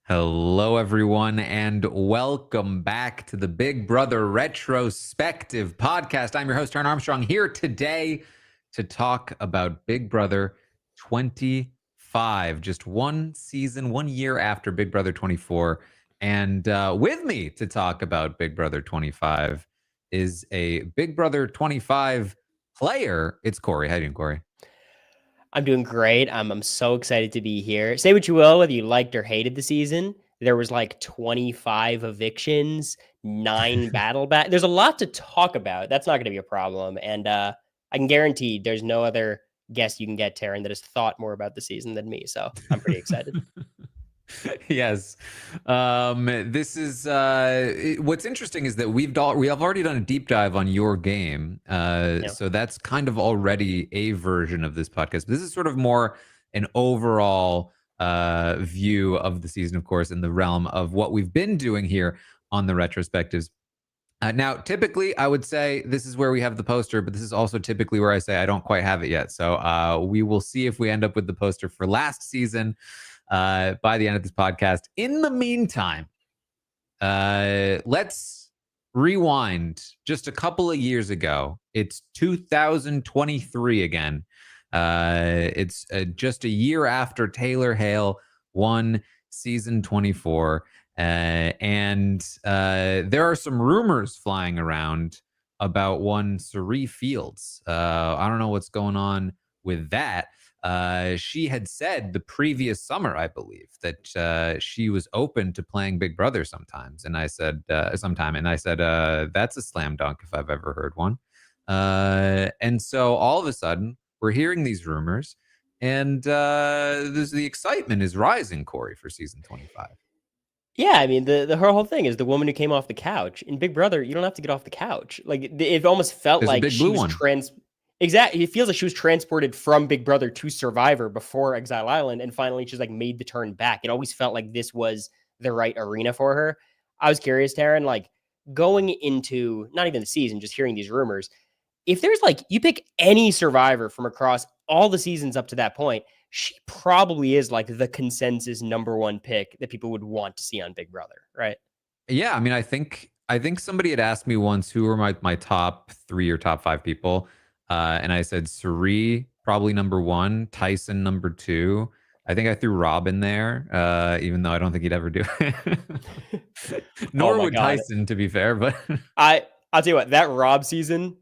Hello, everyone, and welcome back to the Big Brother Retrospective podcast. I'm your host, Taran Armstrong, here today to talk about Big Brother 25. Just one season, 1 year after Big Brother 24. And with me to talk about Big Brother 25 is a Big Brother 25 player. It's Cory. How you doing, Cory? I'm doing great. I'm so excited to be here. Say what you will, whether you liked or hated the season. There was like 25 evictions, 9 battle back. There's a lot to talk about. That's not going to be a problem. And I can guarantee there's no other guest you can get, Taran, that has thought more about the season than me. So I'm pretty excited. Yes. This is what's interesting is that we have already done a deep dive on your game. Yeah. So that's kind of already a version of this podcast. This is sort of more an overall view of the season, of course, in the realm of what we've been doing here on the retrospectives. Now, typically, I would say this is where we have the poster, but this is also typically where I say I don't quite have it yet. So we will see if we end up with the poster for last season by the end of this podcast. In the meantime, let's rewind just a couple of years ago. It's 2023 again. It's just a year after Taylor Hale won season 24. And there are some rumors flying around about one Cirie Fields. I don't know what's going on with that. She had said the previous summer, I believe, that she was open to playing Big Brother sometimes. And I said, that's a slam dunk if I've ever heard one. And so all of a sudden, we're hearing these rumors, and the excitement is rising, Cory, for season 25. Yeah, I mean, the her whole thing is the woman who came off the couch. In Big Brother, you don't have to get off the couch. Like, it almost felt There's a like big she blue was one. Exactly. It feels like she was transported from Big Brother to Survivor before Exile Island, and finally she's like made the turn back. It always felt like this was the right arena for her. I was curious, Taran, like going into not even the season, just hearing these rumors. If there's like you pick any Survivor from across all the seasons up to that point, she probably is like the consensus number one pick that people would want to see on Big Brother, right? Yeah, I mean, I think somebody had asked me once who were my top 3 or top 5 people, and I said Cirie probably number 1, Tyson number 2. I think I threw Rob in there, even though I don't think he'd ever do it. Oh Nor my would god. Tyson, to be fair, but I'll tell you what, that Rob season,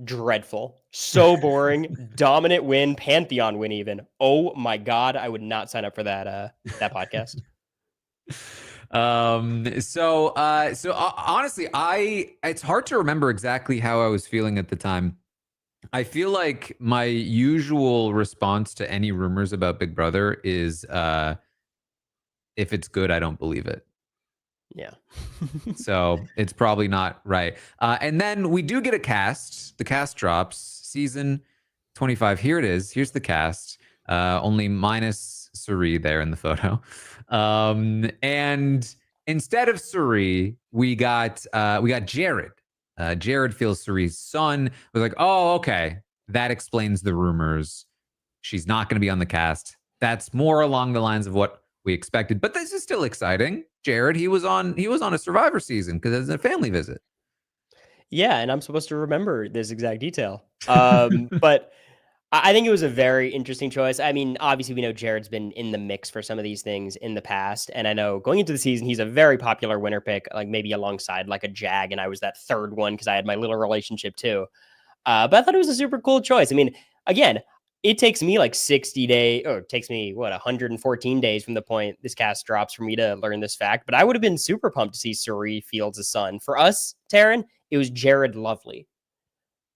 dreadful. So boring. Dominant win, Pantheon win even. Oh my god, I would not sign up for that podcast. Honestly, it's hard to remember exactly how I was feeling at the time. I feel like my usual response to any rumors about Big Brother is if it's good, I don't believe it. Yeah. So it's probably not right. And then we do get a cast. The cast drops season 25. Here it is. Here's the cast. Only minus Cirie there in the photo. And instead of Cirie, we got Jared. Jared feels Cirie's son. Was like, oh, okay, that explains the rumors. She's not going to be on the cast. That's more along the lines of what we expected. But this is still exciting. Jared, he was on a Survivor season because it's a family visit. Yeah, and I'm supposed to remember this exact detail. But I think it was a very interesting choice. I mean, obviously, we know Jared's been in the mix for some of these things in the past. And I know going into the season, he's a very popular winner pick, like maybe alongside like a Jag. And I was that third one because I had my little relationship too. But I thought it was a super cool choice. I mean, again, it takes me like 60 days, or it takes me, 114 days from the point this cast drops for me to learn this fact. But I would have been super pumped to see Cirie Fields' son. For us, Taran, it was Jared Lovely,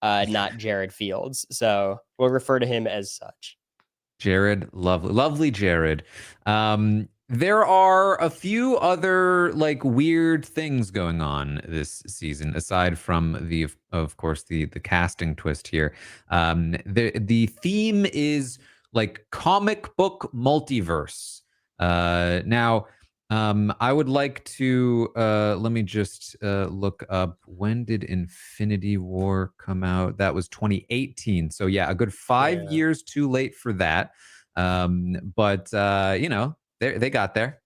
not Jared Fields. So we'll refer to him as such. Jared, lovely Jared. There are a few other like weird things going on this season, aside from of course, the casting twist here. The theme is like comic book multiverse. Now, I would like to let me just look up, when did Infinity War come out? That was 2018. So yeah, a good 5 Yeah. years too late for that. But you know, they got there.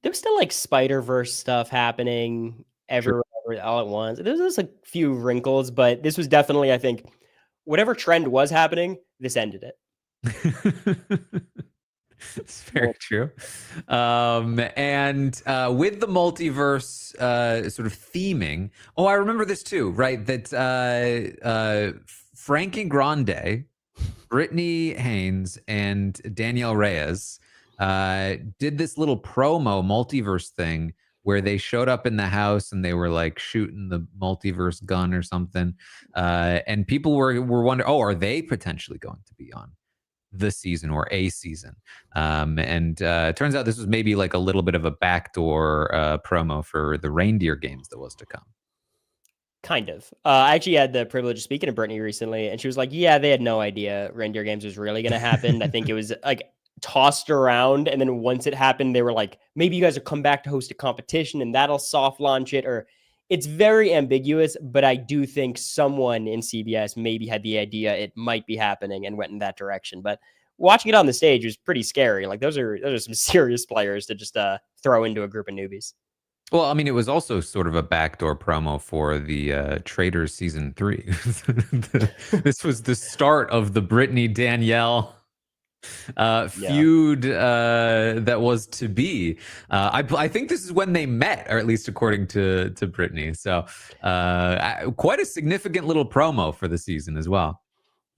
There was still like Spider-Verse stuff happening True. everywhere all at once. There was a few wrinkles, but this was definitely, I think, whatever trend was happening, this ended it. It's very true. And with the multiverse sort of theming, oh, I remember this too, right? That Frankie Grande, Brittany Haynes, and Danielle Reyes did this little promo multiverse thing where they showed up in the house and they were like shooting the multiverse gun or something. And people were wondering, oh, are they potentially going to be on the season or a season? And it turns out this was maybe like a little bit of a backdoor promo for the reindeer games that was to come. Kind of. I actually had the privilege of speaking to Brittany recently, and she was like, yeah, they had no idea Reindeer Games was really going to happen. I think it was like tossed around. And then once it happened, they were like, maybe you guys will come back to host a competition and that'll soft launch it. Or it's very ambiguous, but I do think someone in CBS maybe had the idea it might be happening and went in that direction. But watching it on the stage was pretty scary. Like those are some serious players to just throw into a group of newbies. Well, I mean, it was also sort of a backdoor promo for the Traders Season 3. This was the start of the Brittany Danielle feud that was to be. I think this is when they met, or at least according to Brittany. So quite a significant little promo for the season as well.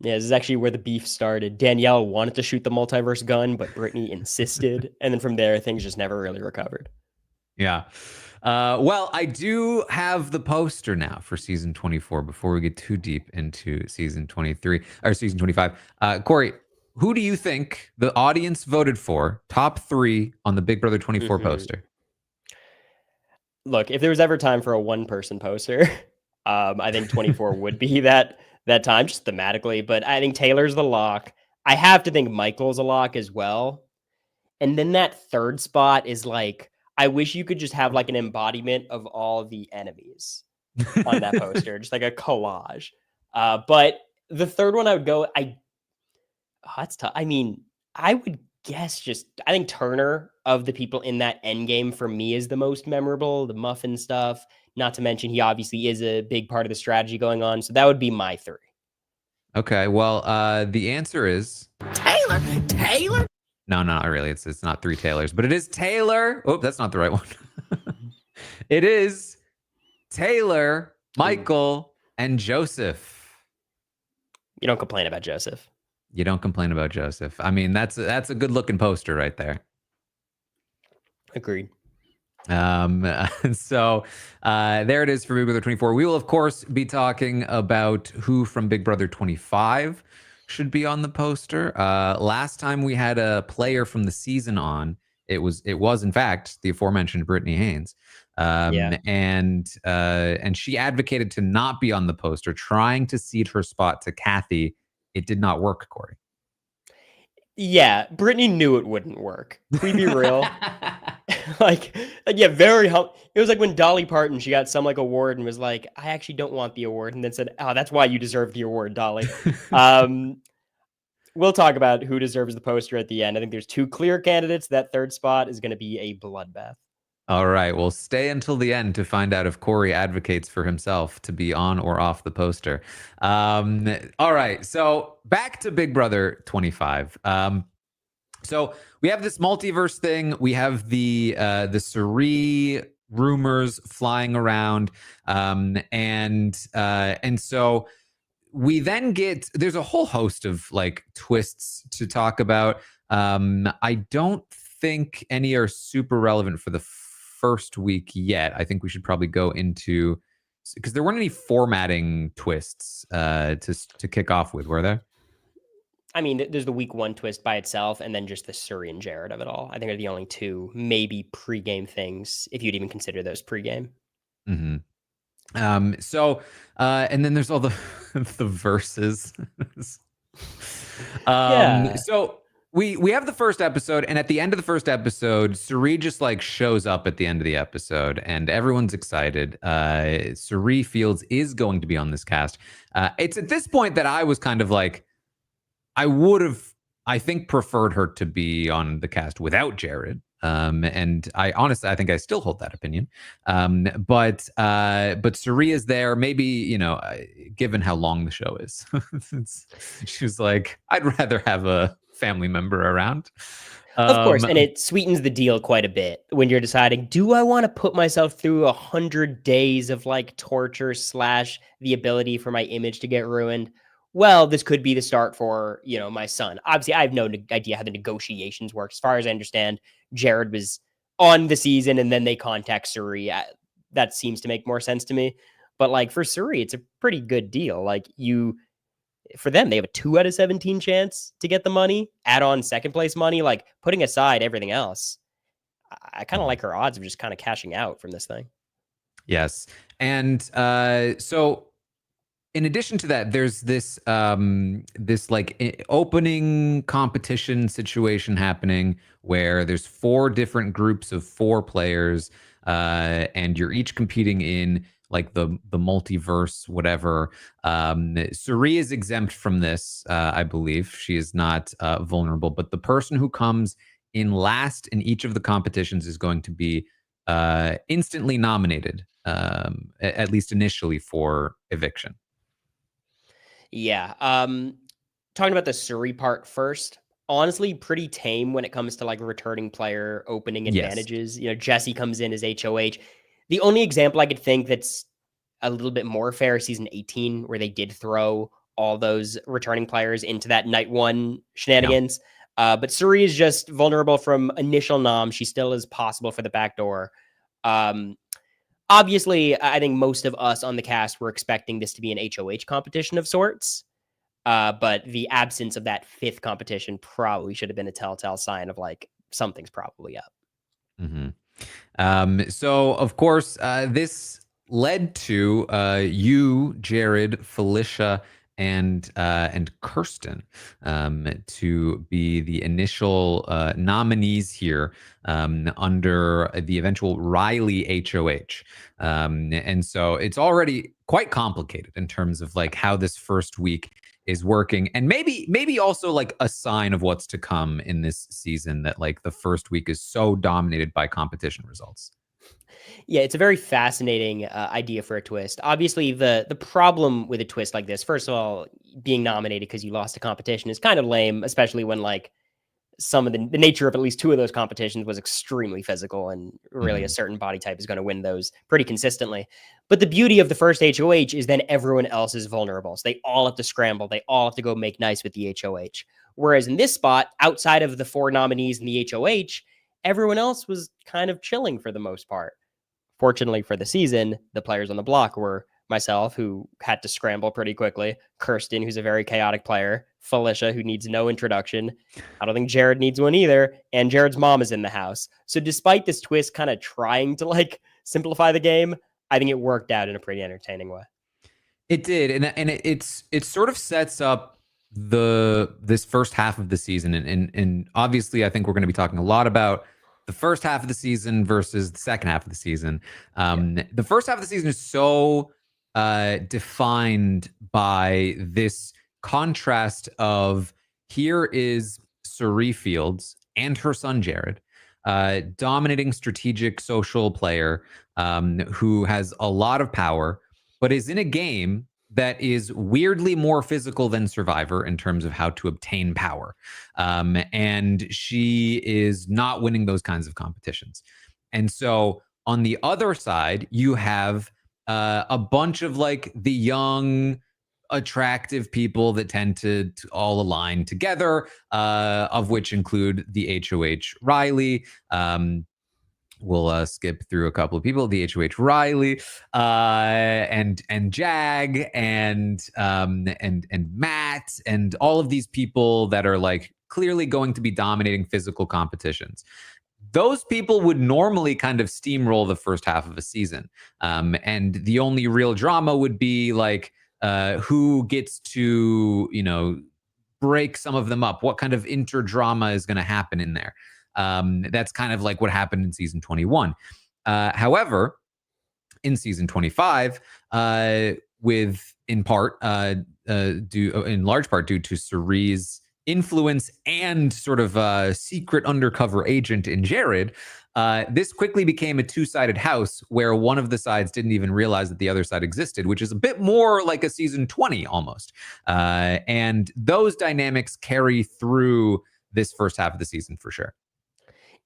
Yeah, this is actually where the beef started. Danielle wanted to shoot the multiverse gun, but Brittany insisted. And then from there, things just never really recovered. Yeah. Well, I do have the poster now for season 24 before we get too deep into season 23 or season 25. Cory, who do you think the audience voted for top 3 on the Big Brother 24 poster? Look, if there was ever time for a one-person poster, I think 24 would be that time, just thematically. But I think Taylor's the lock. I have to think Michael's a lock as well. And then that third spot is like, I wish you could just have like an embodiment of all the enemies on that poster, just like a collage. But the third one I would go, that's tough. I mean, I would guess I think Turner of the people in that end game for me is the most memorable, the muffin stuff. Not to mention he obviously is a big part of the strategy going on. So that would be my 3. Okay, well, the answer is Taylor. No, not really. It's not 3 Taylors, but it is Taylor. Oh, that's not the right one. It is Taylor, Michael, and Joseph. You don't complain about Joseph. You don't complain about Joseph. I mean, that's a good looking poster right there. Agreed. So there it is for Big Brother 24. We will, of course, be talking about who from Big Brother 25 should be on the poster. Last time we had a player from the season on, it was in fact the aforementioned Brittany Haynes. And she advocated to not be on the poster, trying to cede her spot to Kathy. It did not work, Cory. Yeah, Brittany knew it wouldn't work. Can we be real? Very it was like when Dolly Parton, she got some like award and was like, I actually don't want the award, and then said, oh, that's why you deserve the award, Dolly. We'll talk about who deserves the poster at the end. I think there's 2 clear candidates. That third spot is going to be a bloodbath. All right, well, stay until the end to find out if Cory advocates for himself to be on or off the poster. All right, so back to Big Brother 25. So we have this multiverse thing. We have the Cirie rumors flying around, and so we then get, there's a whole host of like twists to talk about. I don't think any are super relevant for the first week yet. I think we should probably go into, because there weren't any formatting twists to kick off with, were there? I mean, there's the week 1 twist by itself, and then just the Cirie and Jared of it all. I think are the only 2 maybe pregame things, if you'd even consider those pregame. Mm-hmm. And then there's all the the verses. So we have the first episode, and at the end of the first episode, Cirie just like shows up at the end of the episode, and everyone's excited. Cirie Fields is going to be on this cast. It's at this point that I was kind of like, I would have, I think, preferred her to be on the cast without Jared. And I honestly, I think I still hold that opinion. But Suri is there. Maybe, you know, given how long the show is, she was like, I'd rather have a family member around. Of course, and it sweetens the deal quite a bit when you're deciding, do I want to put myself through 100 days of like torture / the ability for my image to get ruined? Well, this could be the start for, you know, my son. Obviously, I have no idea how the negotiations work. As far as I understand, Jared was on the season and then they contact Suri. That seems to make more sense to me. But like for Suri, it's a pretty good deal. Like for them, they have a 2 out of 17 chance to get the money, add on second place money, like putting aside everything else. I kind of like her odds of just kind of cashing out from this thing. Yes. And so in addition to that, there's this this like opening competition situation happening where there's 4 different groups of 4 players, and you're each competing in like the multiverse, whatever. Suri is exempt from this, I believe. She is not vulnerable, but the person who comes in last in each of the competitions is going to be instantly nominated, at least initially, for eviction. Yeah. Talking about the Suri part first, honestly, pretty tame when it comes to like returning player opening advantages. You know, Jesse comes in as HOH. The only example I could think that's a little bit more fair is season 18, where they did throw all those returning players into that night 1 shenanigans. But Suri is just vulnerable from initial nom. She still is possible for the back door. Obviously, I think most of us on the cast were expecting this to be an HOH competition of sorts. But the absence of that 5th competition probably should have been a telltale sign of like something's probably up. So, of course, this led to you, Jared, Felicia, and Kirsten to be the initial nominees here under the eventual Riley HOH. And so it's already quite complicated in terms of like how this first week is working, and maybe also like a sign of what's to come in this season, that like the first week is so dominated by competition results. Yeah, it's a very fascinating idea for a twist. Obviously, the problem with a twist like this, first of all, being nominated because you lost a competition is kind of lame, especially when like some of the nature of at least 2 of those competitions was extremely physical, and really a certain body type is going to win those pretty consistently. But the beauty of the first HOH is then everyone else is vulnerable. So they all have to scramble. They all have to go make nice with the HOH. Whereas in this spot, outside of the 4 nominees in the HOH, everyone else was kind of chilling for the most part. Fortunately for the season, the players on the block were myself, who had to scramble pretty quickly, Kirsten, who's a very chaotic player, Felicia, who needs no introduction. I don't think Jared needs one either, and Jared's mom is in the house. So despite this twist kind of trying to like simplify the game, I think it worked out in a pretty entertaining way. It did, and it sort of sets up this first half of the season, and obviously I think we're going to be talking a lot about the first half of the season versus the second half of the season. The first half of the season is so defined by this contrast of, here is Suri Fields and her son Jared, dominating strategic social player, who has a lot of power, but is in a game that is weirdly more physical than Survivor in terms of how to obtain power. And she is not winning those kinds of competitions. And so on the other side, you have a bunch of like the young, attractive people that tend to all align together, of which include the HOH Riley. We'll skip through a couple of people: the HOH Riley, and Jag, and Matt, and all of these people that are like clearly going to be dominating physical competitions. Those people would normally kind of steamroll the first half of a season, and the only real drama would be like who gets to, you know, break some of them up. What kind of interdrama is going to happen in there? That's kind of like what happened in season 21. However, in season 25, with in large part due to Suri's influence and sort of secret undercover agent in Jared, this quickly became a two-sided house where one of the sides didn't even realize that the other side existed, which is a bit more like a season 20 almost. And those dynamics carry through this first half of the season for sure.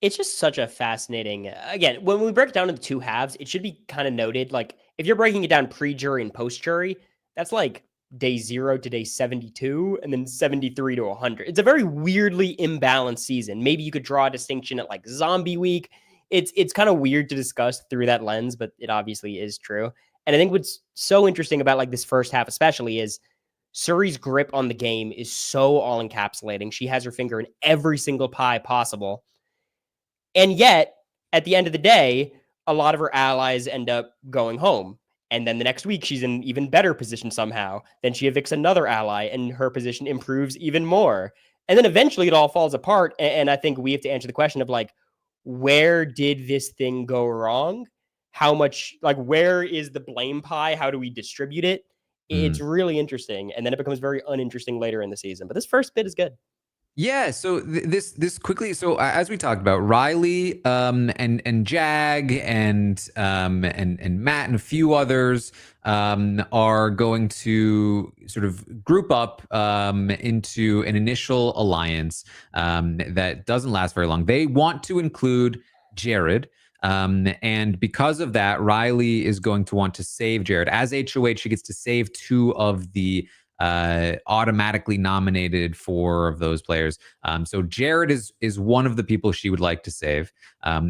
It's just such a fascinating, again, when we break it down into two halves, it should be kind of noted, like, if you're breaking it down pre-jury and post-jury, that's like day 0 to day 72, and then 73 to 100. It's a very weirdly imbalanced season. Maybe you could draw a distinction at like Zombie Week. It's kind of weird to discuss through that lens, but it obviously is true. And I think what's so interesting about like this first half especially is Suri's grip on the game is so all encapsulating. She has her finger in every single pie possible. And yet, at the end of the day, a lot of her allies end up going home. And then the next week, she's in an even better position somehow. Then she evicts another ally, and her position improves even more. And then eventually it all falls apart. And I think we have to answer the question of, like, where did this thing go wrong? How much, like, where is the blame pie? How do we distribute it? It's really interesting. And then it becomes very uninteresting later in the season. But this first bit is good. Yeah, so this quickly. So as we talked about, Riley and Jag and Matt and a few others are going to sort of group up into an initial alliance that doesn't last very long. They want to include Jared. And because of that, Riley is going to want to save Jared. As HOH, she gets to save 2 of the automatically nominated 4 of those players. So Jared is one of the people she would like to save,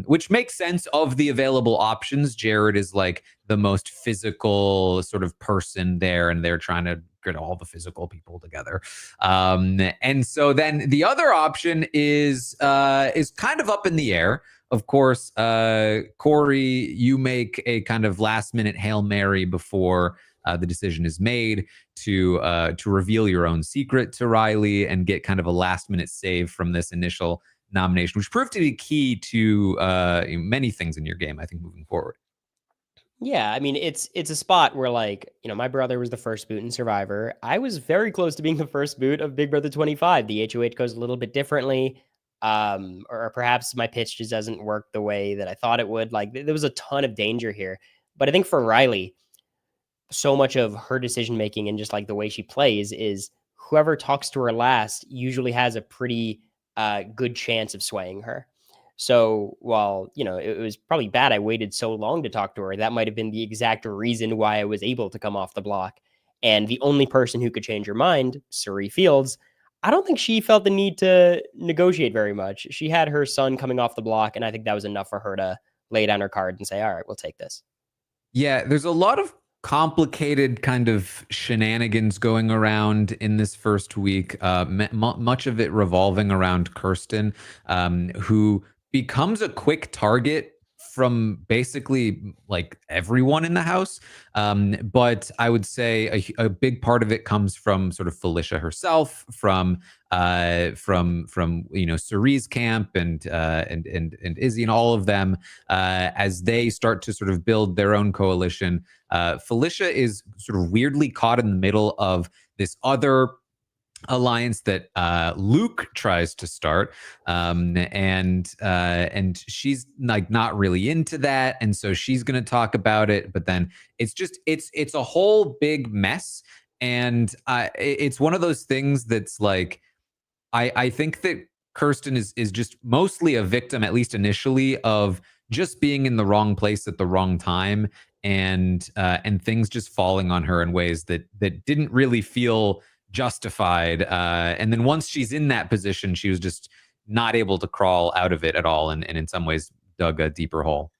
which makes sense of the available options. Jared is like the most physical sort of person there, and they're trying to get all the physical people together. And so then the other option is kind of up in the air. Of course, Cory, you make a kind of last minute Hail Mary before the decision is made to reveal your own secret to Riley and get kind of a last minute save from this initial nomination, which proved to be key to many things in your game, I think, moving forward. Yeah, I mean, it's a spot where, like, you know, my brother was the first boot in Survivor. I was very close to being the first boot of Big Brother 25. The HOH goes a little bit differently, or perhaps my pitch just doesn't work the way that I thought it would. Like, there was a ton of danger here. But I think for Riley, so much of her decision making and just like the way she plays is whoever talks to her last usually has a pretty good chance of swaying her. So while, you know, it was probably bad I waited so long to talk to her, that might have been the exact reason why I was able to come off the block. And the only person who could change her mind, Suri Fields, I don't think she felt the need to negotiate very much. She had her son coming off the block, and I think that was enough for her to lay down her card and say, all right, we'll take this. Yeah, there's a lot of complicated kind of shenanigans going around in this first week. Much of it revolving around Kirsten, who becomes a quick target from basically like everyone in the house. But I would say a big part of it comes from sort of Felicia herself, from you know, Suri's camp and Izzy and all of them, as they start to sort of build their own coalition. Felicia is sort of weirdly caught in the middle of this other alliance that Luke tries to start, and she's like not really into that, and so she's going to talk about it. But then it's a whole big mess, and it's one of those things that's like I think that Kirsten is just mostly a victim, at least initially, of just being in the wrong place at the wrong time, and things just falling on her in ways that didn't really feel justified. And then once she's in that position, she was just not able to crawl out of it at all, and in some ways dug a deeper hole.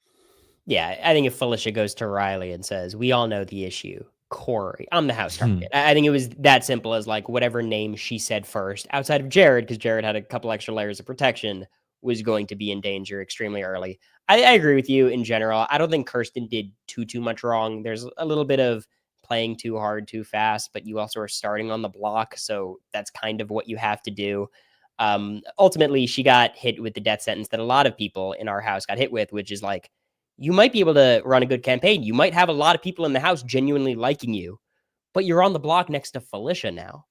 Yeah, I think if Felicia goes to Riley and says, we all know the issue, Cory, I'm the house target. I think it was that simple as like whatever name she said first, outside of Jared, because Jared had a couple extra layers of protection, was going to be in danger extremely early. I agree with you in general. I don't think Kirsten did too much wrong. There's a little bit of playing too hard, too fast, but you also are starting on the block, so that's kind of what you have to do. Ultimately, she got hit with the death sentence that a lot of people in our house got hit with, which is like, you might be able to run a good campaign. You might have a lot of people in the house genuinely liking you, but you're on the block next to Felicia now.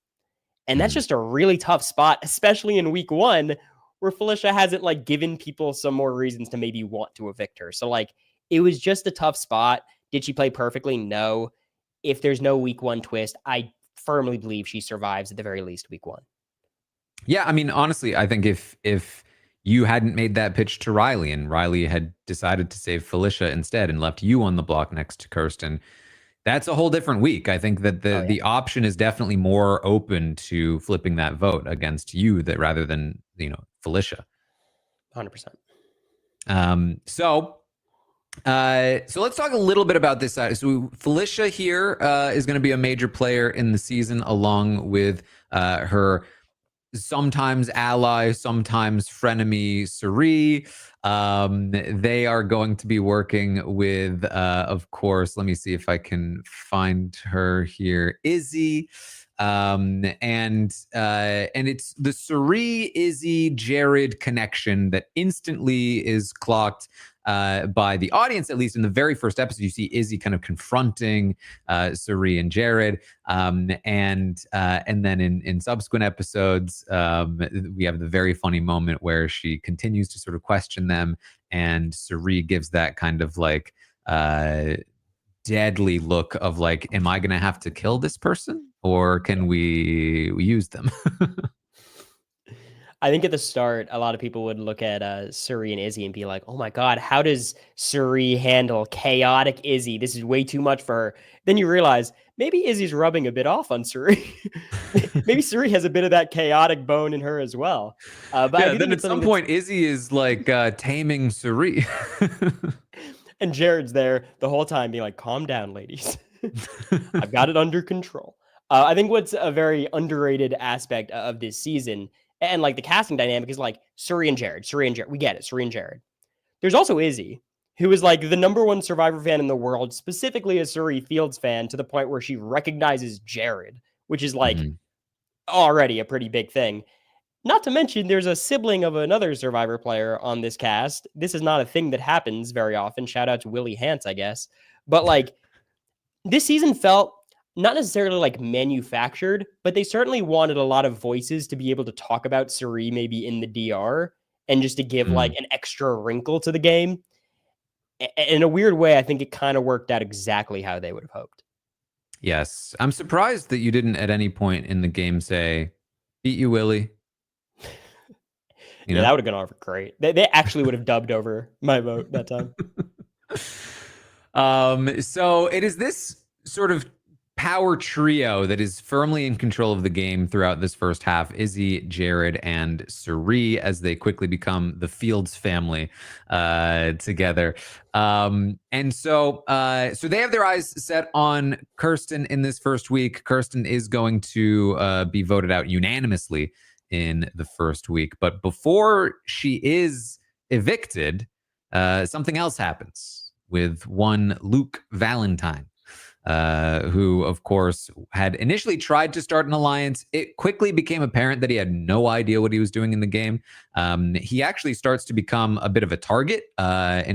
And that's just a really tough spot, especially in week 1, where Felicia hasn't like given people some more reasons to maybe want to evict her. So like, it was just a tough spot. Did she play perfectly? No. If there's no week 1 twist, I firmly believe she survives at the very least week 1. Yeah, I mean, honestly, I think if you hadn't made that pitch to Riley and Riley had decided to save Felicia instead and left you on the block next to Kirsten, that's a whole different week. I think that the option is definitely more open to flipping that vote against you that rather than, Felicia. 100%. So let's talk a little bit about this side. So Felicia here is going to be a major player in the season, along with her sometimes ally, sometimes frenemy, Cirie. They are going to be working with, of course, let me see if I can find her here, Izzy. And it's the Cirie, Izzy, Jared connection that instantly is clocked by the audience. At least in the very first episode, you see Izzy kind of confronting Cirie and Jared, and then in subsequent episodes, we have the very funny moment where she continues to sort of question them, and Cirie gives that kind of like deadly look of like, am I going to have to kill this person, or can we use them? I think at the start, a lot of people would look at Cirie and Izzy and be like, oh my God, how does Cirie handle chaotic Izzy? This is way too much for her. Then you realize maybe Izzy's rubbing a bit off on Cirie. Maybe Cirie has a bit of that chaotic bone in her as well. But yeah, then at some point, Izzy is like taming Cirie. And Jared's there the whole time being like, calm down, ladies. I've got it under control. I think what's a very underrated aspect of this season and like the casting dynamic is like Cirie and Jared. We get it. Cirie and Jared. There's also Izzy, who is like the #1 Survivor fan in the world, specifically a Cirie Fields fan, to the point where she recognizes Jared, which is like already a pretty big thing. Not to mention, there's a sibling of another Survivor player on this cast. This is not a thing that happens very often. Shout out to Willie Hance, I guess. But like, this season felt not necessarily like manufactured, but they certainly wanted a lot of voices to be able to talk about Cirie maybe in the DR and just to give like an extra wrinkle to the game. In a weird way, I think it kind of worked out exactly how they would have hoped. Yes. I'm surprised that you didn't at any point in the game say, beat you, Willie. Yeah, that would have gone over great. They actually would have dubbed over my vote that time. So it is this sort of power trio that is firmly in control of the game throughout this first half: Izzy, Jared, and Cirie, as they quickly become the Fields family together. And so they have their eyes set on Kirsten in this first week. Kirsten is going to be voted out unanimously in the first week. But before she is evicted, something else happens with one Luke Valentine, who, of course, had initially tried to start an alliance. It quickly became apparent that he had no idea what he was doing in the game. He actually starts to become a bit of a target in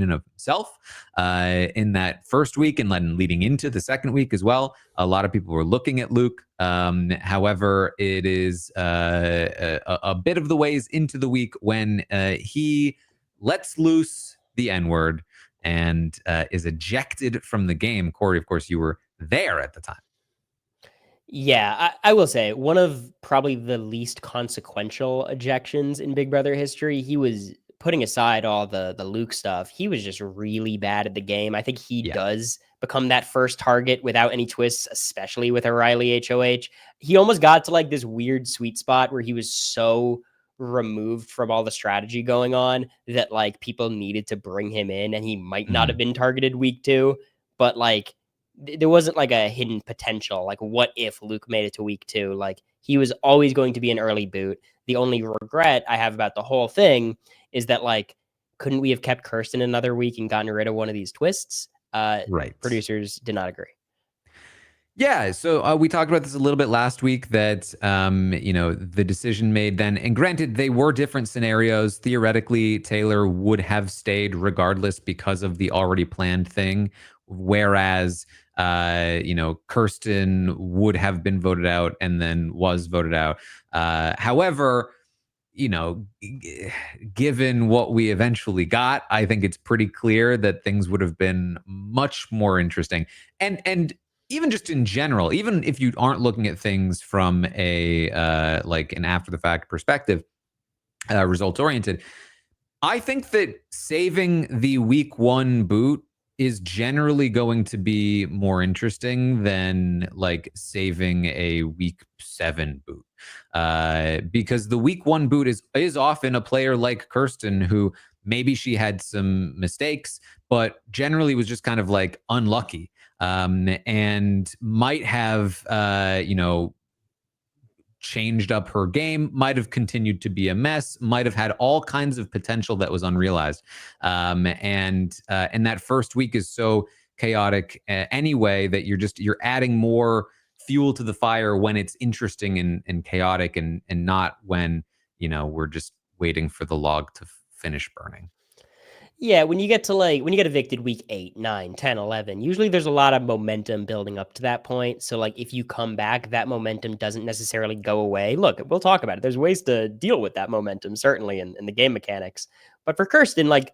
and of himself in that first week, and then leading into the second week as well. A lot of people were looking at Luke. However, it is a bit of the ways into the week when he lets loose the N-word and is ejected from the game. Cory, of course, you were there at the time. Yeah, I will say one of probably the least consequential ejections in Big Brother history. He was, putting aside all the Luke stuff, he was just really bad at the game. I think he does become that first target without any twists, especially with a Riley HOH. He almost got to like this weird sweet spot where he was so removed from all the strategy going on that like people needed to bring him in, and he might not have been targeted week 2, but like there wasn't like a hidden potential. Like, what if Luke made it to week 2? Like, he was always going to be an early boot. The only regret I have about the whole thing is that like, couldn't we have kept Kirsten another week and gotten rid of one of these twists? Right. Producers did not agree. Yeah, so we talked about this a little bit last week, that the decision made then, and granted, they were different scenarios. Theoretically, Taylor would have stayed regardless because of the already planned thing, whereas Kirsten would have been voted out and then was voted out. However, given what we eventually got, I think it's pretty clear that things would have been much more interesting. And even just in general, even if you aren't looking at things from a like an after the fact perspective, results oriented, I think that saving the week 1 boot is generally going to be more interesting than like saving a week 7 boot. Because the week 1 boot is often a player like Kirsten, who maybe she had some mistakes, but generally was just kind of like unlucky, and might have, changed up her game, might have continued to be a mess, might have had all kinds of potential that was unrealized. And that first week is so chaotic anyway that you're adding more fuel to the fire when it's interesting and chaotic, and not when we're just waiting for the log to finish burning. Yeah, when you get evicted week 8, 9, 10, 11, usually there's a lot of momentum building up to that point. So like if you come back, that momentum doesn't necessarily go away. Look, we'll talk about it. There's ways to deal with that momentum, certainly in the game mechanics. But for Kirsten, like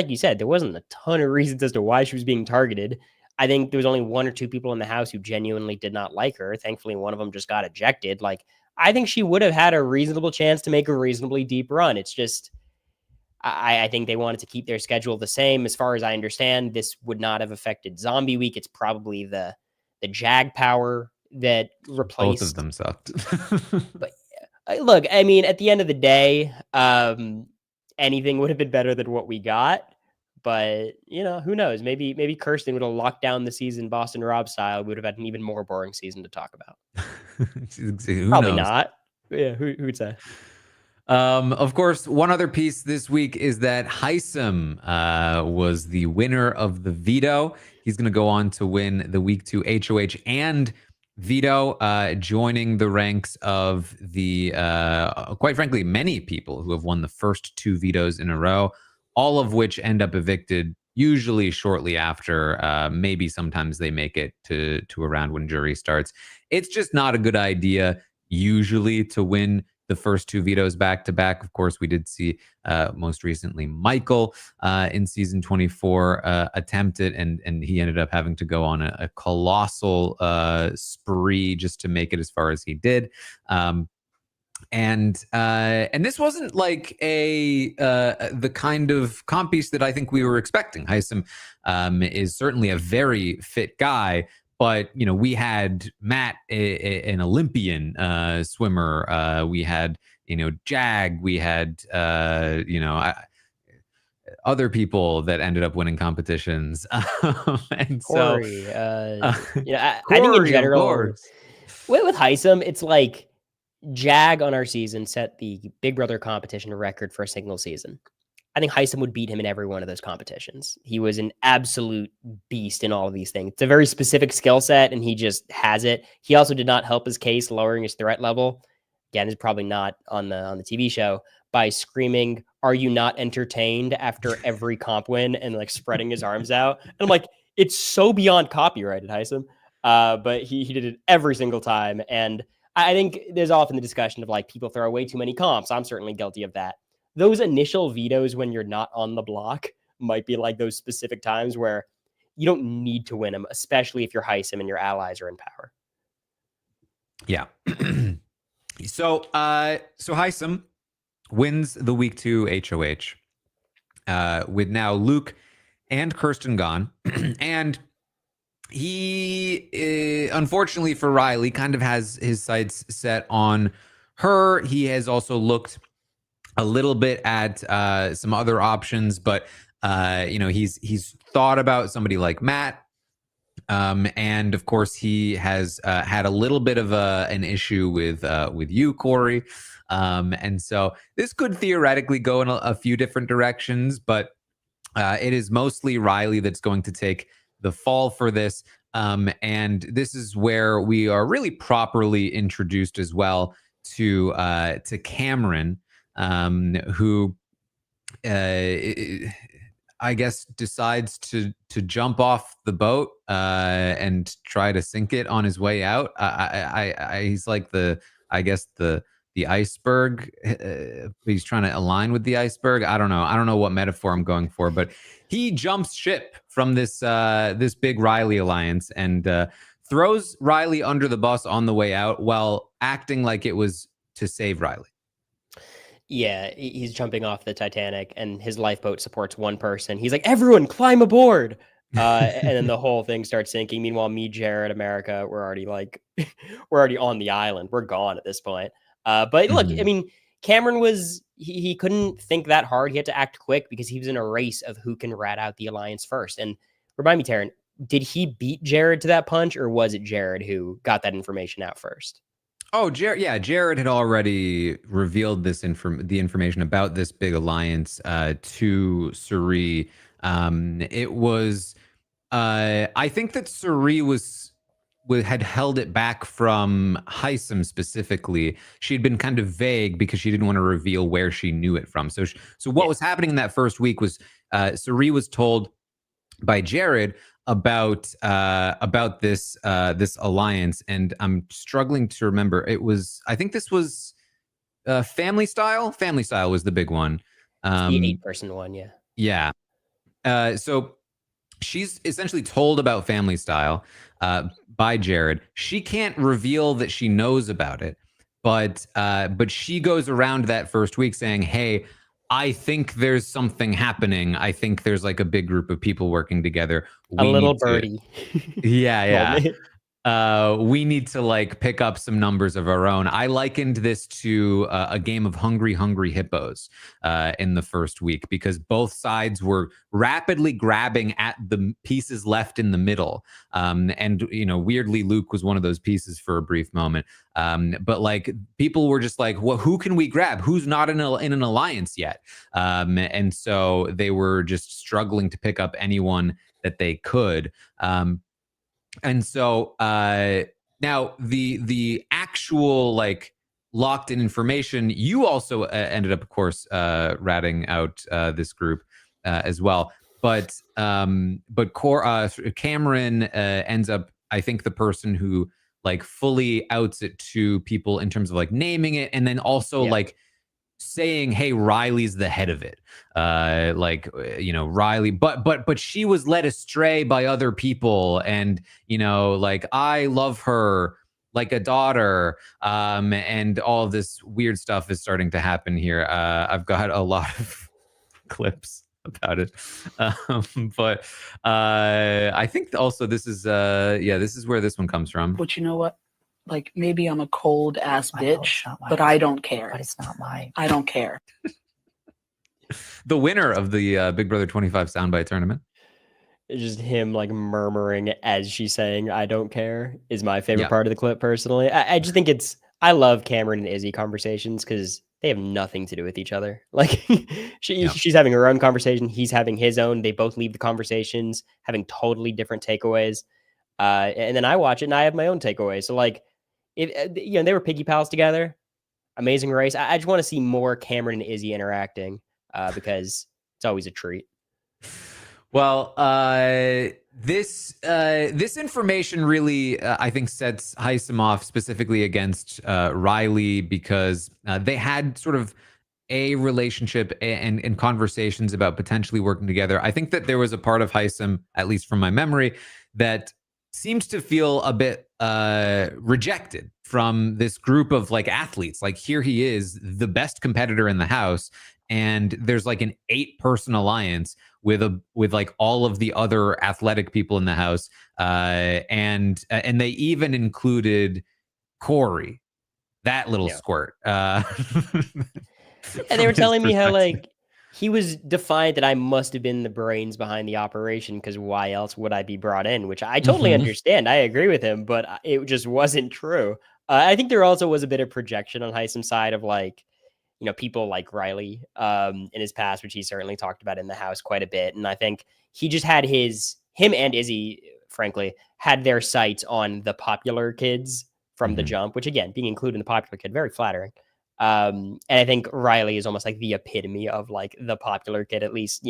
you said, there wasn't a ton of reasons as to why she was being targeted. I think there was only 1 or 2 people in the house who genuinely did not like her. Thankfully, one of them just got ejected. Like, I think she would have had a reasonable chance to make a reasonably deep run. It's just, I think they wanted to keep their schedule the same. As far as I understand, this would not have affected Zombie Week. It's probably the Jag power that replaced. Both of them sucked. But look, I mean, at the end of the day, anything would have been better than what we got. But who knows? Maybe Kirsten would have locked down the season Boston Rob style. We would have had an even more boring season to talk about. Probably knows? not. Yeah, who would say? Of course, one other piece this week is that Heisem was the winner of the Veto. He's going to go on to win the week 2 HOH and Veto, joining the ranks of the, quite frankly, many people who have won the first 2 vetoes in a row, all of which end up evicted, usually shortly after. Maybe sometimes they make it to a round when jury starts. It's just not a good idea, usually, to win the first 2 vetoes back to back. Of course, we did see most recently Michael in season 24 attempt it, and he ended up having to go on a colossal spree just to make it as far as he did. And this wasn't like the kind of comp piece that I think we were expecting. Heisem is certainly a very fit guy, but we had Matt, an Olympian swimmer. We had Jag. We had other people that ended up winning competitions. And Cory, so, I think in general, with Heisem, it's like Jag on our season set the Big Brother competition record for a single season. I think Heisem would beat him in every one of those competitions. He was an absolute beast in all of these things. It's a very specific skill set, and he just has it. He also did not help his case lowering his threat level. Again, it's probably not on the TV show, by screaming, "Are you not entertained?" after every comp win and like spreading his arms out. And I'm like, it's so beyond copyrighted, Heisem. But he did it every single time. And I think there's often the discussion of like people throw away too many comps. I'm certainly guilty of that. Those initial vetoes when you're not on the block might be like those specific times where you don't need to win them, especially if you're Heisem and your allies are in power. Yeah. So Heisem wins the week 2 HOH with now Luke and Kirsten gone. And he, unfortunately for Riley, kind of has his sights set on her. He has also looked a little bit at some other options, but he's thought about somebody like Matt, and of course he has had a little bit of an issue with you, Cory, and so this could theoretically go in a few different directions, but it is mostly Riley that's going to take the fall for this, and this is where we are really properly introduced as well to Cameron. Who I guess, decides to jump off the boat and try to sink it on his way out. He's like I guess the iceberg. He's trying to align with the iceberg. I don't know what metaphor I'm going for, but he jumps ship from this big Riley alliance and throws Riley under the bus on the way out while acting like it was to save Riley. Yeah, he's jumping off the Titanic and his lifeboat supports one person. He's like, everyone climb aboard. And then the whole thing starts sinking. Meanwhile, me, Jared, America, we're already we're already on the island. We're gone at this point. But look, I mean, Cameron he couldn't think that hard. He had to act quick because he was in a race of who can rat out the alliance first. And remind me, Taran, did he beat Jared to that punch, or was it Jared who got that information out first? Oh, Jared! Yeah, Jared had already revealed the information about this big alliance to Suri. It was, I think that Suri had held it back from Hisam specifically. She had been kind of vague because she didn't want to reveal where she knew it from. So what was happening in that first week was Suri was told by Jared about this alliance, and I'm struggling to remember. I think this was Family Style. Family Style was the big one. The 8-person one, yeah. Yeah. So she's essentially told about Family Style by Jared. She can't reveal that she knows about it, but she goes around that first week saying, "Hey, I think there's something happening. I think there's like a big group of people working together. A little birdie." Yeah. We need to like pick up some numbers of our own. I likened this to a game of Hungry Hippos in the first week because both sides were rapidly grabbing at the pieces left in the middle. And, weirdly, Luke was one of those pieces for a brief moment. But like people were just like, well, who can we grab? Who's not in an alliance yet? And so they were just struggling to pick up anyone that they could. And so now the actual like locked in information, you also ended up, of course, ratting out this group as well. But Cameron ends up, I think, the person who like fully outs it to people in terms of like naming it, and then also like saying, "Hey, Riley's the head of it." Riley, but she was led astray by other people, and like I love her like a daughter, and all of this weird stuff is starting to happen here. I've got a lot of clips about it, but I think also this is where this one comes from. But you know what? Like, maybe I'm a cold ass bitch, but I don't care. But it's not mine. I don't care. The winner of the Big Brother 25 soundbite tournament. It's just him like murmuring as she's saying, "I don't care," is my favorite part of the clip personally. I just think I love Cameron and Izzy conversations because they have nothing to do with each other. Like she's having her own conversation. He's having his own. They both leave the conversations having totally different takeaways. And then I watch it and I have my own takeaways. So like, they were piggy pals together. Amazing race. I just want to see more Cameron and Izzy interacting because it's always a treat. Well, this information really, I think, sets Hisam off specifically against Riley because they had sort of a relationship and conversations about potentially working together. I think that there was a part of Hisam, at least from my memory, that seems to feel a bit rejected from this group of like athletes. Like here he is, the best competitor in the house, and there's like an 8-person alliance with like all of the other athletic people in the house, and they even included Cory, that little squirt. And they were telling me how like he was defiant that I must have been the brains behind the operation because why else would I be brought in? Which I totally understand. I agree with him, but it just wasn't true. I think there also was a bit of projection on Hisam's side of like, people like Riley in his past, which he certainly talked about in the house quite a bit. And I think he just had him and Izzy, frankly, had their sights on the popular kids from the jump, which again, being included in the popular kid, very flattering. And I think Riley is almost like the epitome of like the popular kid, at least,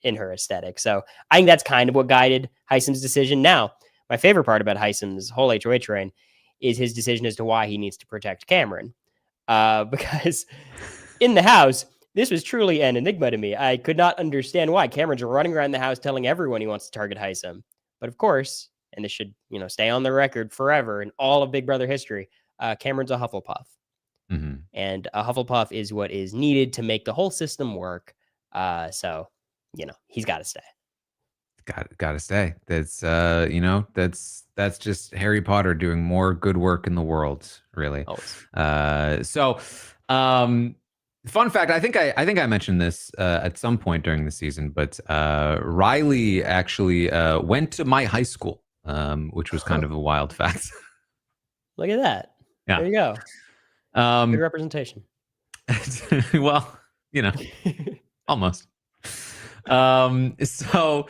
in her aesthetic. So I think that's kind of what guided Heisem's decision. Now, my favorite part about Heisem's whole HOH reign is his decision as to why he needs to protect Cameron. Because in the house, this was truly an enigma to me. I could not understand why Cameron's running around the house telling everyone he wants to target Heisem. But of course, and this should, stay on the record forever in all of Big Brother history, Cameron's a Hufflepuff. Mm-hmm. And a Hufflepuff is what is needed to make the whole system work. So, he's got to stay. Got to stay. That's that's just Harry Potter doing more good work in the world, really. Always. Fun fact, I think I mentioned this at some point during the season, but Riley actually went to my high school, which was kind of a wild fact. Look at that. Yeah. There you go. Good representation. Well, almost. So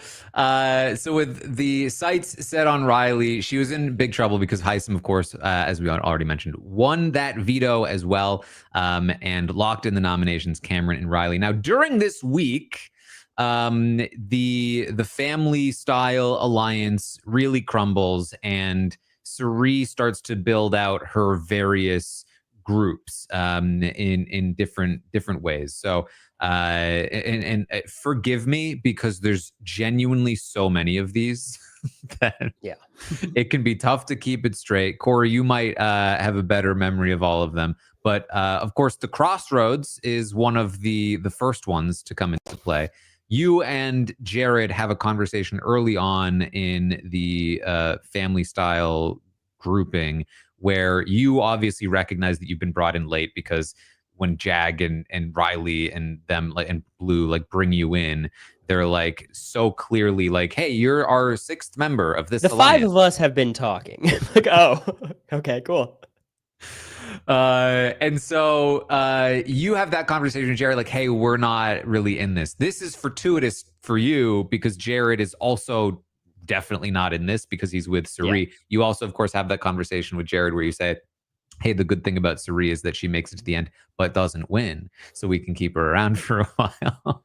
with the sights set on Riley, she was in big trouble because Heisem, of course, as we already mentioned, won that veto as well, and locked in the nominations, Cameron and Riley. Now, during this week, the family style alliance really crumbles, and Cirie starts to build out her various groups in different ways. So and forgive me because there's genuinely so many of these that it can be tough to keep it straight. Cory, you might have a better memory of all of them, but of course the crossroads is one of the first ones to come into play. You and Jared have a conversation early on in the family style grouping where you obviously recognize that you've been brought in late, because when Jag and Riley and them and Blue bring you in, they're so clearly hey, you're our sixth member of this alliance. Five of us have been talking. Oh, okay, cool. And so you have that conversation with Jared, hey, we're not really in this. This is fortuitous for you because Jared is also definitely not in this because he's with Cirie. Yeah. You also, of course, have that conversation with Jared where you say, hey, the good thing about Cirie is that she makes it to the end, but doesn't win. So we can keep her around for a while.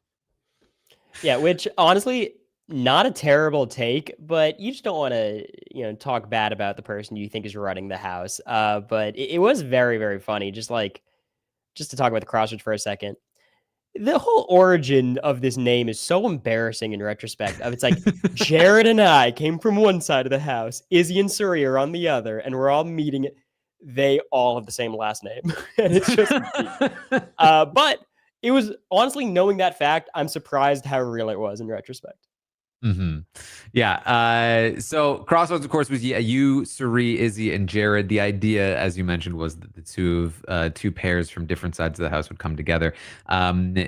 Yeah, which honestly, not a terrible take, but you just don't want to, talk bad about the person you think is running the house. But it was very, very funny. Just to talk about the crossroads for a second. The whole origin of this name is so embarrassing in retrospect. It's Jared and I came from one side of the house, Izzy and Cirie are on the other, and we're all meeting it. They all have the same last name. And it's just but it was honestly, knowing that fact, I'm surprised how real it was in retrospect. Mm-hmm. Yeah. So Crossroads, of course, was you, Cirie, Izzy, and Jared. The idea, as you mentioned, was that the two pairs from different sides of the house would come together.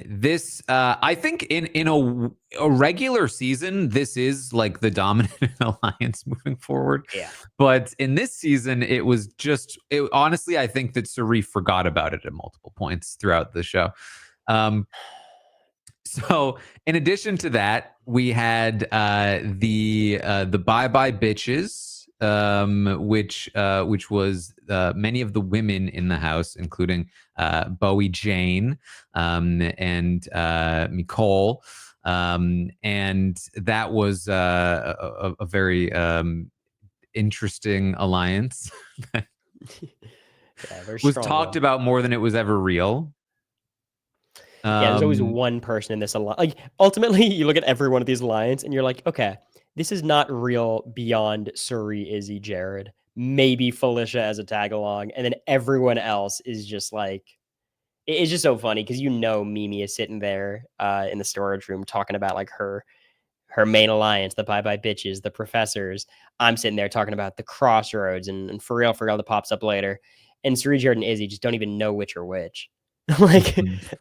This, I think, in a regular season, this is the dominant alliance moving forward. Yeah. But in this season, it was just honestly, I think that Cirie forgot about it at multiple points throughout the show. So in addition to that, we had the Bye Bye Bitches, which was many of the women in the house, including Bowie Jane and Nicole. And that was a very interesting alliance. Was talked about more than it was ever real. Yeah, there's always one person in this alliance. Ultimately, you look at every one of these alliance and you're like, okay, this is not real beyond Cirie, Izzy, Jared, maybe Felicia as a tag along, and then everyone else is just it's just so funny because Mimi is sitting there in the storage room talking about her main alliance, the Bye Bye Bitches, the professors. I'm sitting there talking about the crossroads and for real that pops up later. And Cirie, Jared, and Izzy just don't even know which are which.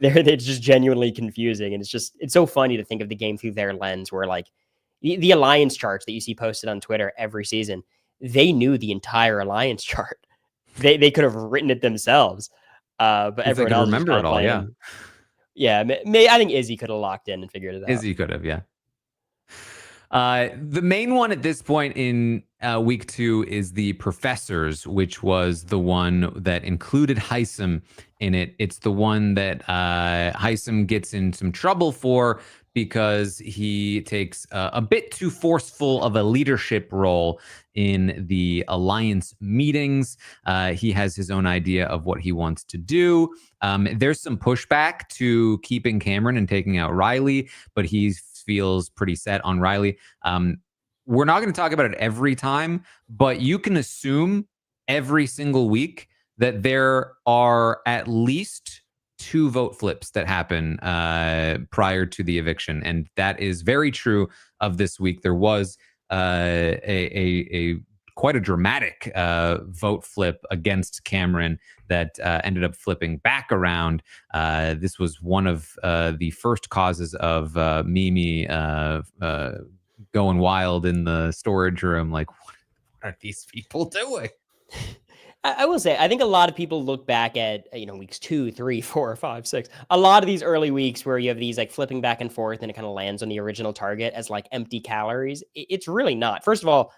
They're just genuinely confusing, and it's so funny to think of the game through their lens, where the alliance charts that you see posted on Twitter every season, they knew the entire alliance chart. They could have written it themselves, but everyone else remember it all. Yeah. I think Izzy could have locked in and figured it out. Izzy could have, yeah. The main one at this point in week 2 is the professors, which was the one that included Heisem in it. It's the one that Heisem gets in some trouble for because he takes a bit too forceful of a leadership role in the alliance meetings. He has his own idea of what he wants to do. There's some pushback to keeping Cameron and taking out Riley, but he feels pretty set on Riley. We're not going to talk about it every time, but you can assume every single week that there are at least 2 vote flips that happen prior to the eviction. And that is very true of this week. There was a quite a dramatic vote flip against Cameron that ended up flipping back around. This was one of the first causes of Mimi going wild in the storage room. Like, what are these people doing? I will say, I think a lot of people look back at, weeks 2, 3, 4, 5, 6. A lot of these early weeks where you have these like flipping back and forth and it kind of lands on the original target as like empty calories. It's really not. First of all,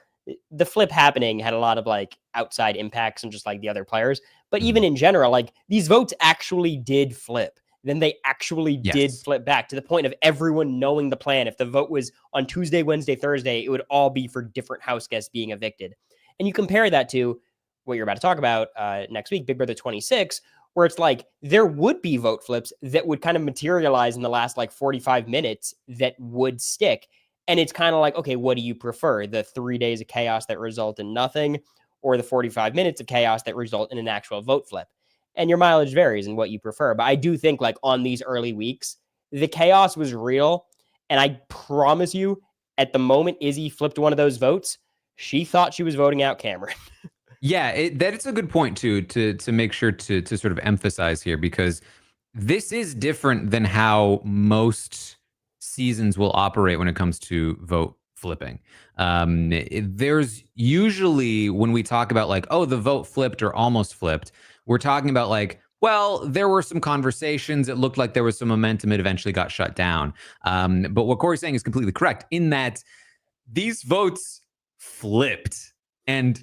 the flip happening had a lot of like outside impacts and just like the other players. But even in general, like these votes actually did flip. Then they actually did flip back to the point of everyone knowing the plan. If the vote was on Tuesday, Wednesday, Thursday, it would all be for different house guests being evicted. And you compare that to what you're about to talk about next week, Big Brother 26, where it's like there would be vote flips that would kind of materialize in the last like 45 minutes that would stick. And it's kind of like, okay, what do you prefer? The 3 days of chaos that result in nothing, or the 45 minutes of chaos that result in an actual vote flip? And your mileage varies in what you prefer. But I do think like on these early weeks, the chaos was real. And I promise you, at the moment Izzy flipped one of those votes, she thought she was voting out Cameron. Yeah, that's a good point too, to make sure to sort of emphasize here, because this is different than how most seasons will operate when it comes to vote flipping. There's usually, when we talk about like, oh, the vote flipped or almost flipped, we're talking about like, well, there were some conversations. It looked like there was some momentum. It eventually got shut down. But what Cory's saying is completely correct in that these votes flipped, and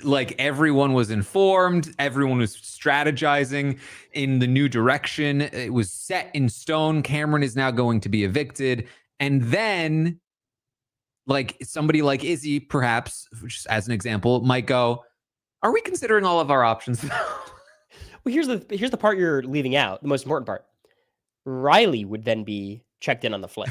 like everyone was informed, everyone was strategizing in the new direction. It was set in stone. Cameron is now going to be evicted. And then like somebody like Izzy, perhaps, just as an example, might go, are we considering all of our options? Well, here's the part you're leaving out, the most important part. Riley would then be checked in on the flip.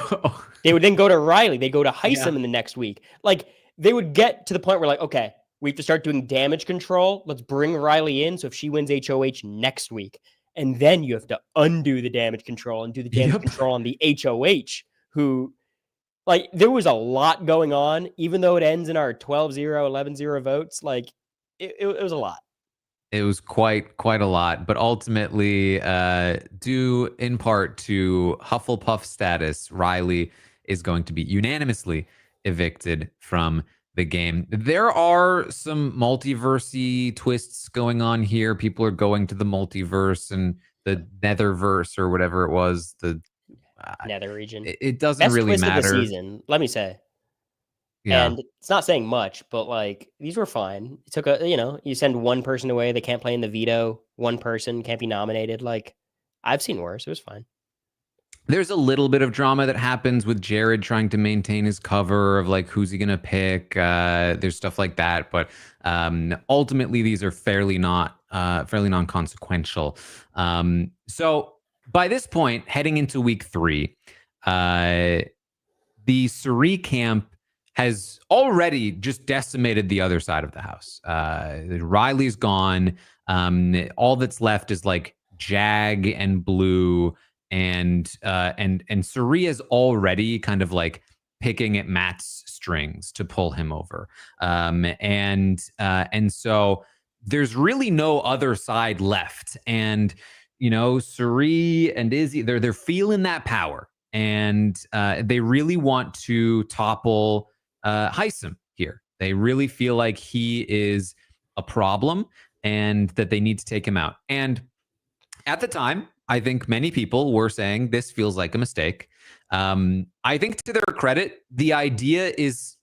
They would then go to Riley. They go to Heisem in the next week. Like they would get to the point where like, okay, we have to start doing damage control. Let's bring Riley in. So if she wins HOH next week, and then you have to undo the damage control and do the damage control on the HOH, who like there was a lot going on, even though it ends in our 12-0, 11-0 votes. Like it was a lot. It was quite a lot, but ultimately, due in part to Hufflepuff status, Riley is going to be unanimously evicted from the game. There are some multiverse-y twists going on here. People are going to the multiverse and the netherverse or whatever it was. The nether region. It doesn't Best really twist matter. Of the season, let me say. Yeah. And it's not saying much, but like these were fine. It took you send one person away, they can't play in the veto. One person can't be nominated. Like I've seen worse. It was fine. There's a little bit of drama that happens with Jared trying to maintain his cover of like who's he gonna pick. There's stuff like that, but ultimately these are fairly non-consequential. So by this point, heading into week 3, the Suri camp has already just decimated the other side of the house. Riley's gone. All that's left is like Jag and Blue, and Suri is already kind of like picking at Matt's strings to pull him over. And so there's really no other side left. And Suri and Izzy, they're feeling that power, and they really want to topple Heisem here. They really feel like he is a problem and that they need to take him out. And at the time, I think many people were saying this feels like a mistake. I think to their credit, the idea is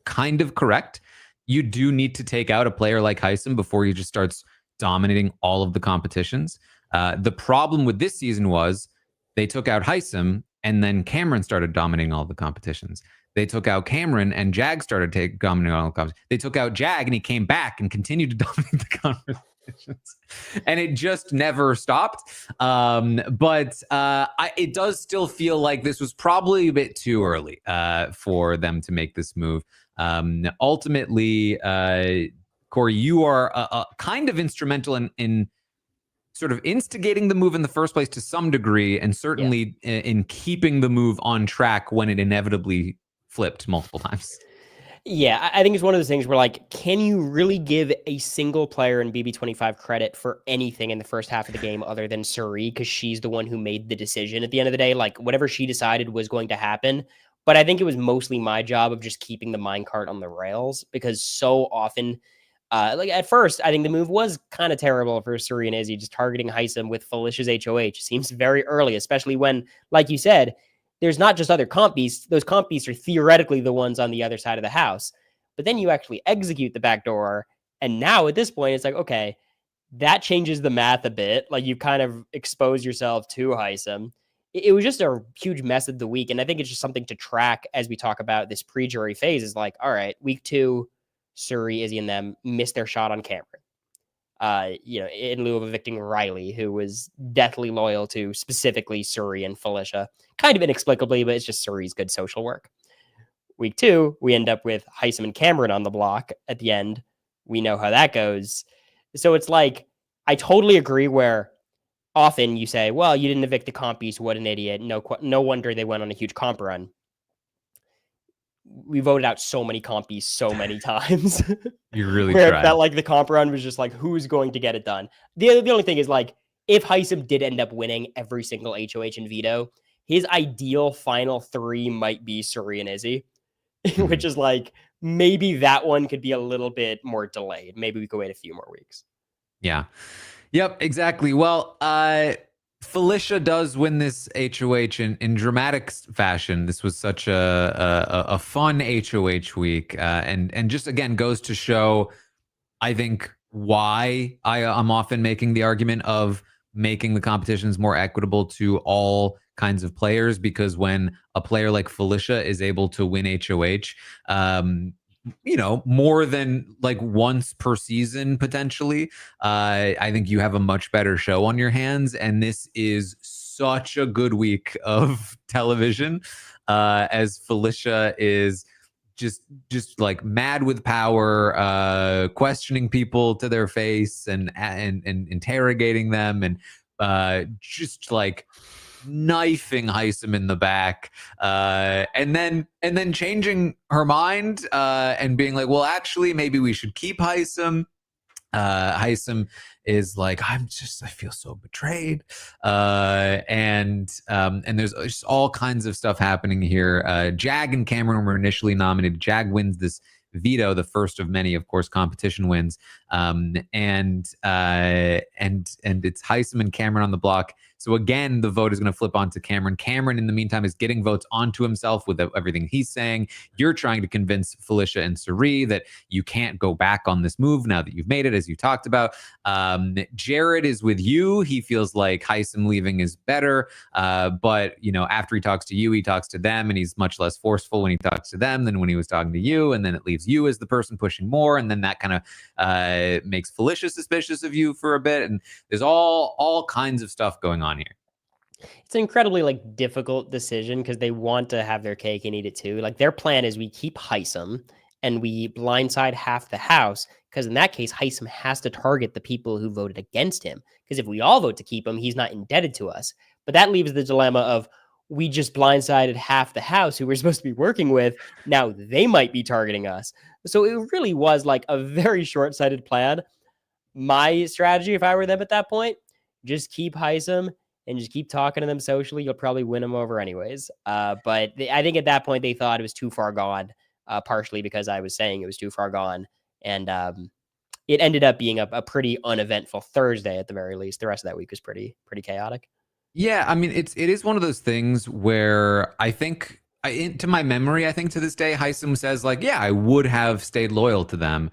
kind of correct. You do need to take out a player like Heisem before he just starts dominating all of the competitions. The problem with this season was they took out Heisem and then Cameron started dominating all the competitions. They took out Cameron, and Jag started dominating all the competitions. They took out Jag, and he came back and continued to dominate the competitions. And it just never stopped. But it does still feel like this was probably a bit too early for them to make this move. Ultimately, Cory, you are kind of instrumental in sort of instigating the move in the first place to some degree, and certainly in keeping the move on track when it inevitably flipped multiple times. Yeah, I think it's one of those things where, like, can you really give a single player in BB25 credit for anything in the first half of the game other than Suri, because she's the one who made the decision at the end of the day? Like, whatever she decided was going to happen. But I think it was mostly my job of just keeping the minecart on the rails, because so often, like at first, I think the move was kind of terrible for Suri and Izzy, just targeting Heisem with Felicia's HOH. Seems very early, especially when, like you said, there's not just other comp beasts. Those comp beasts are theoretically the ones on the other side of the house. But then you actually execute the backdoor. And now at this point, it's like, okay, that changes the math a bit. Like, you kind of expose yourself to Heisem. It was just a huge mess of the week. And I think it's just something to track as we talk about this pre-jury phase, is like, all right, week 2, Suri, Izzy, and them missed their shot on Cameron. In lieu of evicting Riley, who was deathly loyal to specifically Suri and Felicia. Kind of inexplicably, but it's just Suri's good social work. Week 2, we end up with Heisem and Cameron on the block at the end. We know how that goes. So it's like, I totally agree where often you say, well, you didn't evict the compies, what an idiot. No wonder they went on a huge comp run. We voted out so many compies so many times. You really where tried. It felt like the comp run was just like, who's going to get it done? The only thing is, like, if Heisem did end up winning every single HOH and Veto, his ideal final 3 might be Suri and Izzy, which is like, maybe that one could be a little bit more delayed. Maybe we could wait a few more weeks. Yeah. Yep, exactly. Well, Felicia does win this HOH in dramatic fashion. This was such a fun HOH week, and just again goes to show, I think, why I'm often making the argument of making the competitions more equitable to all kinds of players, because when a player like Felicia is able to win HOH, more than like once per season, potentially, I think you have a much better show on your hands. And this is such a good week of television, as Felicia is just like mad with power, questioning people to their face and interrogating them, and just like knifing Heisem in the back, and then changing her mind, and being like, well, actually, maybe we should keep Heisem. Heisem is like, I feel so betrayed, and there's just all kinds of stuff happening here. Jag and Cameron were initially nominated. Jag wins this Veto, the first of many, of course, competition wins, and it's Heisem and Cameron on the block. So again, the vote is going to flip onto Cameron. Cameron, in the meantime, is getting votes onto himself with everything he's saying. You're trying to convince Felicia and Suri that you can't go back on this move now that you've made it, as you talked about. Jared is with you. He feels like Heisem leaving is better. But, after he talks to you, he talks to them, and he's much less forceful when he talks to them than when he was talking to you. And then it leaves you as the person pushing more. And then that kind of makes Felicia suspicious of you for a bit. And there's all kinds of stuff going on here. It's an incredibly difficult decision, because they want to have their cake and eat it too. Like, their plan is we keep Heisem and we blindside half the house, because in that case, Heisem has to target the people who voted against him. Because if we all vote to keep him, he's not indebted to us. But that leaves the dilemma of, we just blindsided half the house who we're supposed to be working with. Now they might be targeting us. So it really was like a very short-sighted plan. My strategy, if I were them at that point, just keep Heisem and just keep talking to them socially. You'll probably win them over anyways. But I think at that point they thought it was too far gone, partially because I was saying it was too far gone. And it ended up being a pretty uneventful Thursday at the very least. The rest of that week was pretty chaotic. Yeah, I mean, it is one of those things where I think, to my memory, I think to this day, Heisem says like, yeah, I would have stayed loyal to them,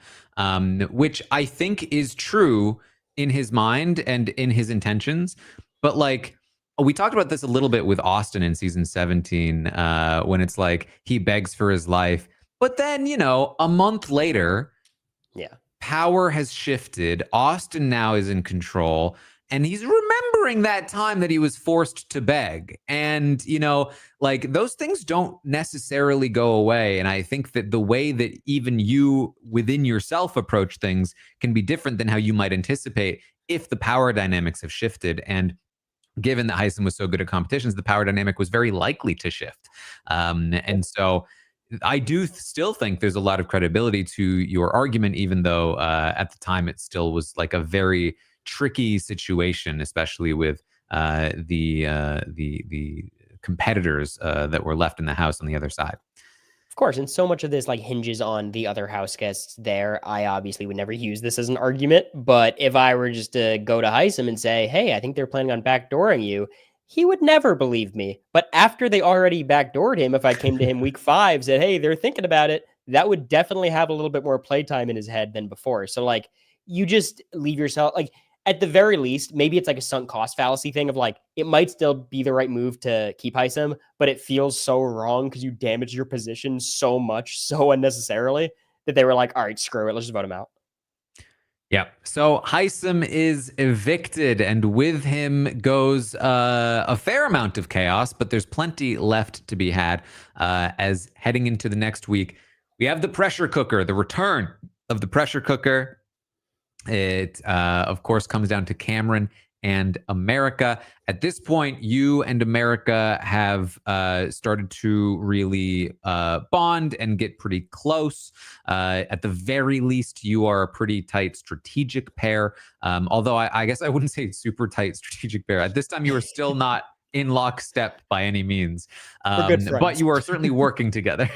which I think is true in his mind and in his intentions. But like, we talked about this a little bit with Austin in season 17, when it's like he begs for his life. But then, a month later, power has shifted. Austin now is in control. And he's remembering that time that he was forced to beg. And, those things don't necessarily go away. And I think that the way that even you within yourself approach things can be different than how you might anticipate if the power dynamics have shifted. And given that Heisen was so good at competitions, the power dynamic was very likely to shift. And so I do still think there's a lot of credibility to your argument, even though at the time it still was like a very tricky situation, especially with the competitors that were left in the house on the other side. Of course, and so much of this hinges on the other house guests there. I obviously would never use this as an argument, but if I were just to go to Heisem and say, hey, I think they're planning on backdooring you, he would never believe me. But after they already backdoored him, if I came to him week 5, said, hey, they're thinking about it, that would definitely have a little bit more playtime in his head than before. So you just leave yourself at the very least, maybe it's a sunk cost fallacy thing of it might still be the right move to keep Heisem, but it feels so wrong because you damage your position so much, so unnecessarily that they were like, all right, screw it. Let's just vote him out. Yeah. So Heisem is evicted, and with him goes a fair amount of chaos, but there's plenty left to be had as heading into the next week. We have the pressure cooker, the return of the pressure cooker. It, of course, comes down to Cameron and America. At this point, you and America have started to really bond and get pretty close. At the very least, you are a pretty tight strategic pair. Although I guess I wouldn't say super tight strategic pair. At this time, you are still not in lockstep by any means. But you are certainly working together.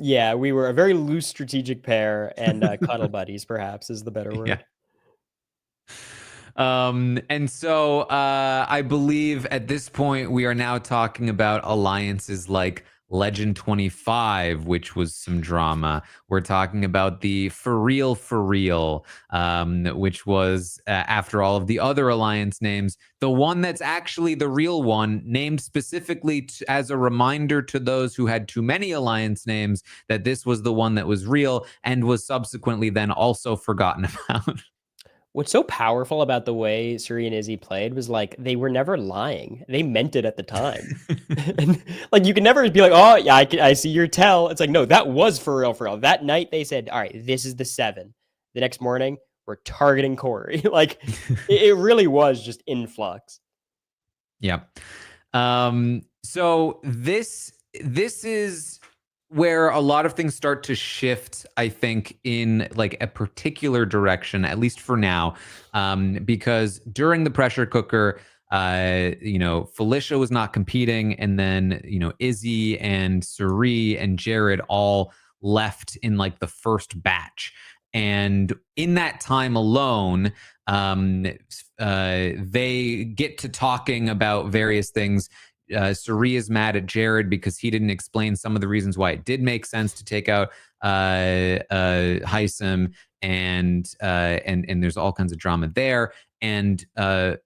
Yeah, we were a very loose strategic pair, and cuddle buddies, perhaps, is the better word. Yeah. And so I believe at this point we are now talking about alliances like Legend 25, which was some drama. We're talking about the For Real, which was, after all of the other alliance names, the one that's actually the real one, named specifically as a reminder to those who had too many alliance names that this was the one that was real, and was subsequently then also forgotten about. What's so powerful about the way Suri and Izzy played was they were never lying. They meant it at the time. And you can never be like, oh yeah, I see your tell. It's no, that was for real. That night they said, all right, this is the 7. The next morning we're targeting Cory. It really was just in flux. Yeah. So this is where a lot of things start to shift, I think, in a particular direction, at least for now, because during the pressure cooker, Felicia was not competing, and then Izzy and Suri and Jared all left in the first batch, and in that time alone, they get to talking about various things. Suri is mad at Jared because he didn't explain some of the reasons why it did make sense to take out Heisem, and there's all kinds of drama there. And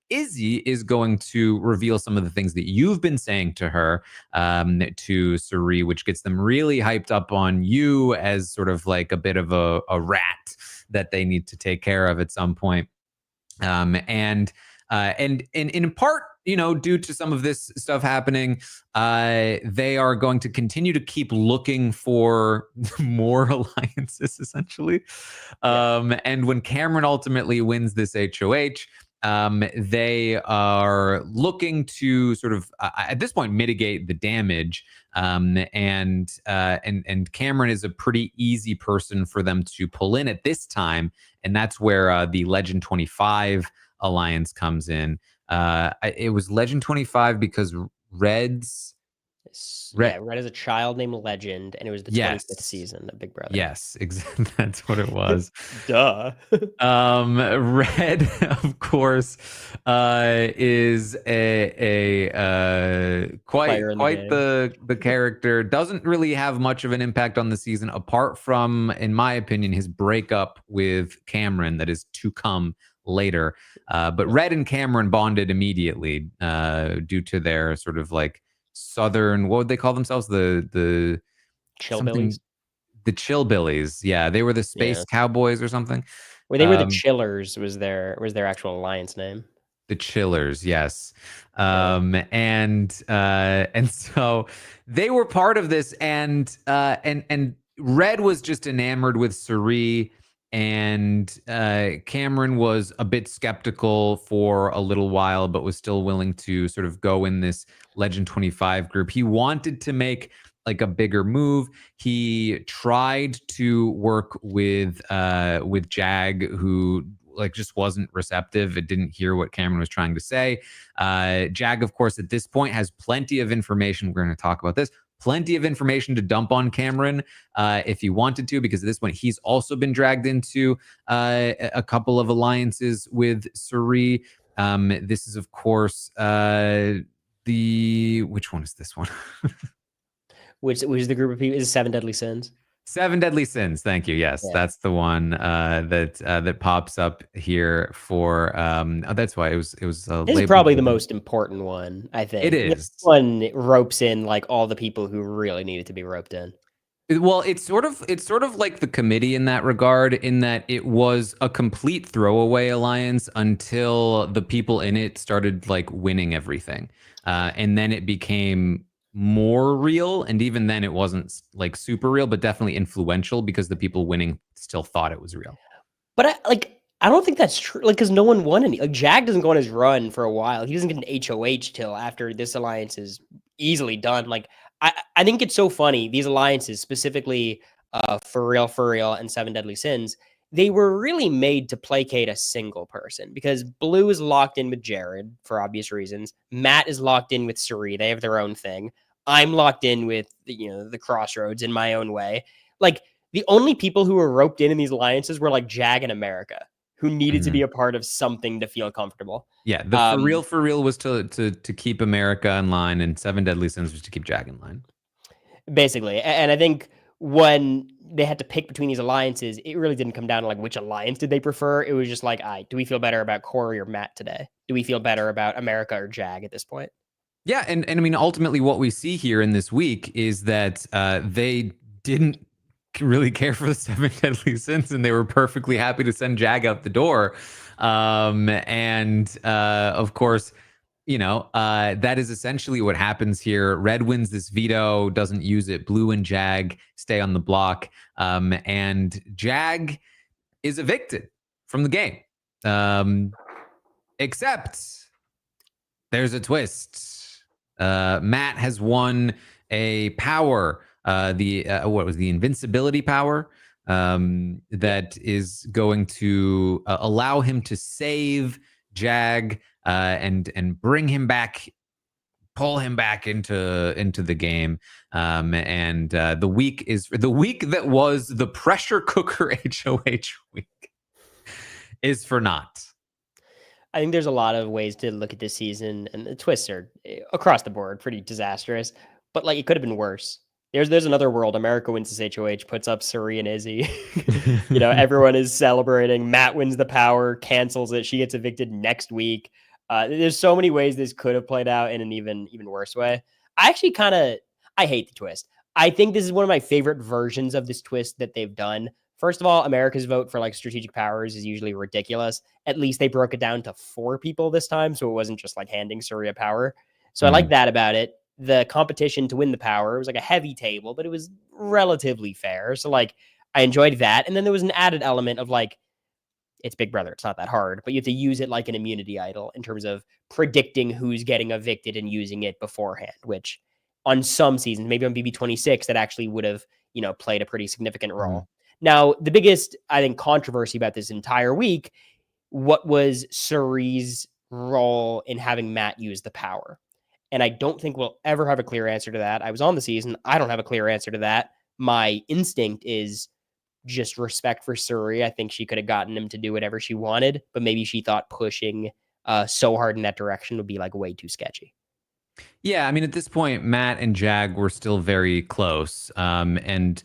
Izzy is going to reveal some of the things that you've been saying to her, to Suri, which gets them really hyped up on you as sort of a bit of a rat that they need to take care of at some point. And in part, due to some of this stuff happening, they are going to continue to keep looking for more alliances, essentially. And when Cameron ultimately wins this HOH, they are looking to sort of, at this point, mitigate the damage. And Cameron is a pretty easy person for them to pull in at this time. And that's where the Legend 25 alliance comes in. It was Legend 25 because Red is a child named Legend, and it was the 25th season of Big Brother. Yes, exactly. That's what it was. Duh. Red, of course, is quite the character. Doesn't really have much of an impact on the season, apart from, in my opinion, his breakup with Cameron that is to come later. But Red and Cameron bonded immediately due to their sort of like Southern, what would they call themselves? The Chillbillies. The Chillbillies. Yeah, they were the Space Cowboys or something. Well, they were the Chillers was their actual alliance name. The Chillers, yes. And so they were part of this, and Red was just enamored with Suri, and Cameron was a bit skeptical for a little while, but was still willing to sort of go in this Legend 25 group. He wanted to make like a bigger move. He tried to work with Jag, who like just wasn't receptive. It didn't hear what Cameron was trying to say. Jag, of course, at this point has plenty of information. We're going to talk about this. Plenty of information to dump on Cameron if he wanted to, because at this point he's also been dragged into a couple of alliances with Suri. This is, of course, which one is this one? Which is the group of people? Is Seven Deadly Sins? Seven Deadly Sins. Thank you. Yes, that's the one that pops up here for. That's why it was. This is probably the most important one, I think. It is. This one ropes in like all the people who really needed to be roped in. Well, it's sort of like the committee in that regard, in that it was a complete throwaway alliance until the people in it started like winning everything, and then it became more real, and even then it wasn't like super real, but definitely influential because the people winning still thought it was real. But I don't think that's true, like, because no one won any. Like, Jag doesn't go on his run for a while. He doesn't get an HOH till after this alliance is easily done. Like, I think it's so funny, these alliances, specifically For Real and Seven Deadly Sins, they were really made to placate a single person, because Blue is locked in with Jared for obvious reasons. Matt is locked in with Suri. They have their own thing. I'm locked in with the Crossroads in my own way. Like, the only people who were roped in these alliances were like Jag and America, who needed to be a part of something to feel comfortable. Yeah, the For Real was to keep America in line, and Seven Deadly Sins was to keep Jag in line. Basically. And I think when they had to pick between these alliances, it really didn't come down to like which alliance did they prefer. It was just like, do we feel better about Cory or Matt today? Do we feel better about America or Jag at this point? Yeah, and I mean, ultimately what we see here in this week is that they didn't really care for the Seven Deadly Sins, and they were perfectly happy to send Jag out the door. Of course, that is essentially what happens here. Red wins this veto, doesn't use it. Blue and Jag stay on the block, and Jag is evicted from the game. Except there's a twist. Matt has won a power, what was the Invincibility power, that is going to allow him to save Jag and bring him back, pull him back into the game. The week that was the pressure cooker HOH week is for naught. I think there's a lot of ways to look at this season, and the twists are across the board pretty disastrous, but like it could have been worse. There's another world. America wins this HOH, puts up Suri and Izzy. Everyone is celebrating. Matt wins the power, cancels it. She gets evicted next week. There's so many ways this could have played out in an even worse way. I actually I hate the twist. I think this is one of my favorite versions of this twist that they've done. First of all, America's vote for like strategic powers is usually ridiculous. At least they broke it down to 4 people this time, so it wasn't just like handing Suri a power. So I like that about it. The competition to win the power, it was like a heavy table, but it was relatively fair. So like I enjoyed that. And then there was an added element of like, it's Big Brother. It's not that hard, but you have to use it like an immunity idol in terms of predicting who's getting evicted and using it beforehand, which on some seasons, maybe on BB26, that actually would have, played a pretty significant role. Now, the biggest, I think, controversy about this entire week, what was Suri's role in having Matt use the power? And I don't think we'll ever have a clear answer to that. I was on the season. I don't have a clear answer to that. My instinct is just respect for Suri. I think she could have gotten him to do whatever she wanted, but maybe she thought pushing so hard in that direction would be like way too sketchy. Yeah, I mean, at this point, Matt and Jag were still very close. And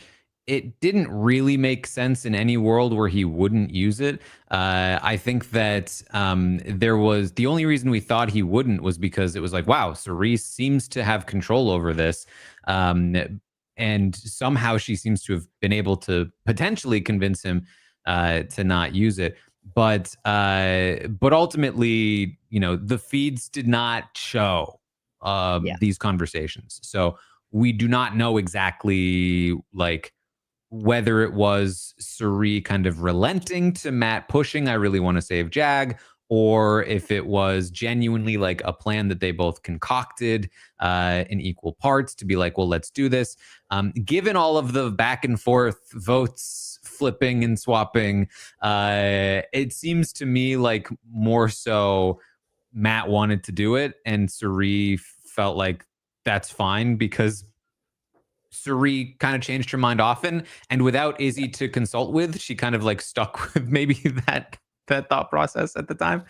it didn't really make sense in any world where he wouldn't use it. I think that there was the only reason we thought he wouldn't was because it was like, wow, Cerise seems to have control over this. And somehow she seems to have been able to potentially convince him to not use it. But ultimately, the feeds did not show these conversations. So we do not know exactly like whether it was Suri kind of relenting to Matt pushing, I really want to save Jag, or if it was genuinely like a plan that they both concocted in equal parts to be like, well, let's do this. Given all of the back and forth votes, flipping and swapping, it seems to me like more so Matt wanted to do it and Suri felt like that's fine because Suri kind of changed her mind often, and without Izzy to consult with, she kind of like stuck with maybe that thought process at the time.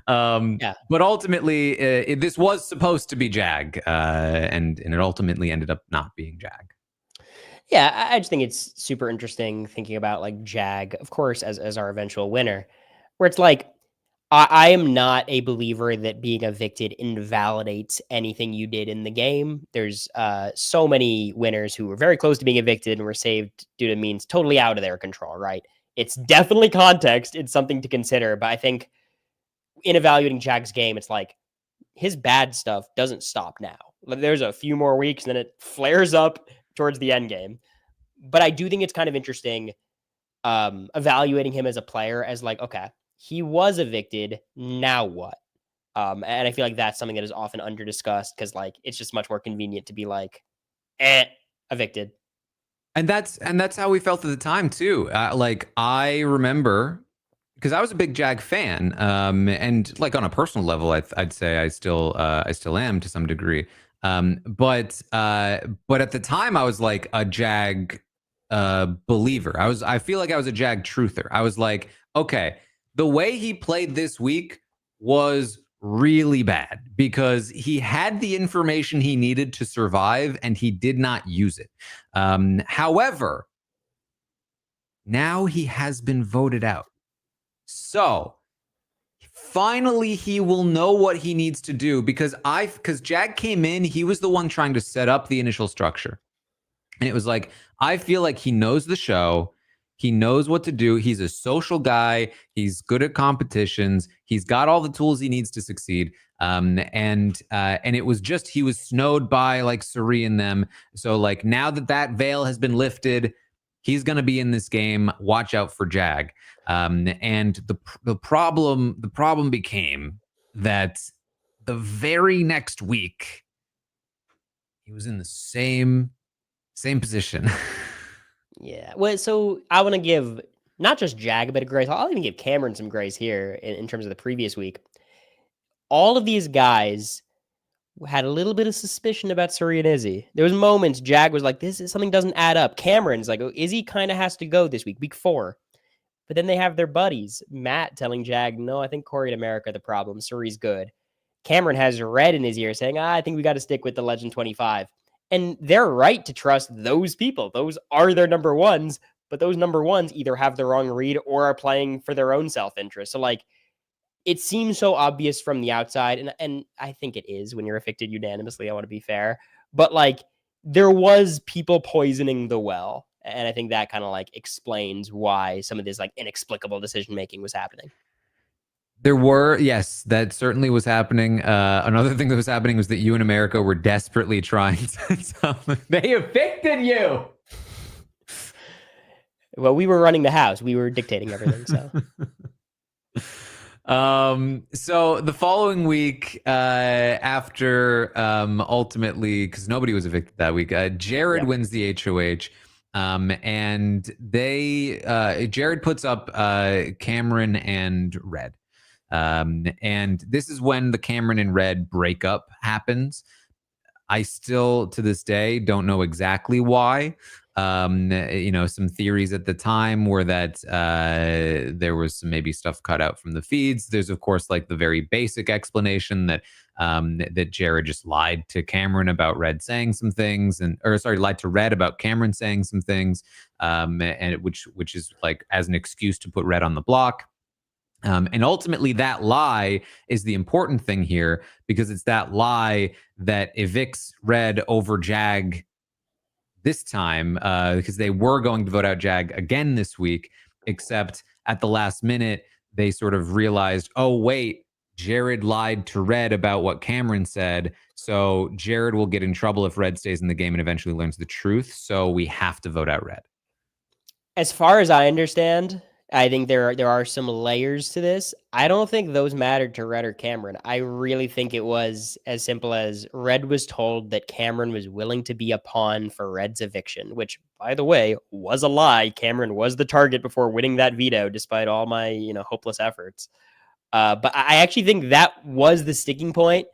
But ultimately, this was supposed to be Jag, and it ultimately ended up not being Jag. Yeah, I just think it's super interesting thinking about like Jag, of course, as our eventual winner, where it's like, I am not a believer that being evicted invalidates anything you did in the game. There's so many winners who were very close to being evicted and were saved due to means totally out of their control, right? It's definitely context. It's something to consider. But I think in evaluating Jag's game, it's like his bad stuff doesn't stop now. There's a few more weeks and then it flares up towards the end game. But I do think it's kind of interesting evaluating him as a player as like, okay, he was evicted. Now what? And I feel like that's something that is often under discussed because like it's just much more convenient to be like, evicted. And that's how we felt at the time too. Like I remember because I was a big Jag fan, and like on a personal level, I'd say I still am to some degree. But at the time, I was like a Jag believer. I feel like I was a Jag truther. I was like, okay, the way he played this week was really bad because he had the information he needed to survive and he did not use it. However, now he has been voted out. So finally he will know what he needs to do because Jag came in, he was the one trying to set up the initial structure. And it was like, I feel like he knows the show. He knows what to do. He's a social guy. He's good at competitions. He's got all the tools he needs to succeed. And it was just, he was snowed by like Suri and them. So like now that veil has been lifted, he's going to be in this game. Watch out for Jag. And the problem became that the very next week, he was in the same position. Yeah. Well, so I want to give not just Jag a bit of grace. I'll even give Cameron some grace here in terms of the previous week. All of these guys had a little bit of suspicion about Suri and Izzy. There was moments Jag was like, something doesn't add up. Cameron's like, oh, Izzy kind of has to go this week 4. But then they have their buddies, Matt telling Jag, no, I think Cory and America are the problem. Suri's good. Cameron has Red in his ear saying, I think we got to stick with the Legend 25. And they're right to trust those people. Those are their number ones, but those number ones either have the wrong read or are playing for their own self-interest. So like, it seems so obvious from the outside. And I think it is when you're evicted unanimously. I want to be fair, but like there was people poisoning the well. And I think that kind of like explains why some of this like inexplicable decision-making was happening. There were, yes, that certainly was happening. Another thing that was happening was that you and America were desperately trying to they evicted you. Well, we were running the house. We were dictating everything. So the following week, after ultimately, because nobody was evicted that week, Jared wins the HOH. And Jared puts up Cameron and Red. And this is when the Cameron and Red breakup happens. I still, to this day, don't know exactly why. Some theories at the time were that there was some maybe stuff cut out from the feeds. There's, of course, like the very basic explanation that Jared just lied to Cameron about Red saying some things, lied to Red about Cameron saying some things, and which is like as an excuse to put Red on the block. And ultimately, that lie is the important thing here, because it's that lie that evicts Red over Jag this time, because they were going to vote out Jag again this week, except at the last minute, they sort of realized, oh, wait, Jared lied to Red about what Cameron said. So Jared will get in trouble if Red stays in the game and eventually learns the truth. So we have to vote out Red. As far as I understand, I think there are some layers to this. I don't think those mattered to Red or Cameron. I really think it was as simple as Red was told that Cameron was willing to be a pawn for Red's eviction, which, by the way, was a lie. Cameron was the target before winning that veto, despite all my hopeless efforts. But I actually think that was the sticking point.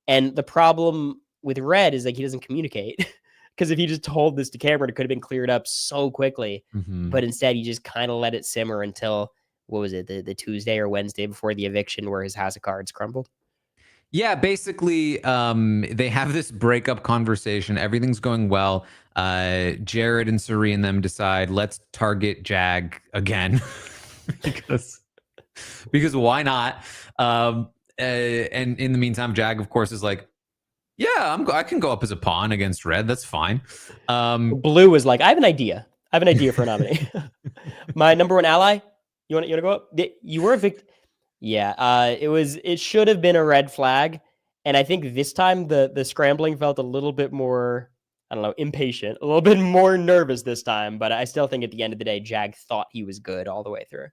And the problem with Red is like he doesn't communicate. Because if he just told this to Cameron, it could have been cleared up so quickly. Mm-hmm. But instead, he just kind of let it simmer until, what was it, the Tuesday or Wednesday before the eviction, where his house of cards crumbled? Yeah, basically, they have this breakup conversation. Everything's going well. Jared and Suri and them decide, let's target Jag again. because why not? And in the meantime, Jag, of course, is like, yeah, I can go up as a pawn against Red. That's fine. Blue was like, I have an idea. For a nominee. My number one ally. You want to go up? You were evicted. Yeah. It should have been a red flag, and I think this time the scrambling felt a little bit more, I don't know, impatient, a little bit more nervous this time. But I still think at the end of the day, Jag thought he was good all the way through.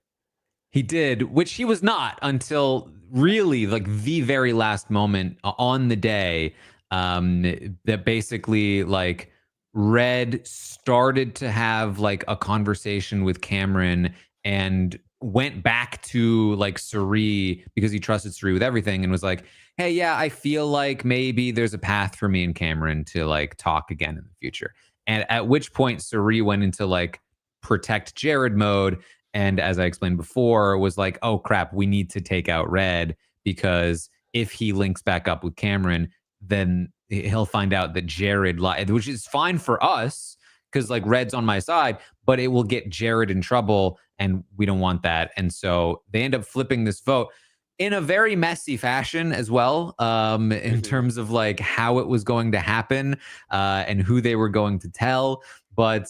He did, which he was not until really like the very last moment on the day. That basically like Red started to have like a conversation with Cameron and went back to like Suri because he trusted Suri with everything and was like, hey, yeah, I feel like maybe there's a path for me and Cameron to like talk again in the future. And at which point Suri went into like protect Jared mode. And as I explained before, was like, oh crap, we need to take out Red, because if he links back up with Cameron, then he'll find out that Jared lied, which is fine for us because like Red's on my side, but it will get Jared in trouble and we don't want that. And so they end up flipping this vote in a very messy fashion as well, in terms of like how it was going to happen and who they were going to tell. But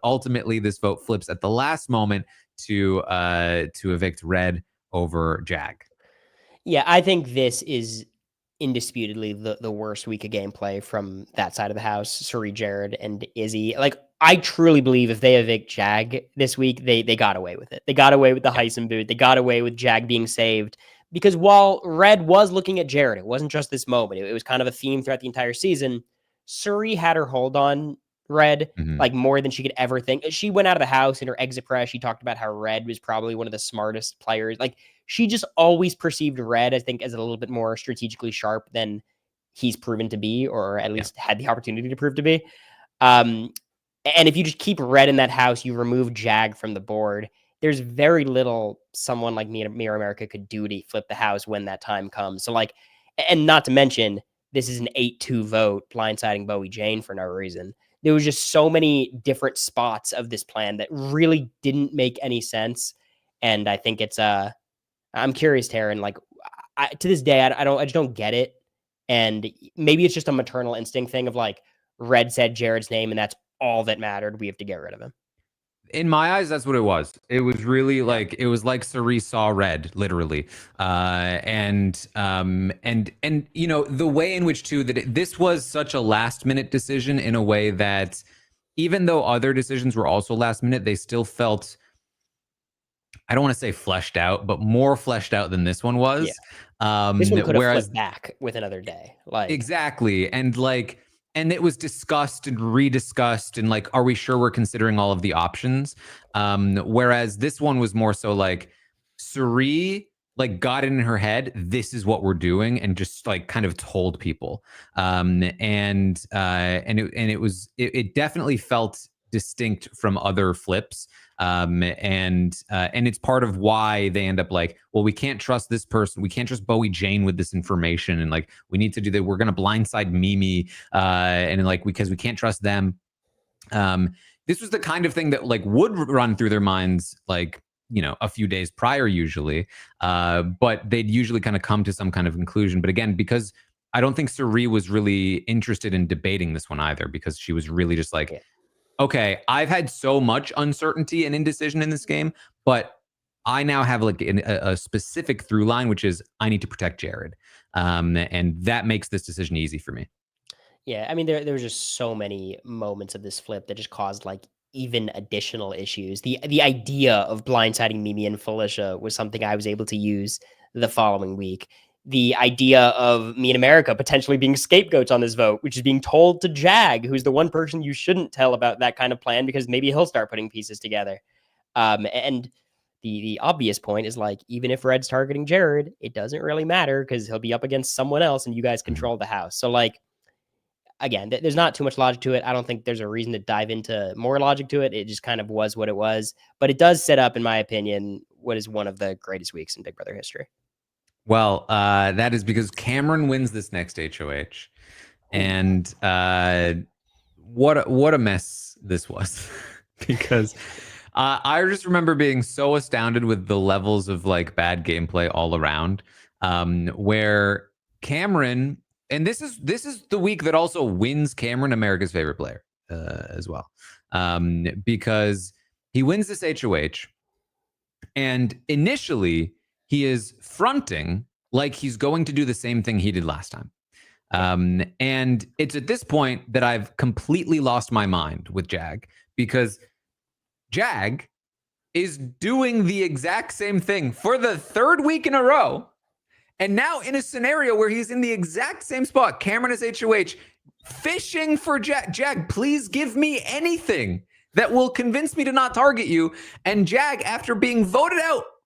ultimately this vote flips at the last moment to evict Red over Jag. Yeah, I think this is indisputably the worst week of gameplay from that side of the house. Suri, Jared, and Izzy. Like, I truly believe if they evict Jag this week, they got away with it. They got away with the Heisen boot. They got away with Jag being saved. Because while Red was looking at Jared, it wasn't just this moment. It was kind of a theme throughout the entire season. Suri had her hold on Red, like more than she could ever think. She went out of the house in her exit press. She talked about how Red was probably one of the smartest players. Like, she just always perceived Red, I think, as a little bit more strategically sharp than he's proven to be, or at least had the opportunity to prove to be. And if you just keep Red in that house, you remove Jag from the board. There's very little someone like Mirror America could do to flip the house when that time comes. So, like, and not to mention, this is an 8-2 vote, blindsiding Bowie Jane for no reason. There was just so many different spots of this plan that really didn't make any sense. And I think it's I'm curious, Taran, like to this day, I just don't get it. And maybe it's just a maternal instinct thing of like Red said Jared's name and that's all that mattered. We have to get rid of him. In my eyes, that's what it was. It was really like, it was like Cerise saw Red, literally. And you know, the way in which too, that this was such a last minute decision in a way that even though other decisions were also last minute, they still felt, I don't want to say fleshed out, but more fleshed out than this one was. Yeah. This one could have flipped back with another day. Like, exactly. And like, and it was discussed and rediscussed and like, are we sure we're considering all of the options? Whereas this one was more so like, Suri like got it in her head, this is what we're doing, and just like kind of told people. And it definitely felt distinct from other flips. And it's part of why they end up like, well, we can't trust this person. We can't trust Bowie Jane with this information. And like, we need to do that. We're going to blindside Mimi. And like, because we can't trust them. This was the kind of thing that like would run through their minds, like, you know, a few days prior usually, but they'd usually kind of come to some kind of conclusion. But again, because I don't think Suri was really interested in debating this one either, because she was really just like, okay, I've had so much uncertainty and indecision in this game, but I now have like a specific through line, which is I need to protect Jared. And that makes this decision easy for me. Yeah, I mean, there was just so many moments of this flip that just caused like even additional issues. The idea of blindsiding Mimi and Felicia was something I was able to use the following week. The idea of me and America potentially being scapegoats on this vote, which is being told to Jag, who's the one person you shouldn't tell about that kind of plan, because maybe he'll start putting pieces together. And the obvious point is like, even if Red's targeting Jared, it doesn't really matter because he'll be up against someone else and you guys control the house. So like, again, there's not too much logic to it. I don't think there's a reason to dive into more logic to it. It just kind of was what it was. But it does set up, in my opinion, what is one of the greatest weeks in Big Brother history. Well, that is because Cameron wins this next HOH. And what a mess this was. Because I just remember being so astounded with the levels of like bad gameplay all around, where Cameron, and this is the week that also wins Cameron America's favorite player as well, because he wins this HOH, and initially he is fronting like he's going to do the same thing he did last time. And it's at this point that I've completely lost my mind with Jag, because Jag is doing the exact same thing for the third week in a row. And now in a scenario where he's in the exact same spot, Cameron is HOH, fishing for Jag. Jag, please give me anything that will convince me to not target you. And Jag, after being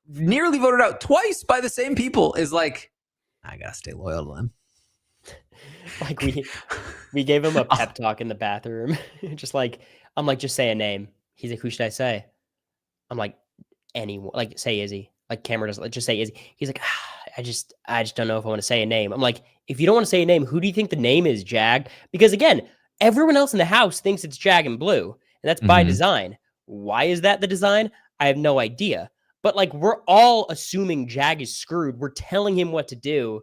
nearly voted out twice by the same people, is like, I gotta stay loyal to them. Like we gave him a pep talk in the bathroom. Just like, I'm like, just say a name. He's like, who should I say? I'm like, anyone. Like, say Izzy. Like, Cameron doesn't, like, just say Izzy. He's like, I just don't know if I want to say a name. I'm like, if you don't want to say a name, who do you think the name is, Jag? Because again, everyone else in the house thinks it's Jag and Blue, and that's by design. Why is that the design? I have no idea. But like, we're all assuming Jag is screwed. We're telling him what to do,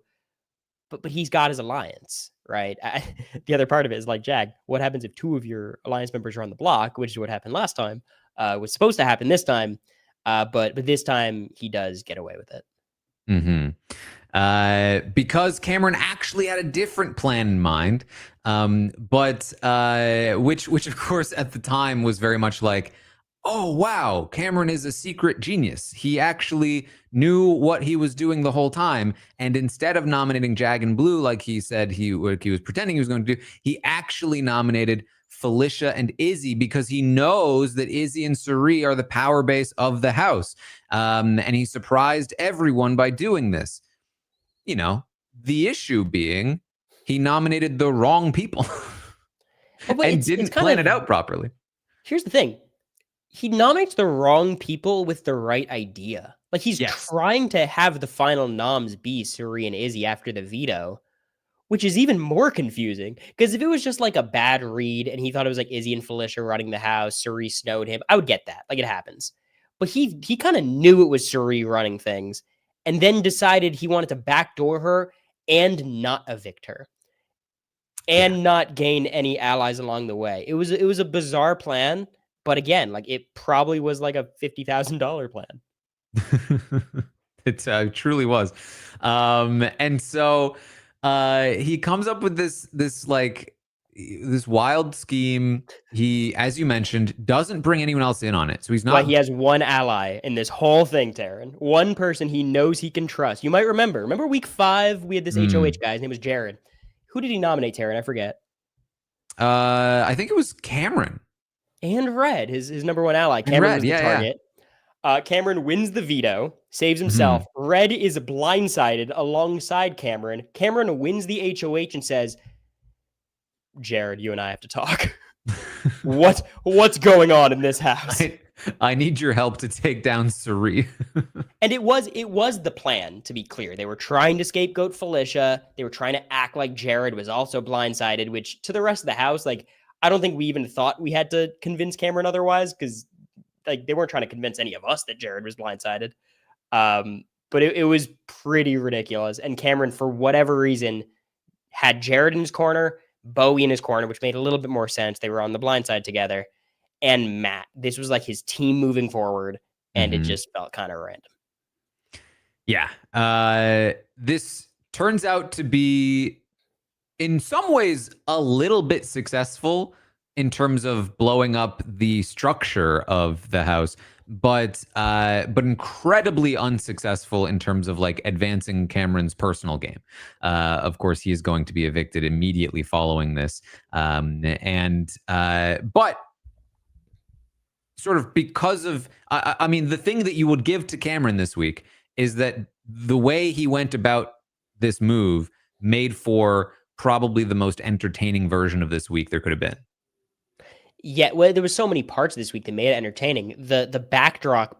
but he's got his alliance, right? The other part of it is like, Jag, what happens if two of your alliance members are on the block, which is what happened last time, was supposed to happen this time. But this time he does get away with it. Because Cameron actually had a different plan in mind, but which of course at the time was very much like, oh wow, Cameron is a secret genius. He actually knew what he was doing the whole time, and instead of nominating Jag and Blue like he said he was pretending he was going to do, he actually nominated Felicia and Izzy, because he knows that Izzy and Suri are the power base of the house. And he surprised everyone by doing this. You know, the issue being he nominated the wrong people and didn't plan it out properly. Here's the thing. He nominates the wrong people with the right idea. Like, he's trying to have the final noms be Suri and Izzy after the veto, which is even more confusing. Because if it was just like a bad read and he thought it was like Izzy and Felicia running the house, Suri snowed him, I would get that. Like, it happens. But he kind of knew it was Suri running things, and then decided he wanted to backdoor her and not evict her and not gain any allies along the way. It was a bizarre plan. But again, like, it probably was like a $50,000 plan. It truly was. And so he comes up with this wild scheme. He, as you mentioned, doesn't bring anyone else in on it. So he's not. Well, he has one ally in this whole thing, Taran. One person he knows he can trust. You might remember week 5, we had this HOH guy. His name was Jared. Who did he nominate, Taran? I forget. I think it was Cameron. And Red, his number one ally. Cameron was the target. Cameron wins the veto, saves Mm-hmm. himself. Red is blindsided alongside Cameron. Cameron wins the HOH and says, Jared, you and I have to talk. What's going on in this house? I need your help to take down Suri. And it was the plan, to be clear. They were trying to scapegoat Felicia. They were trying to act like Jared was also blindsided, which to the rest of the house, like, I don't think we even thought we had to convince Cameron otherwise, because like they weren't trying to convince any of us that Jared was blindsided. But it was pretty ridiculous. And Cameron, for whatever reason, had Jared in his corner, Bowie in his corner, which made a little bit more sense. They were on the blind side together. And Matt, this was like his team moving forward, and it just felt kind of random. Yeah. This turns out to be, in some ways, a little bit successful in terms of blowing up the structure of the house, but incredibly unsuccessful in terms of like advancing Cameron's personal game. Of course, he is going to be evicted immediately following this, but sort of because of, I mean, the thing that you would give to Cameron this week is that the way he went about this move made for probably the most entertaining version of this week there could have been. Yeah, well, there was so many parts of this week that made it entertaining. The backdrop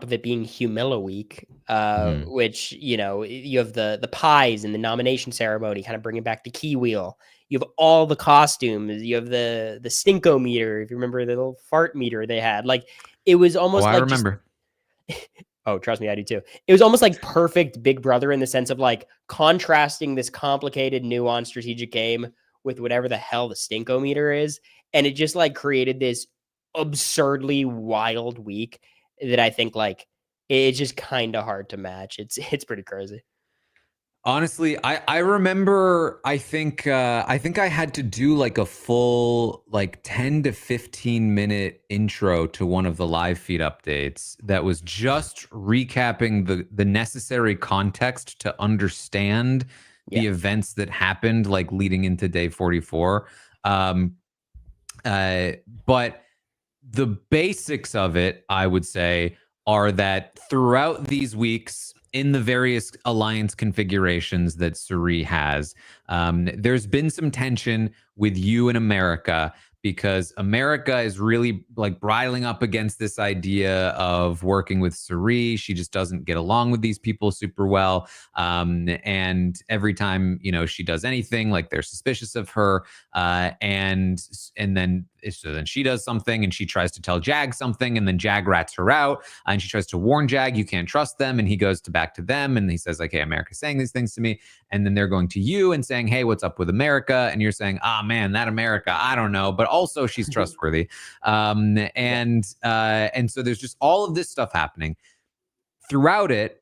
of it being Humilla week, which, you know, you have the pies and the nomination ceremony, kind of bringing back the key wheel. You have all the costumes. You have the stinko meter. If you remember the little fart meter they had, like it was almost. I remember. Oh, trust me, I do too. It was almost like perfect Big Brother in the sense of like contrasting this complicated, nuanced strategic game with whatever the hell the stinko meter is. And it just like created this absurdly wild week that I think like it's just kind of hard to match. It's pretty crazy. Honestly, I remember, I think I had to do like a full like 10 to 15 minute intro to one of the live feed updates that was just recapping the necessary context to understand the events that happened like leading into day 44. But the basics of it, I would say, are that throughout these weeks, in the various alliance configurations that Suri has, there's been some tension with you and America, because America is really like bridling up against this idea of working with Suri. She just doesn't get along with these people super well. And every time, you know, she does anything, like they're suspicious of her. And then she does something and she tries to tell Jag something, and then Jag rats her out, and she tries to warn Jag, you can't trust them. And he goes back to them and he says like, hey, America's saying these things to me. And then they're going to you and saying, hey, what's up with America? And you're saying, man, that America, I don't know, but also she's trustworthy. And so there's just all of this stuff happening throughout it.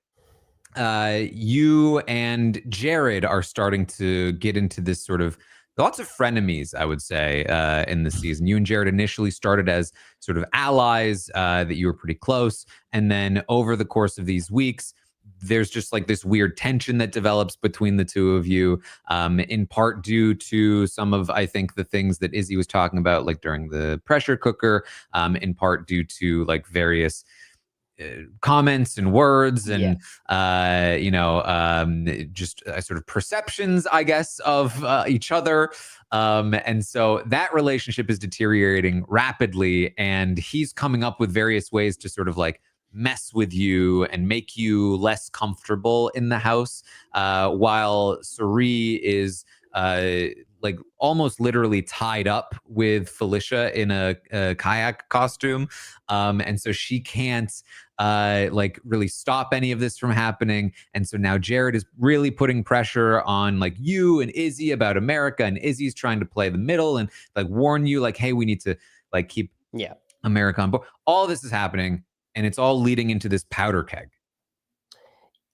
You and Jared are starting to get into this sort of lots of frenemies, I would say, in the season. You and Jared initially started as sort of allies, that you were pretty close. And then over the course of these weeks, there's just like this weird tension that develops between the two of you, in part due to some of, I think, the things that Izzy was talking about, like during the pressure cooker, in part due to like various comments and words and just sort of perceptions, I guess, of each other, and so that relationship is deteriorating rapidly, and he's coming up with various ways to sort of like mess with you and make you less comfortable in the house, while Suri is like almost literally tied up with Felicia in a kayak costume, and so she can't like really stop any of this from happening. And so now Jared is really putting pressure on like you and Izzy about America, and Izzy's trying to play the middle and like warn you like, hey, we need to like keep America on board. All this is happening, and it's all leading into this powder keg.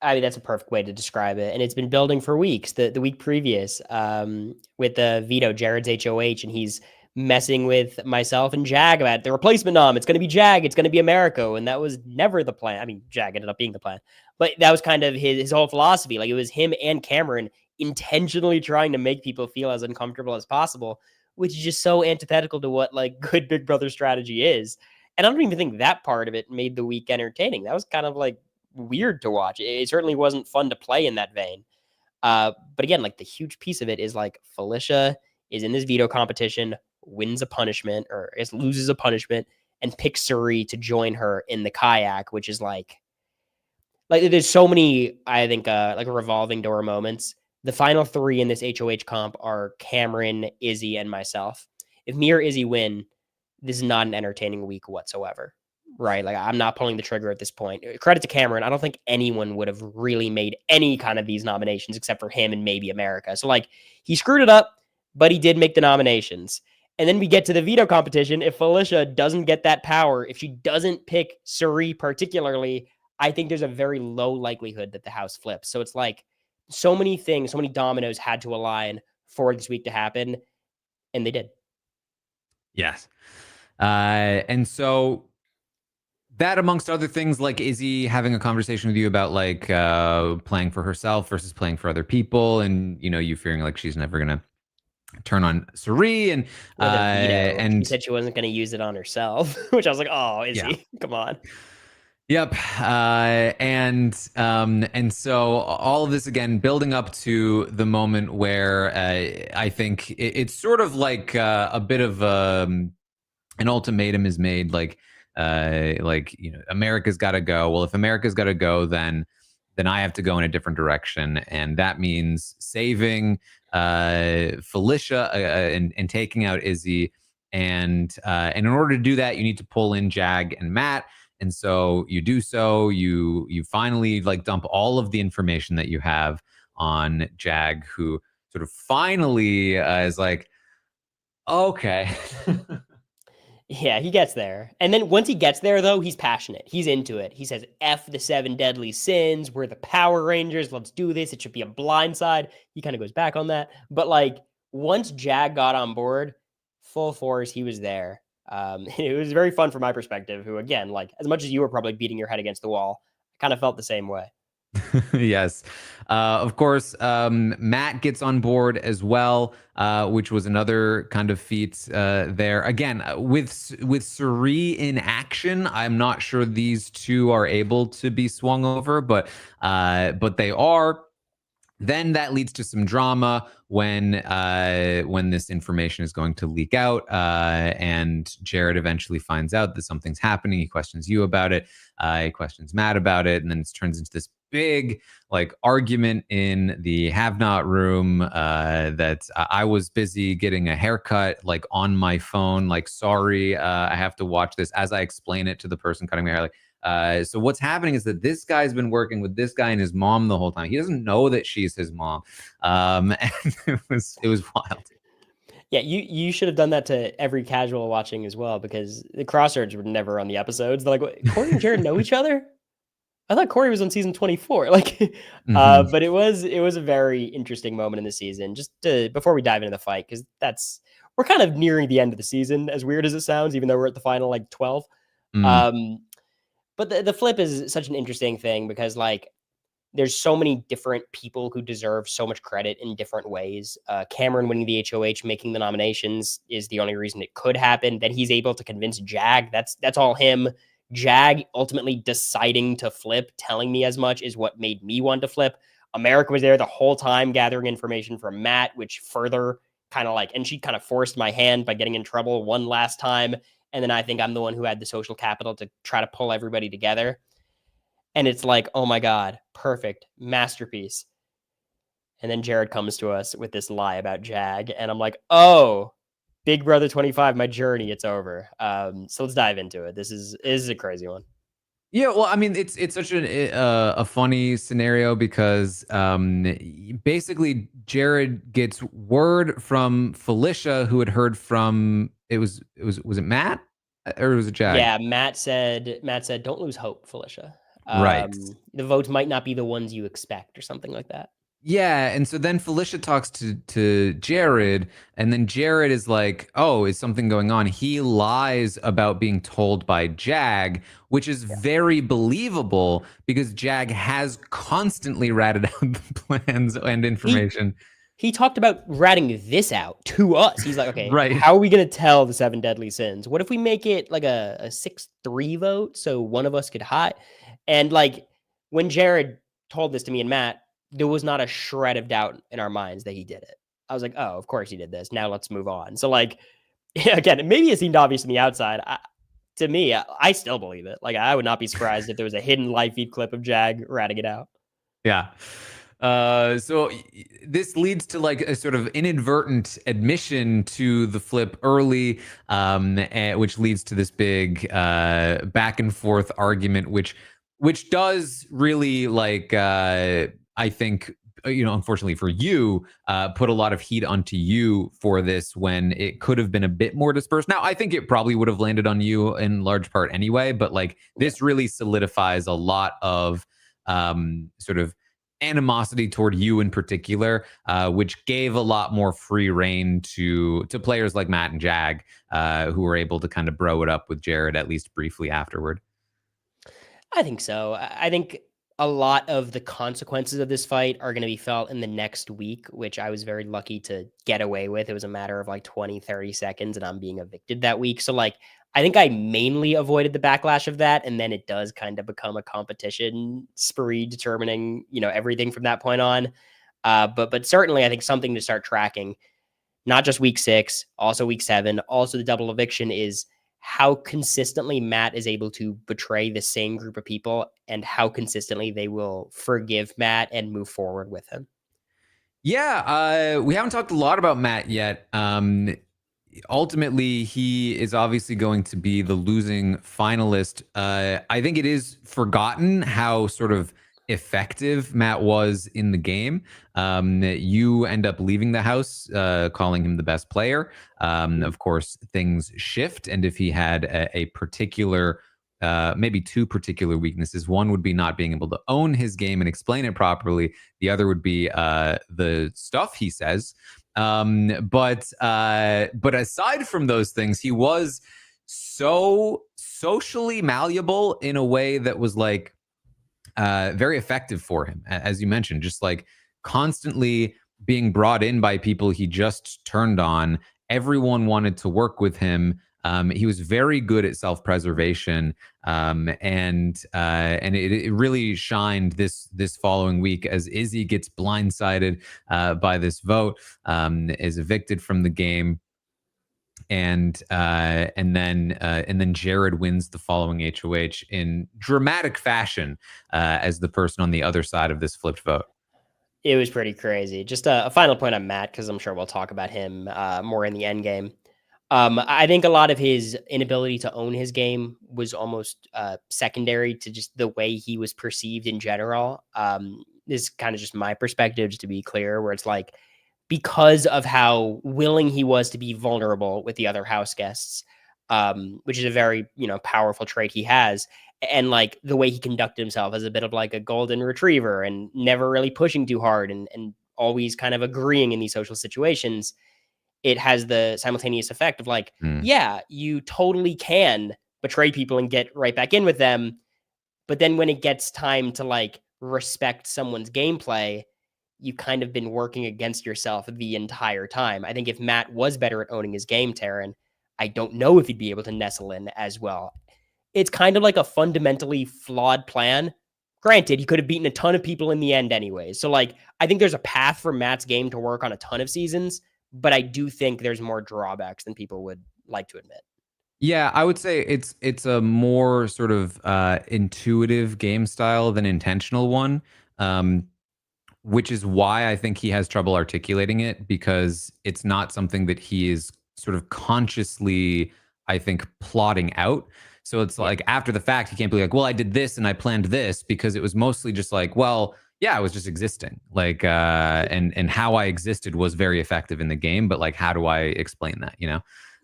I mean, that's a perfect way to describe it. And it's been building for weeks. The week previous, with the Veto, Jared's HOH, and he's messing with myself and Jag about the replacement nom. It's going to be Jag. It's going to be America. And that was never the plan. I mean, Jag ended up being the plan. But that was kind of his whole philosophy. Like, it was him and Cameron intentionally trying to make people feel as uncomfortable as possible, which is just so antithetical to what, like, good Big Brother strategy is. And I don't even think that part of it made the week entertaining. That was kind of like weird to watch. It certainly wasn't fun to play in that vein. But again, like the huge piece of it is like Felicia is in this veto competition, wins a punishment or loses a punishment, and picks Suri to join her in the kayak, which is like there's so many, I think, like revolving door moments. The final three in this HOH comp are Cameron, Izzy, and myself. If me or Izzy win, this is not an entertaining week whatsoever, right? Like I'm not pulling the trigger at this point. Credit to Cameron. I don't think anyone would have really made any kind of these nominations except for him and maybe America. So like he screwed it up, but he did make the nominations. And then we get to the veto competition. If Felicia doesn't get that power, if she doesn't pick Suri particularly, I think there's a very low likelihood that the house flips. So it's like so many things, so many dominoes had to align for this week to happen, and they did. Yes. And so that, amongst other things, like Izzy having a conversation with you about like playing for herself versus playing for other people, and you fearing like she's never gonna turn on Suri, and With a veto, and she said she wasn't going to use it on herself, which I was like, "Oh, Izzy, come on." Yep. And so all of this again building up to the moment where I think it's sort of like a bit of an ultimatum is made, like America's got to go. Well, if America's got to go, then I have to go in a different direction, and that means saving Felicia and taking out Izzy. And in order to do that, you need to pull in Jag and Matt. And so you do so. You finally like dump all of the information that you have on Jag, who sort of finally is like, okay. Yeah, he gets there. And then once he gets there, though, he's passionate. He's into it. He says, F the 7 deadly sins. We're the Power Rangers. Let's do this. It should be a blindside. He kind of goes back on that. But like once Jag got on board, full force, he was there. It was very fun from my perspective, who, again, like as much as you were probably beating your head against the wall, I kind of felt the same way. Yes. Of course, Matt gets on board as well, which was another kind of feat there. Again, with Suri in action, I'm not sure these two are able to be swung over, but they are. Then that leads to some drama when this information is going to leak out, and Jared eventually finds out that something's happening. He questions you about it. He questions Matt about it, and then it turns into this big like argument in the have not room. That I was busy getting a haircut, like on my phone. Like, sorry, I have to watch this as I explain it to the person cutting my hair. Like. So what's happening is that this guy's been working with this guy and his mom the whole time. He doesn't know that she's his mom. And it was wild. Yeah, you should have done that to every casual watching as well, because the crosswords were never on the episodes. They're like, Cory and Jared know each other? I thought Cory was on season 24. Like, but it was a very interesting moment in the season. Just before we dive into the fight, because we're kind of nearing the end of the season, as weird as it sounds, even though we're at the final like 12. But the flip is such an interesting thing, because like there's so many different people who deserve so much credit in different ways. Cameron winning the HOH, making the nominations is the only reason it could happen. Then he's able to convince Jag. That's all him. Jag ultimately deciding to flip, telling me as much, is what made me want to flip. America was there the whole time gathering information from Matt, which further kind of like, and she kind of forced my hand by getting in trouble one last time. And then I think I'm the one who had the social capital to try to pull everybody together. And it's like, oh my God, perfect, masterpiece. And then Jared comes to us with this lie about Jag. And I'm like, oh, Big Brother 25, my journey, it's over. So let's dive into it. This is a crazy one. Yeah, well, I mean, it's such a funny scenario, because basically Jared gets word from Felicia, who had heard from was it Matt or was it Jag? Yeah, Matt said, don't lose hope, Felicia. Right. The votes might not be the ones you expect, or something like that. Yeah, and so then Felicia talks to Jared, and then Jared is like, oh, is something going on? He lies about being told by Jag, which is very believable, because Jag has constantly ratted out the plans and information. he talked about ratting this out to us. He's like, okay, Right. how are we going to tell the 7 deadly sins? What if we make it like a 6-3 vote so one of us could hide? And like when Jared told this to me and Matt, there was not a shred of doubt in our minds that he did it. I was like, oh, of course he did this. Now let's move on. So like, again, maybe it seemed obvious from the outside. To me, I still believe it. Like, I would not be surprised if there was a hidden live feed clip of Jag ratting it out. Yeah. So this leads to like a sort of inadvertent admission to the flip early, which leads to this big back and forth argument, which does really like I think, unfortunately for you, put a lot of heat onto you for this when it could have been a bit more dispersed. Now, I think it probably would have landed on you in large part anyway, but like this really solidifies a lot of sort of animosity toward you in particular, which gave a lot more free reign to players like Matt and Jag, who were able to kind of bro it up with Jared at least briefly afterward. I think so. I think a lot of the consequences of this fight are going to be felt in the next week, which I was very lucky to get away with. It was a matter of like 20, 30 seconds and I'm being evicted that week. So like, I think I mainly avoided the backlash of that. And then it does kind of become a competition spree determining, everything from that point on. But certainly I think something to start tracking, not just week 6, also week 7, also the double eviction is how consistently Matt is able to betray the same group of people and how consistently they will forgive Matt and move forward with him. Yeah, we haven't talked a lot about Matt yet. Ultimately, he is obviously going to be the losing finalist. I think it is forgotten how sort of effective Matt was in the game. You end up leaving the house, calling him the best player. Of course, things shift. And if he had a particular, maybe 2 particular weaknesses, one would be not being able to own his game and explain it properly. The other would be the stuff he says. But aside from those things, he was so socially malleable in a way that was like, very effective for him, as you mentioned, just like constantly being brought in by people he just turned on. Everyone wanted to work with him. He was very good at self-preservation, and it really shined this following week as Izzy gets blindsided by this vote, is evicted from the game. And then Jared wins the following HOH in dramatic fashion, as the person on the other side of this flipped vote. It was pretty crazy. Just a final point on Matt, because I'm sure we'll talk about him more in the end game. I think a lot of his inability to own his game was almost secondary to just the way he was perceived in general. This is kind of just my perspective, just to be clear, where it's like, because of how willing he was to be vulnerable with the other house guests, which is a very, powerful trait he has. And like the way he conducted himself as a bit of like a golden retriever and never really pushing too hard and always kind of agreeing in these social situations, it has the simultaneous effect of like, yeah, you totally can betray people and get right back in with them. But then when it gets time to like respect someone's gameplay, you kind of been working against yourself the entire time. I think if Matt was better at owning his game, Taran, I don't know if he'd be able to nestle in as well. It's kind of like a fundamentally flawed plan. Granted, he could have beaten a ton of people in the end anyway. So like, I think there's a path for Matt's game to work on a ton of seasons, but I do think there's more drawbacks than people would like to admit. Yeah, I would say it's a more sort of intuitive game style than intentional one. Which is why I think he has trouble articulating it, because it's not something that he is sort of consciously, I think, plotting out. So it's like after the fact, he can't be like, well, I did this and I planned this, because it was mostly just like, well, yeah, I was just existing. Like, and how I existed was very effective in the game. But like, how do I explain that, Yeah,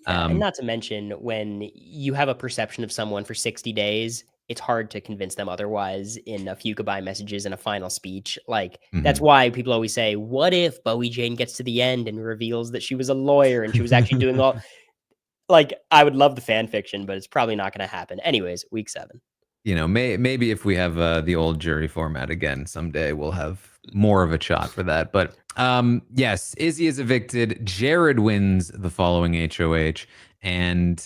and not to mention, when you have a perception of someone for 60 days, it's hard to convince them otherwise in a few goodbye messages and a final speech. Like, that's why people always say, what if Bowie Jane gets to the end and reveals that she was a lawyer and she was actually doing all... Like, I would love the fan fiction, but it's probably not going to happen. Anyways, week 7. maybe if we have the old jury format again someday, we'll have more of a shot for that. But yes, Izzy is evicted. Jared wins the following HOH. And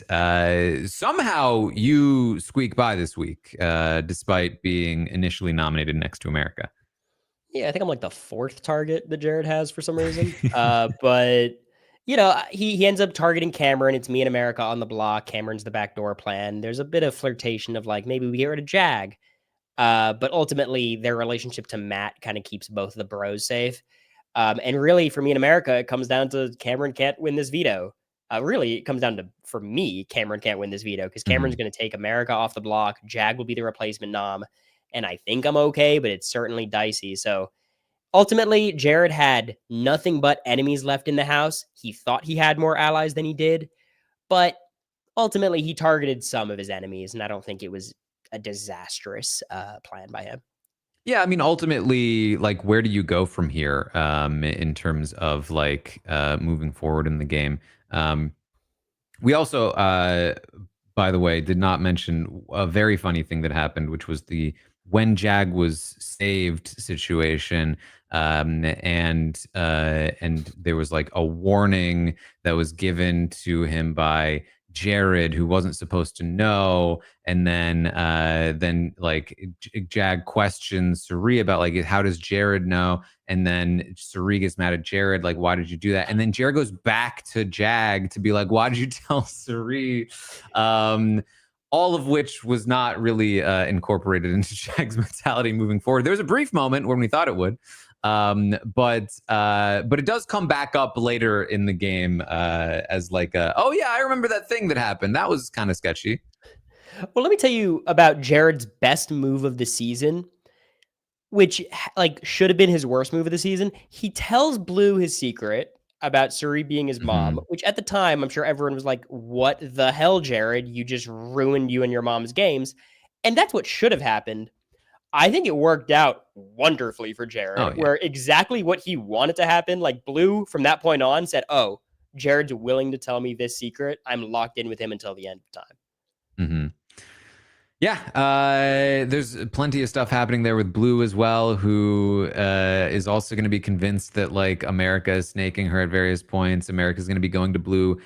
somehow you squeak by this week, despite being initially nominated next to America. Yeah, I think I'm like the fourth target that Jared has for some reason. But he ends up targeting Cameron. It's me and America on the block. Cameron's the backdoor plan. There's a bit of flirtation of like maybe we get rid of Jag. But ultimately their relationship to Matt kind of keeps both the bros safe. And really for me and America, it comes down to Cameron can't win this veto. Really, it comes down to, for me, Cameron can't win this veto because Cameron's going to take America off the block. Jag will be the replacement nom. And I think I'm okay, but it's certainly dicey. So ultimately, Jared had nothing but enemies left in the house. He thought he had more allies than he did, but ultimately he targeted some of his enemies, and I don't think it was a disastrous plan by him. Yeah, I mean, ultimately, like, where do you go from here in terms of like moving forward in the game? We also, by the way, did not mention a very funny thing that happened, which was the when Jag was saved situation, and there was like a warning that was given to him by Jared, who wasn't supposed to know, and then like Jag questions Suri about like how does Jared know, and then Suri gets mad at Jared, like, why did you do that? And then Jared goes back to Jag to be like, why did you tell Suri? All of which was not really incorporated into Jag's mentality moving forward. There was a brief moment when we thought it would, but it does come back up later in the game as like, oh yeah, I remember that thing that happened. That was kind of sketchy. Well, let me tell you about Jared's best move of the season, which like should have been his worst move of the season. He tells Blue his secret about Suri being his mom, which at the time, I'm sure everyone was like, what the hell, Jared? You just ruined you and your mom's games. And that's what should have happened. I think it worked out wonderfully for Jared, where exactly what he wanted to happen, like Blue from that point on said, oh, Jared's willing to tell me this secret. I'm locked in with him until the end of time. Mm-hmm. Yeah, there's plenty of stuff happening there with Blue as well, who is also going to be convinced that like America is snaking her at various points. America's going to be going to Blue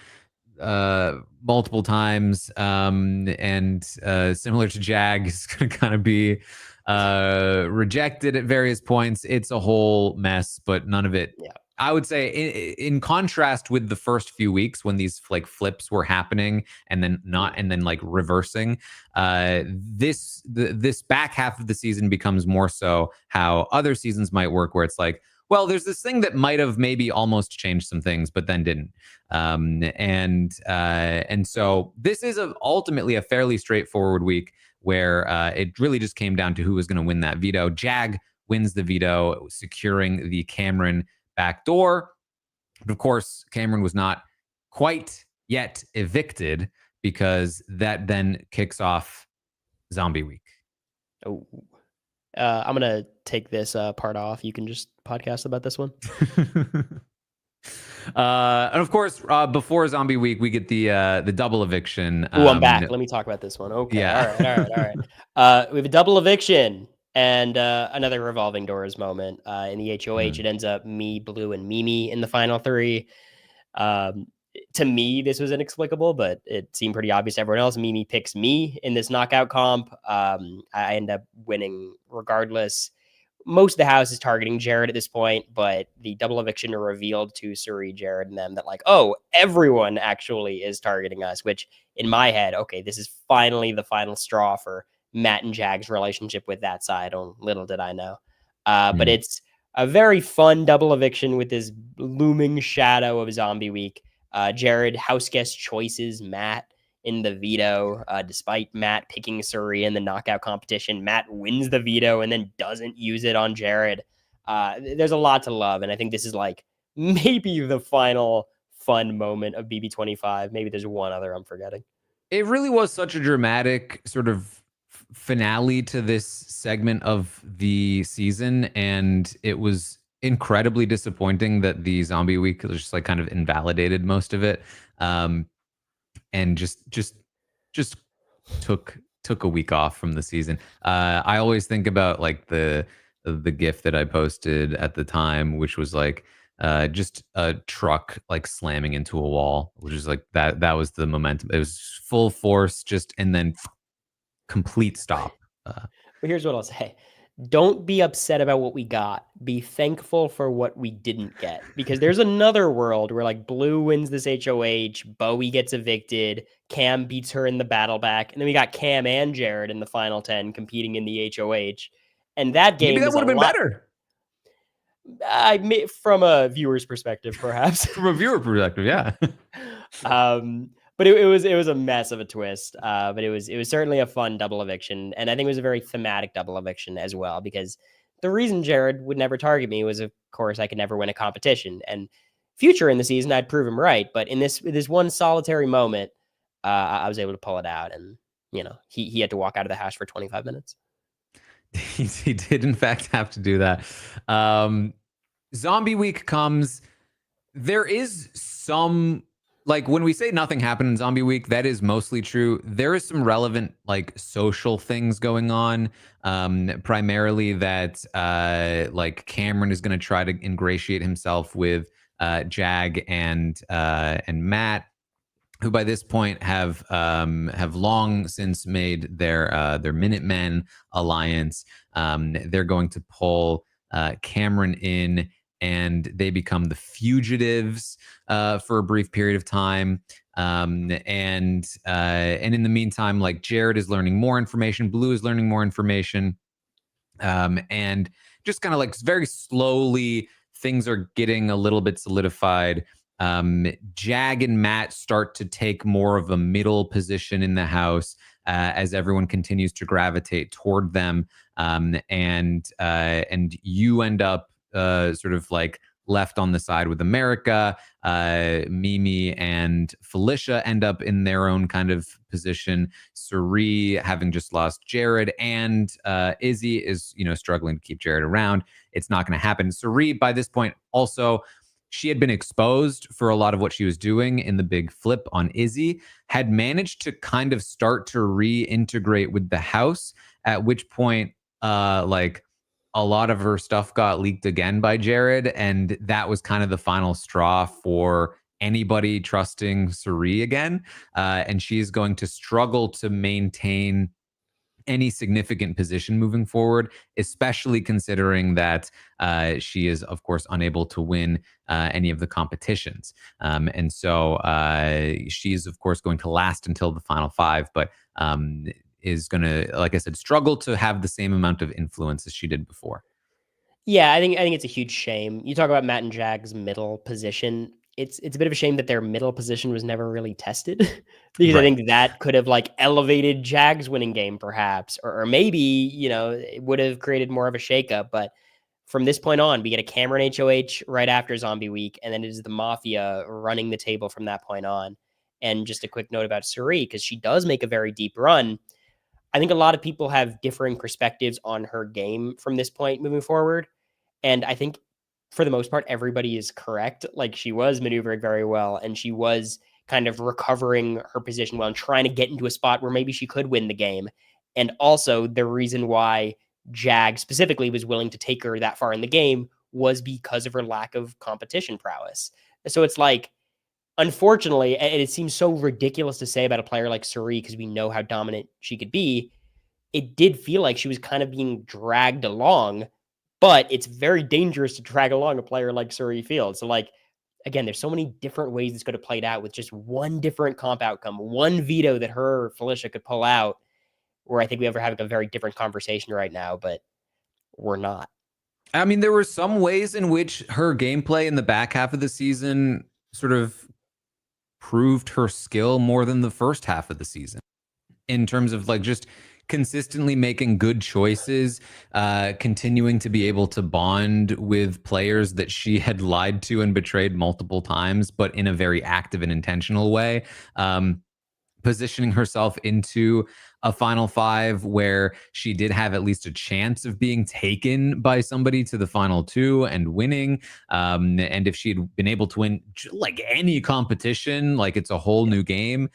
multiple times, and similar to Jag, is going to kind of be rejected at various points. It's a whole mess, but none of it. Yeah. I would say, in contrast with the first few weeks when these like flips were happening and then not, and then like reversing, this back half of the season becomes more so how other seasons might work, where it's like, well, there's this thing that might have maybe almost changed some things, but then didn't. And so this is ultimately a fairly straightforward week where it really just came down to who was going to win that veto. Jag wins the veto, securing the Cameron backdoor. But of course, Cameron was not quite yet evicted, because that then kicks off Zombie Week. Oh, I'm gonna take this part off. You can just podcast about this one. And of course, before Zombie Week, we get the double eviction. Oh, I'm back. Let me talk about this one. Okay. Yeah. All right. We have a double eviction and another revolving doors moment. In the HOH, it ends up me, Blue, and Mimi in the final three. To me, this was inexplicable, but it seemed pretty obvious to everyone else. Mimi picks me in this knockout comp. I end up winning regardless. Most of the house is targeting Jared at this point, but the double eviction revealed to Suri, Jared, and them that like, oh, everyone actually is targeting us, which in my head, okay, this is finally the final straw for Matt and Jag's relationship with that side. Oh, little did I know. But it's a very fun double eviction with this looming shadow of Zombie Week. Jared house guest choices Matt in the veto, despite Matt picking Suri in the knockout competition. Matt wins the veto and then doesn't use it on Jared. There's a lot to love, and I think this is like maybe the final fun moment of BB25. Maybe there's one other I'm forgetting. It really was such a dramatic sort of finale to this segment of the season, and it was incredibly disappointing that the Zombie Week just like kind of invalidated most of it. And just took took a week off from the season. I always think about like the GIF that I posted at the time, which was like just a truck like slamming into a wall, which is like that was the momentum. It was full force, just and then complete stop. But here's what I'll say. Don't be upset about what we got. Be thankful for what we didn't get. Because there's another world where like Blue wins this HOH, Bowie gets evicted, Cam beats her in the battle back, and then we got Cam and Jared in the final 10 competing in the HOH. And that game Maybe that would have been better. From a viewer's perspective, perhaps. From a viewer perspective, yeah. But it was a mess of a twist. But it was certainly a fun double eviction, and I think it was a very thematic double eviction as well. Because the reason Jared would never target me was, of course, I could never win a competition. And future in the season, I'd prove him right. But in this one solitary moment, I was able to pull it out, and he had to walk out of the house for 25 minutes. He did, in fact, have to do that. Zombie week comes. There is some, like, when we say nothing happened in Zombie week, that is mostly true. There is some relevant, like, social things going on. Primarily that, like, Cameron is going to try to ingratiate himself with Jag and Matt, who by this point have long since made their Minutemen alliance. They're going to pull Cameron in, and they become the fugitives for a brief period of time. And in the meantime, like, Jared is learning more information, Blue is learning more information, and just kind of like very slowly things are getting a little bit solidified. Jag and Matt start to take more of a middle position in the house as everyone continues to gravitate toward them, and you end up sort of like left on the side with America. Mimi and Felicia end up in their own kind of position. Cirie, having just lost Jared, and Izzy is struggling to keep Jared around. It's not going to happen. Cirie, by this point, also, she had been exposed for a lot of what she was doing in the big flip on Izzy, had managed to kind of start to reintegrate with the house, at which point, like, a lot of her stuff got leaked again by Jared, and that was kind of the final straw for anybody trusting Cirie again. And she's going to struggle to maintain any significant position moving forward, especially considering that she is, of course, unable to win any of the competitions. And so she's, of course, going to last until the final 5, but is going to, like I said, struggle to have the same amount of influence as she did before. Yeah, I think it's a huge shame. You talk about Matt and Jag's middle position. It's a bit of a shame that their middle position was never really tested, because Right. I think that could have like elevated Jag's winning game, perhaps, or maybe it would have created more of a shakeup. But from this point on, we get a Cameron HOH right after Zombie Week, and then it is the Mafia running the table from that point on. And just a quick note about Cirie, because she does make a very deep run. I think a lot of people have differing perspectives on her game from this point moving forward. And I think for the most part, everybody is correct. Like, she was maneuvering very well, and she was kind of recovering her position well and trying to get into a spot where maybe she could win the game. And also the reason why Jag specifically was willing to take her that far in the game was because of her lack of competition prowess. So it's like, unfortunately, and it seems so ridiculous to say about a player like Cirie because we know how dominant she could be, it did feel like she was kind of being dragged along, but it's very dangerous to drag along a player like Cirie Field. So, like, again, there's so many different ways this could have played out with just one different comp outcome, one veto that her or Felicia could pull out, where I think we ever have a very different conversation right now, but we're not. I mean, there were some ways in which her gameplay in the back half of the season sort of proved her skill more than the first half of the season, in terms of like just consistently making good choices, continuing to be able to bond with players that she had lied to and betrayed multiple times, but in a very active and intentional way, positioning herself into a final 5 where she did have at least a chance of being taken by somebody to the final 2 and winning. And if she had been able to win like any competition, like it's a whole new game.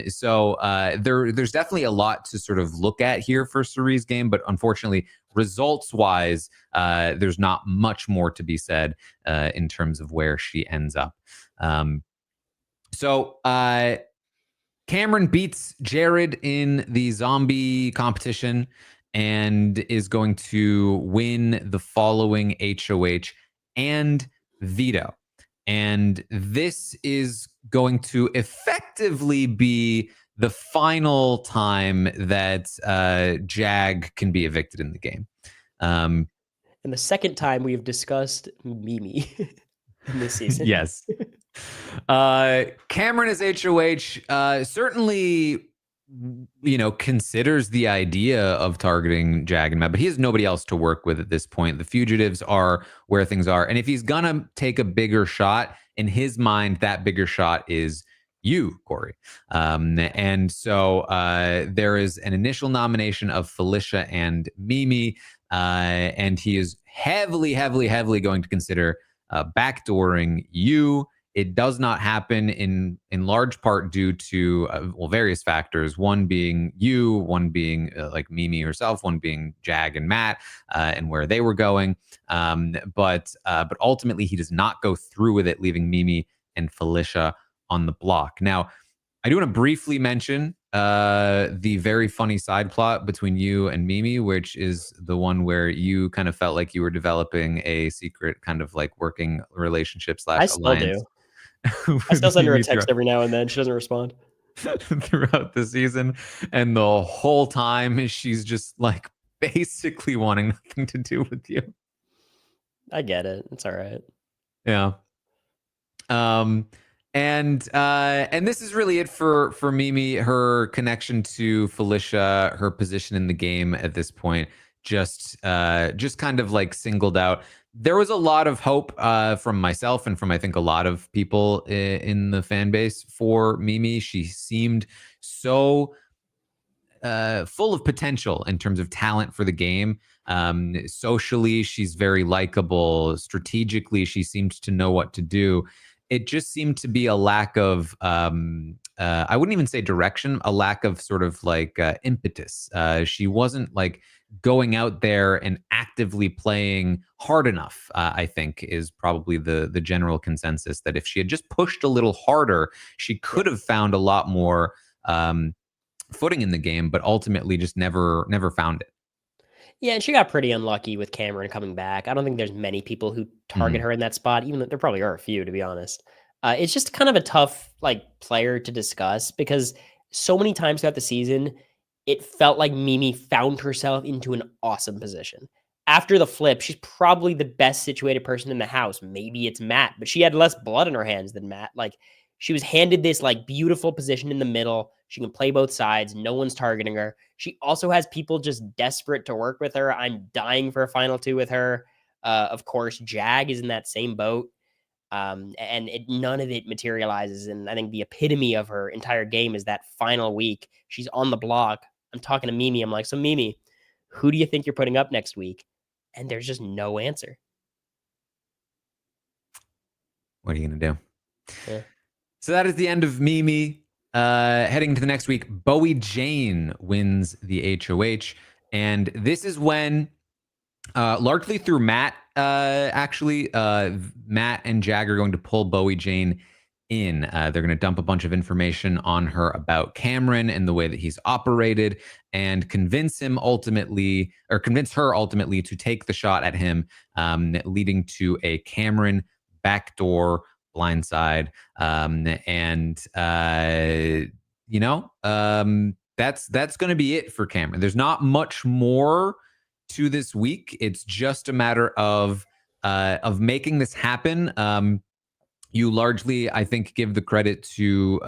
So there's definitely a lot to sort of look at here for Cirie's game, but unfortunately, results-wise, there's not much more to be said in terms of where she ends up. So Cameron beats Jared in the zombie competition and is going to win the following HOH and Veto. And this is going to effectively be the final time that Jag can be evicted in the game. And the second time we have discussed Mimi in this season. Yes. Cameron as HOH certainly, considers the idea of targeting Jag and Matt, but he has nobody else to work with at this point. The fugitives are where things are. And if he's going to take a bigger shot, in his mind, that bigger shot is you, Cory. And so there is an initial nomination of Felicia and Mimi, and he is heavily going to consider backdooring you. It does not happen in large part due to various factors. One being you, one being like Mimi herself, one being Jag and Matt, and where they were going. But ultimately, he does not go through with it, leaving Mimi and Felicia on the block. Now, I do want to briefly mention the very funny side plot between you and Mimi, which is the one where you kind of felt like you were developing a secret kind of like working relationship / I still alliance. do. I still send her a text every now and then. She doesn't respond. Throughout the season. And the whole time she's just like basically wanting nothing to do with you. I get it. It's all right. Yeah. And this is really it for Mimi. Her connection to Felicia, her position in the game at this point, just kind of like singled out. There was a lot of hope from myself and from I think a lot of people in the fan base for Mimi. She seemed so full of potential in terms of talent for the game. Socially, she's very likable. Strategically, she seemed to know what to do. It just seemed to be a lack of, I wouldn't even say direction, a lack of sort of like impetus. She wasn't like going out there and actively playing hard enough, I think is probably the general consensus, that if she had just pushed a little harder, she could have found a lot more footing in the game, but ultimately just never found it. Yeah, and she got pretty unlucky with Cameron coming back. I don't think there's many people who target her in that spot, even though there probably are a few, to be honest. It's just kind of a tough like player to discuss because so many times throughout the season, it felt like Mimi found herself into an awesome position. After the flip, she's probably the best situated person in the house. Maybe it's Matt, but she had less blood in her hands than Matt. Like she was handed this like beautiful position in the middle. She can play both sides. No one's targeting her. She also has people just desperate to work with her. I'm dying for a final 2 with her. Of course, Jag is in that same boat. And none of it materializes. And I think the epitome of her entire game is that final week. She's on the block. I'm talking to Mimi. I'm like, so Mimi, who do you think you're putting up next week? And there's just no answer. What are you going to do? Yeah. So that is the end of Mimi. Heading into the next week, Bowie Jane wins the HOH. And this is when, largely through Matt, Matt and Jag are going to pull Bowie Jane in. They're going to dump a bunch of information on her about Cameron and the way that he's operated and convince her ultimately to take the shot at him, leading to a Cameron backdoor blindside. That's going to be it for Cameron. There's not much more to this week. It's just a matter of making this happen. You largely, I think, give the credit to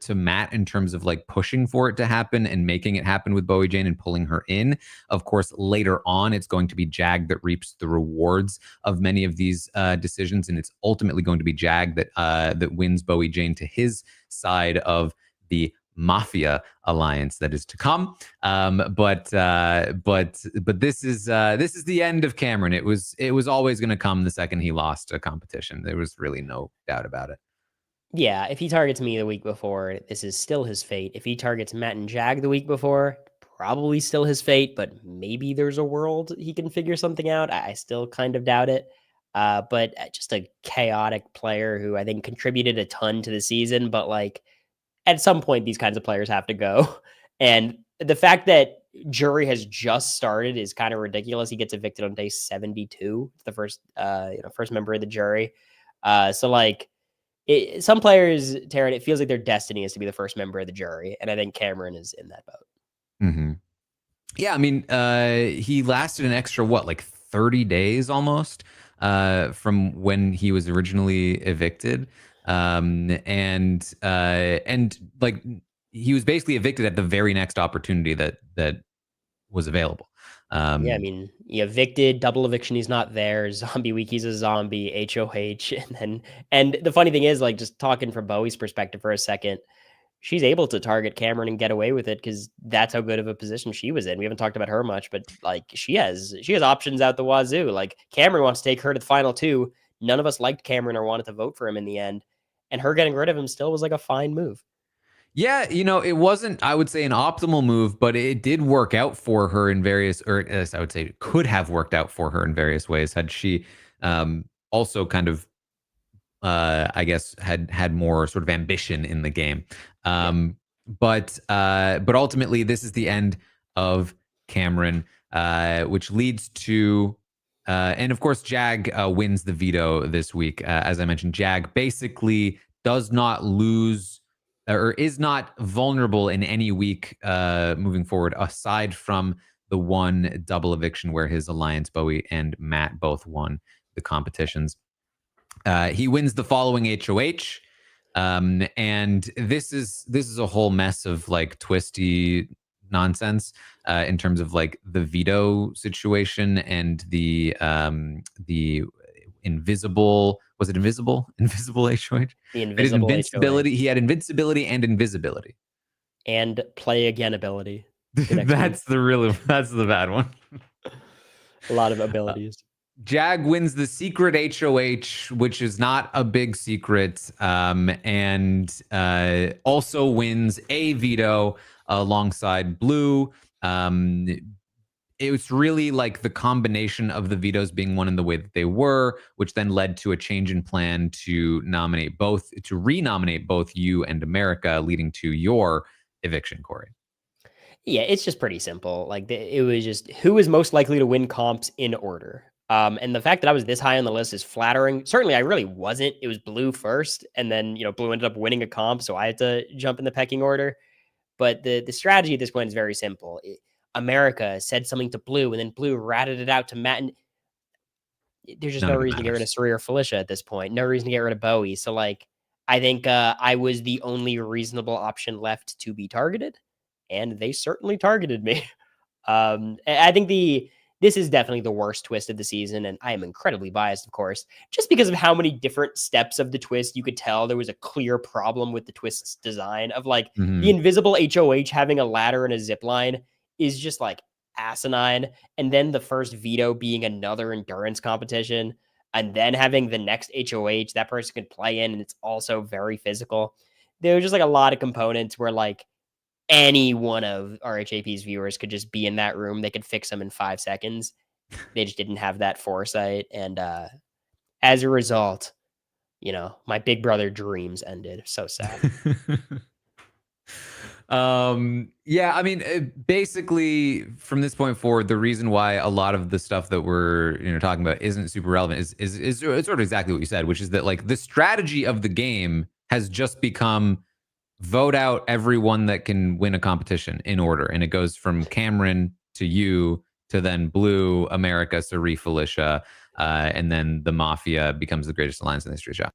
Matt in terms of like pushing for it to happen and making it happen with Bowie Jane and pulling her in. Of course, later on, it's going to be Jag that reaps the rewards of many of these decisions, and it's ultimately going to be Jag that wins Bowie Jane to his side of the mafia alliance that is to come. But this is the end of Cameron. It was always going to come the second he lost a competition. There was really no doubt about it. Yeah, if he targets me the week before, this is still his fate. If he targets Matt and Jag the week before, probably still his fate, but maybe there's a world he can figure something out. I still kind of doubt it. But just a chaotic player who I think contributed a ton to the season, but like at some point these kinds of players have to go. And the fact that jury has just started is kind of ridiculous. He gets evicted on day 72, the first first member of the jury. So like some players, Taran, it feels like their destiny is to be the first member of the jury, and I think Cameron is in that boat. Mm-hmm. Yeah, I mean, he lasted an extra, like 30 days almost from when he was originally evicted. And like he was basically evicted at the very next opportunity that was available. Yeah, I mean, he evicted, double eviction, he's not there. Zombie week, he's a zombie, HOH. And the funny thing is, like, just talking from Bowie's perspective for a second, she's able to target Cameron and get away with it because that's how good of a position she was in. We haven't talked about her much, but like she has options out the wazoo. Like Cameron wants to take her to the final two. None of us liked Cameron or wanted to vote for him in the end. And her getting rid of him still was like a fine move. Yeah, it wasn't, I would say, an optimal move, but it did work out for her in various, or as I would say, could have worked out for her in various ways had she also kind of, I guess, had more sort of ambition in the game. But ultimately, this is the end of Cameron, which leads to, and of course, Jag wins the veto this week. As I mentioned, Jag basically does not lose or is not vulnerable in any week moving forward, aside from the one double eviction where his alliance, Bowie and Matt, both won the competitions. He wins the following HOH. And this is a whole mess of like twisty nonsense in terms of like the veto situation and the invisible, was it invisible HOH? The invisible invincibility. HOH. He had invincibility and invisibility. And play again ability. That's the bad one. A lot of abilities. Jag wins the secret HOH, which is not a big secret, and also wins a veto alongside Blue. It was really like the combination of the vetoes being won in the way that they were, which then led to a change in plan to renominate both you and America, leading to your eviction, Cory. Yeah, it's just pretty simple. Like it was just who was most likely to win comps in order. And the fact that I was this high on the list is flattering. Certainly, I really wasn't. It was Blue first, and then Blue ended up winning a comp, so I had to jump in the pecking order. But the strategy at this point is very simple. America said something to Blue, and then Blue ratted it out to Matt. And there's just no reason to get rid of Suri or Felicia at this point. No reason to get rid of Bowie. So, like, I think I was the only reasonable option left to be targeted, and they certainly targeted me. I think this is definitely the worst twist of the season, and I am incredibly biased, of course, just because of how many different steps of the twist you could tell there was a clear problem with the twist's design of like the invisible HOH having a ladder and a zip line is just like asinine. And then the first veto being another endurance competition, and then having the next HOH that person could play in, and it's also very physical. There was just like a lot of components where like any one of RHAP's viewers could just be in that room. They could fix them in 5 seconds. They just didn't have that foresight. And as a result, my Big Brother dreams ended. So sad. Yeah, I mean, basically from this point forward, the reason why a lot of the stuff that we're talking about isn't super relevant is sort of exactly what you said, which is that like the strategy of the game has just become vote out everyone that can win a competition in order, and it goes from Cameron to you to then Blue, America, Suri, Felicia, and then the Mafia becomes the greatest alliance in the history of the show.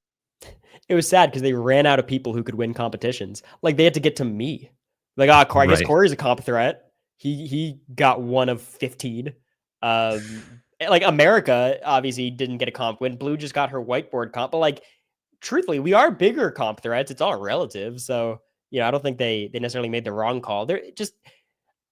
It was sad because they ran out of people who could win competitions. Like they had to get to me. Like, I guess Cory's a comp threat. He got one of 15. Like America obviously didn't get a comp win. Blue just got her whiteboard comp. But like, truthfully, we are bigger comp threats. It's all relative. So I don't think they necessarily made the wrong call. They're just,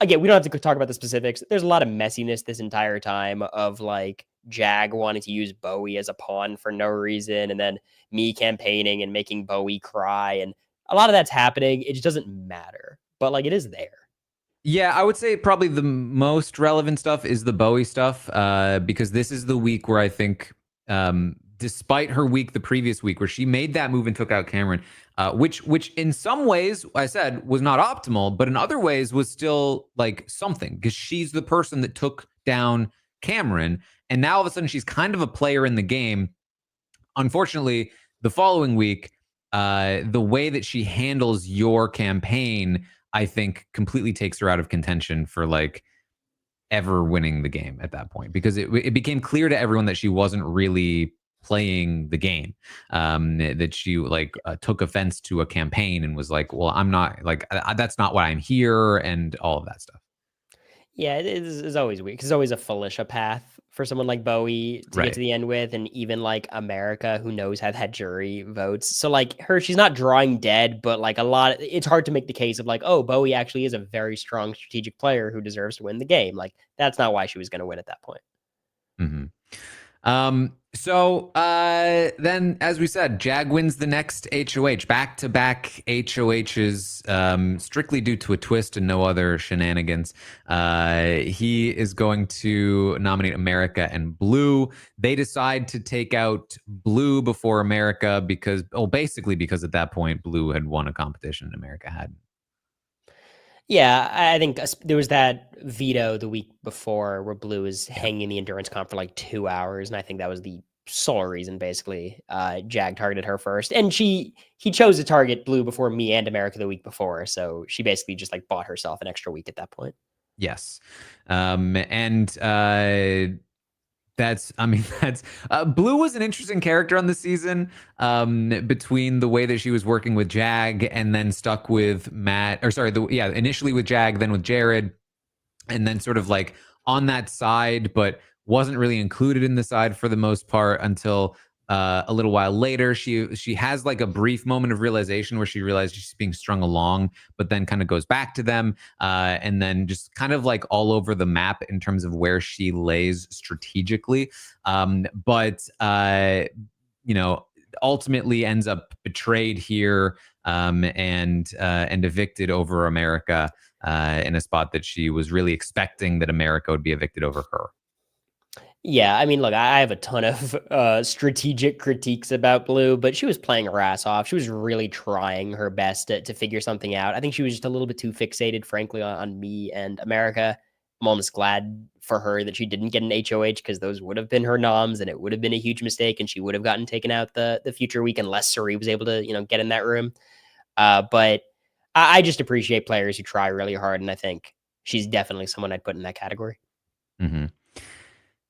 again, we don't have to talk about the specifics. There's a lot of messiness this entire time of like Jag wanting to use Bowie as a pawn for no reason, and then me campaigning and making Bowie cry, and a lot of that's happening. It just doesn't matter, but like it is there. Yeah, I would say probably the most relevant stuff is the Bowie stuff, because this is the week where I think, despite her week the previous week where she made that move and took out Cameron, which in some ways I said was not optimal, but in other ways was still like something, because she's the person that took down Cameron, and now all of a sudden she's kind of a player in the game. Unfortunately, the following week, the way that she handles your campaign, I think, completely takes her out of contention for like ever winning the game at that point, because it became clear to everyone that she wasn't really playing the game, that she like took offense to a campaign and was like, well, I'm not like, that's not why I'm here, and all of that stuff. Yeah, it's always weird because it's always a Felicia path for someone like Bowie to get Right. to the end with, and even like America, who knows how that jury votes. So like her, she's not drawing dead, but like it's hard to make the case of like, oh, Bowie actually is a very strong strategic player who deserves to win the game. Like that's not why she was going to win at that point. Mm-hmm. So then, as we said, Jag wins the next HOH, back-to-back HOHs, strictly due to a twist and no other shenanigans. He is going to nominate America and Blue. They decide to take out Blue before America because, basically because at that point, Blue had won a competition and America hadn't. Yeah, I think there was that veto the week before where Blue was hanging in the endurance comp for like 2 hours, and I think that was the sole reason basically Jag targeted her first, and he chose to target Blue before me and America the week before, so she basically just like bought herself an extra week at that point. Yes, and that's Blue was an interesting character on the season, between the way that she was working with Jag and then stuck with Matt, or sorry, initially with Jag, then with Jared, and then sort of like on that side, but wasn't really included in the side for the most part until a little while later. She has like a brief moment of realization where she realized she's being strung along, but then kind of goes back to them, and then just kind of like all over the map in terms of where she lays strategically. But ultimately ends up betrayed here, and evicted over America, in a spot that she was really expecting that America would be evicted over her. Yeah, I mean, look, I have a ton of strategic critiques about Blue, but she was playing her ass off. She was really trying her best to figure something out. I think she was just a little bit too fixated, frankly, on me and America. I'm almost glad for her that she didn't get an HOH, because those would have been her noms, and it would have been a huge mistake, and she would have gotten taken out the future week unless Suri was able to, get in that room. But I just appreciate players who try really hard, and I think she's definitely someone I'd put in that category. Mm-hmm.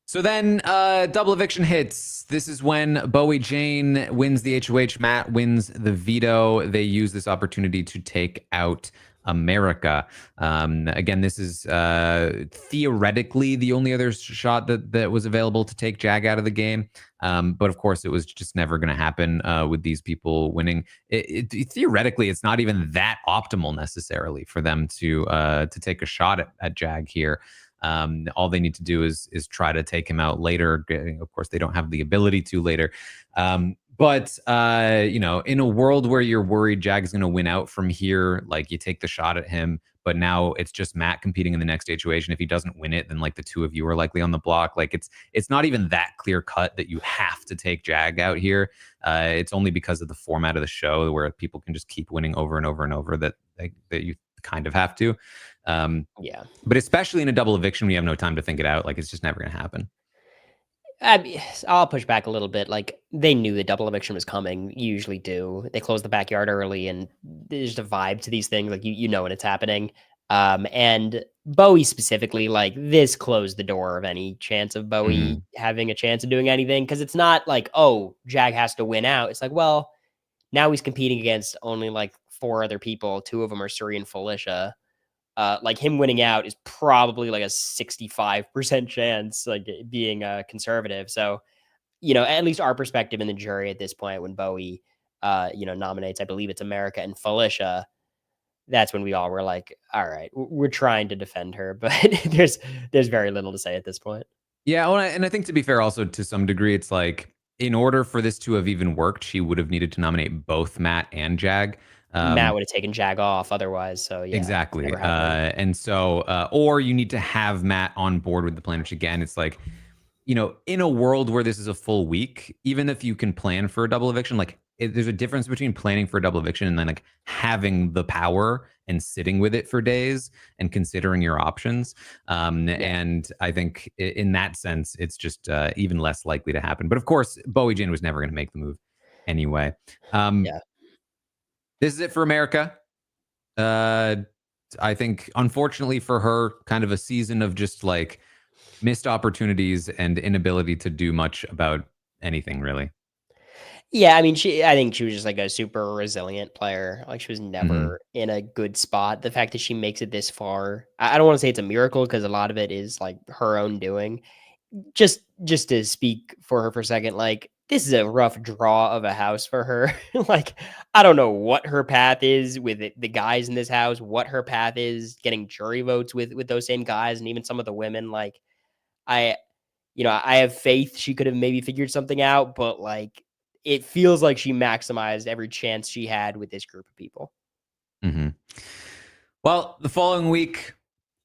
So then double eviction hits. This is when Bowie Jane wins the HOH, Matt wins the veto. They use this opportunity to take out America. Again, this is theoretically the only other shot that was available to take Jag out of the game. But of course, it was just never going to happen with these people winning. Theoretically, it's not even that optimal necessarily for them to take a shot at Jag here. All they need to do is try to take him out later. Of course, they don't have the ability to later. But in a world where you're worried Jag's going to win out from here, like you take the shot at him, but now it's just Matt competing in the next HOH, and if he doesn't win it, then like the two of you are likely on the block. Like it's not even that clear cut that you have to take Jag out here. It's only because of the format of the show where people can just keep winning over and over and over that you kind of have to. Yeah. But especially in a double eviction, we have no time to think it out. Like it's just never going to happen. I'll push back a little bit. Like they knew the double eviction was coming. You usually do. They close the backyard early, and there's a vibe to these things. Like you know when it's happening. And Bowie specifically, like this closed the door of any chance of Bowie having a chance of doing anything, because it's not like, oh, Jag has to win out. It's like, well, now he's competing against only like 4 other people. 2 of them are Suri and Felicia. Like him winning out is probably like a 65% chance, like being conservative. So, at least our perspective in the jury at this point, when Bowie, nominates, I believe it's America and Felicia, that's when we all were like, all right, we're trying to defend her, but there's very little to say at this point. Yeah, well, and I think to be fair, also to some degree, it's like in order for this to have even worked, she would have needed to nominate both Matt and Jag. Matt would have taken Jag off otherwise. So yeah, Exactly. never happened. And so, or you need to have Matt on board with the plan, which again, it's like, you know, in a world where this is a full week, even if you can plan for a double eviction, like there's a difference between planning for a double eviction and then like having the power and sitting with it for days and considering your options. And I think in that sense, it's just even less likely to happen. But of course, Bowie Jane was never going to make the move anyway. Yeah. This is it for America. I think, unfortunately for her, kind of a season of just like missed opportunities and inability to do much about anything, really. Yeah, I mean, I think she was just like a super resilient player. Like she was never in a good spot. The fact that she makes it this far, I don't want to say it's a miracle because a lot of it is like her own doing. Just to speak for her for a second, like this is a rough draw of a house for her. Like I don't know what her path is with the guys in this house, what her path is getting jury votes with those same guys and even some of the women. Like I have faith she could have maybe figured something out, but like it feels like she maximized every chance she had with this group of people. Well, the following week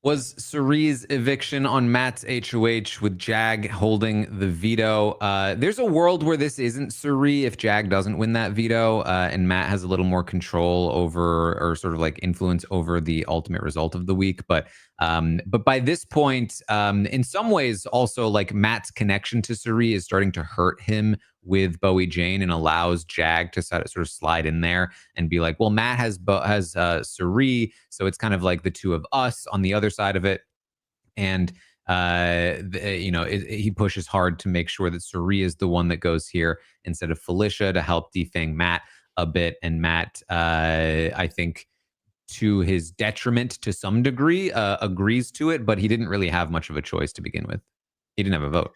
was Cerie's eviction on Matt's HOH with Jag holding the veto. There's a world where this isn't Cerie if Jag doesn't win that veto, and Matt has a little more control over, or sort of like influence over, the ultimate result of the week. But by this point, in some ways, also like Matt's connection to Cerie is starting to hurt him with Bowie Jane and allows Jag to sort of slide in there and be like, well, Matt has Cerie, so it's kind of like the two of us on the other side of it. And he pushes hard to make sure that Cerie is the one that goes here instead of Felicia to help defang Matt a bit. And Matt, I think, to his detriment to some degree, agrees to it, but he didn't really have much of a choice to begin with. He didn't have a vote.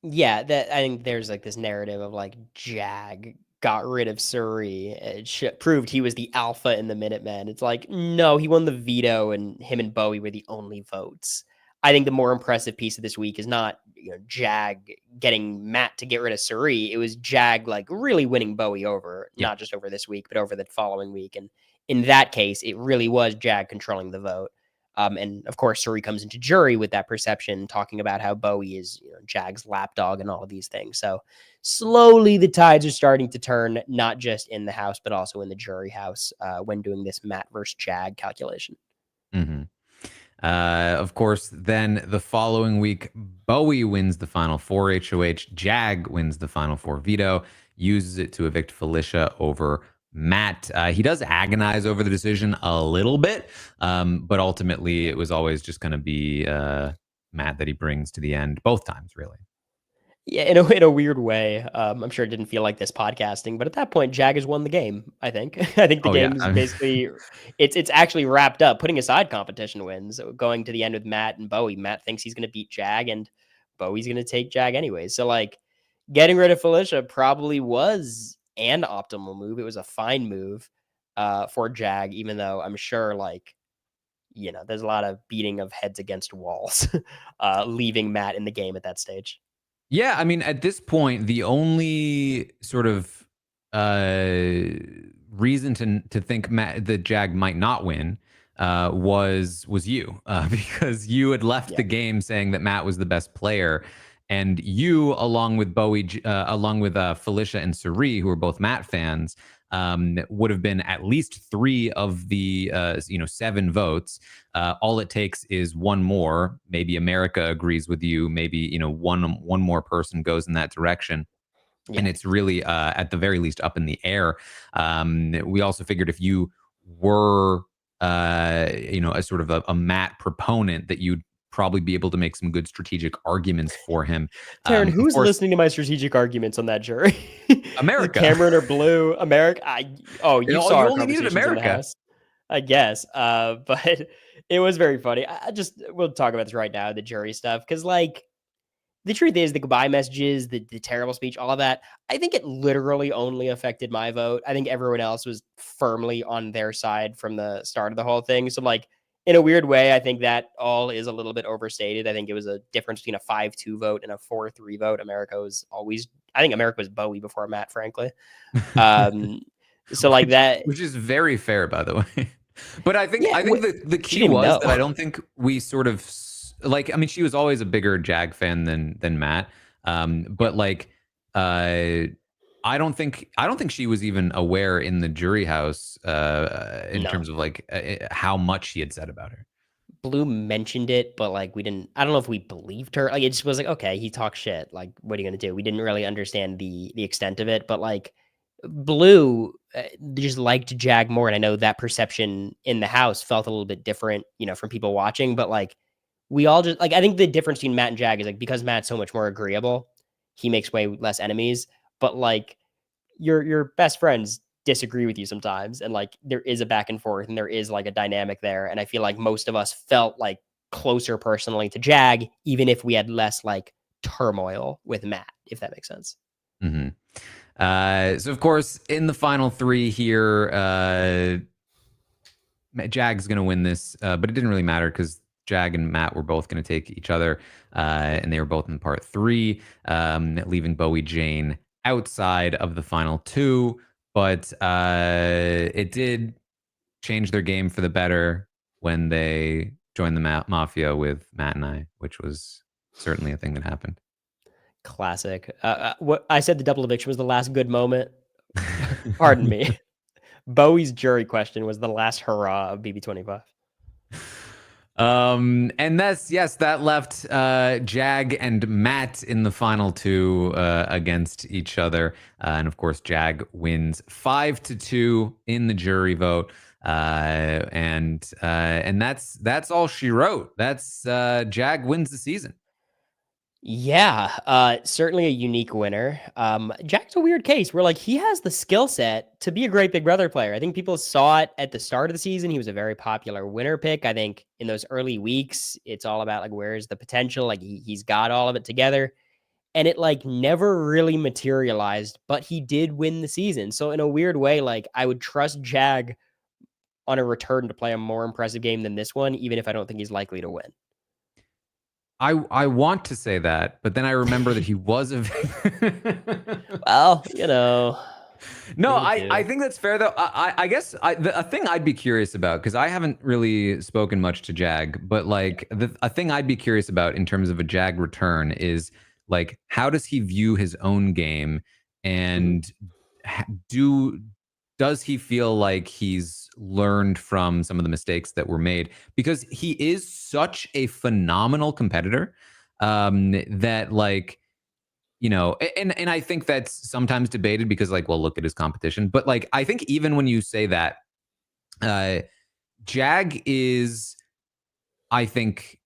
Yeah, that I think there's like this narrative of like Jag got rid of Cerie. It proved he was the alpha in the Minutemen. It's like, no, he won the veto and him and Bowie were the only votes. I think the more impressive piece of this week is not Jag getting Matt to get rid of Cerie. It was Jag like really winning Bowie over, not just over this week, but over the following week. And in that case, it really was Jag controlling the vote. And of course, Cerie comes into jury with that perception, talking about how Bowie is Jag's lapdog and all of these things. So slowly the tides are starting to turn, not just in the house, but also in the jury house when doing this Matt versus Jag calculation. Of course, then the following week, Bowie wins the final 4 HOH. Jag wins the final 4 veto, uses it to evict Felicia over Matt. He does agonize over the decision a little bit, but ultimately it was always just going to be Matt that he brings to the end, both times, really. Yeah, in a weird way. I'm sure it didn't feel like this podcasting, but at that point, Jag has won the game. I think. I think the game is basically it's actually wrapped up. Putting aside competition wins, going to the end with Matt and Bowie. Matt thinks he's going to beat Jag, and Bowie's going to take Jag anyways. So like, getting rid of Felicia probably was an optimal move. It was a fine move for Jag, even though I'm sure like, there's a lot of beating of heads against walls, leaving Matt in the game at that stage. Yeah, I mean, at this point, the only sort of reason to think that Jag might not win was you, because you had left the game saying that Matt was the best player, and you, along with Felicia and Cerie, who are both Matt fans, would have been at least 3 of the 7 votes. All it takes is one more. Maybe America agrees with you. Maybe one more person goes in that direction. Yeah. And it's really at the very least up in the air. We also figured if you were a sort of a Matt proponent, that you'd probably be able to make some good strategic arguments for him. Taran, who's listening to my strategic arguments on that jury? America. Cameron or Blue? America. You saw our only needed America, I guess. But it was very funny. We'll talk about this right now, the jury stuff, because like the truth is the goodbye messages, the terrible speech, all of that, I think it literally only affected my vote. I think everyone else was firmly on their side from the start of the whole thing. So like in a weird way, I think that all is a little bit overstated. I think it was a difference between a 5-2 vote and a 4-3 vote. I think America was Bowie before Matt, frankly. So like that, which is very fair, by the way. But I think the key didn't was know. that I don't think we sort of like. I mean, she was always a bigger Jag fan than Matt. But like, I don't think she was even aware in the jury house in terms of like how much he had said about her. Blue mentioned it, but like I don't know if we believed her. Like it just was like, okay, he talks shit. Like, what are you gonna do? We didn't really understand the extent of it, but like Blue just liked Jag more, and I know that perception in the house felt a little bit different, from people watching. But like we all just like I think the difference between Matt and Jag is like because Matt's so much more agreeable, he makes way less enemies. But like your best friends disagree with you sometimes, and like there is a back and forth, and there is like a dynamic there. And I feel like most of us felt like closer personally to Jag, even if we had less like turmoil with Matt, if that makes sense. Mm-hmm. So of course, in the final three here, Jag's going to win this, but it didn't really matter because Jag and Matt were both going to take each other, and they were both in part three, leaving Bowie Jane outside of the final two. But it did change their game for the better when they joined the mafia with Matt and I, which was certainly a thing that happened. Classic. What I said, the double eviction was the last good moment. Pardon me. Bowie's jury question was the last hurrah of BB25. And that left Jag and Matt in the final two against each other, and of course Jag wins 5-2 in the jury vote, and that's all she wrote. That's Jag wins the season. Yeah, certainly a unique winner. Jack's a weird case where like he has the skill set to be a great Big Brother player. I think people saw it at the start of the season. He was a very popular winner pick. I think in those early weeks, it's all about like where's the potential. Like he's got all of it together, and it like never really materialized. But he did win the season. So in a weird way, like I would trust Jag on a return to play a more impressive game than this one, even if I don't think he's likely to win. I want to say that, but then I remember that he was a. Well, No, I think that's fair though. I guess a thing I'd be curious about, because I haven't really spoken much to Jag, but like a thing I'd be curious about in terms of a Jag return is like how does he view his own game, and does he feel like he's learned from some of the mistakes that were made? Because he is such a phenomenal competitor that like, and I think that's sometimes debated because like, well, look at his competition. But like, I think even when you say that, Jag is, I think,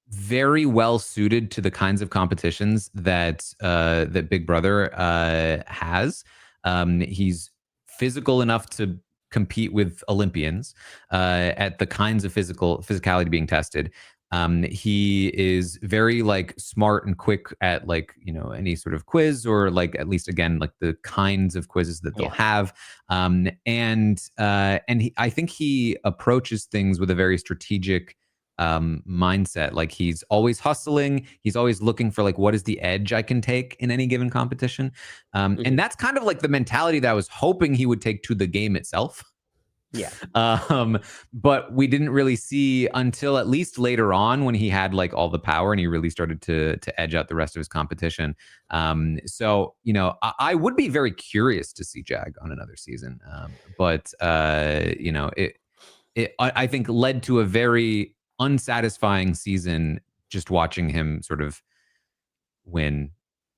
very well suited to the kinds of competitions that that Big Brother has. He's physical enough to compete with Olympians at the kinds of physicality being tested. He is very like smart and quick at like, any sort of quiz, or like at least again, like the kinds of quizzes that they'll have. And I think he approaches things with a very strategic mindset. Like he's always hustling. He's always looking for like, what is the edge I can take in any given competition? And that's kind of like the mentality that I was hoping he would take to the game itself. Yeah. But we didn't really see until at least later on when he had like all the power and he really started to edge out the rest of his competition. So, I would be very curious to see Jag on another season. But I think led to a very unsatisfying season, just watching him sort of win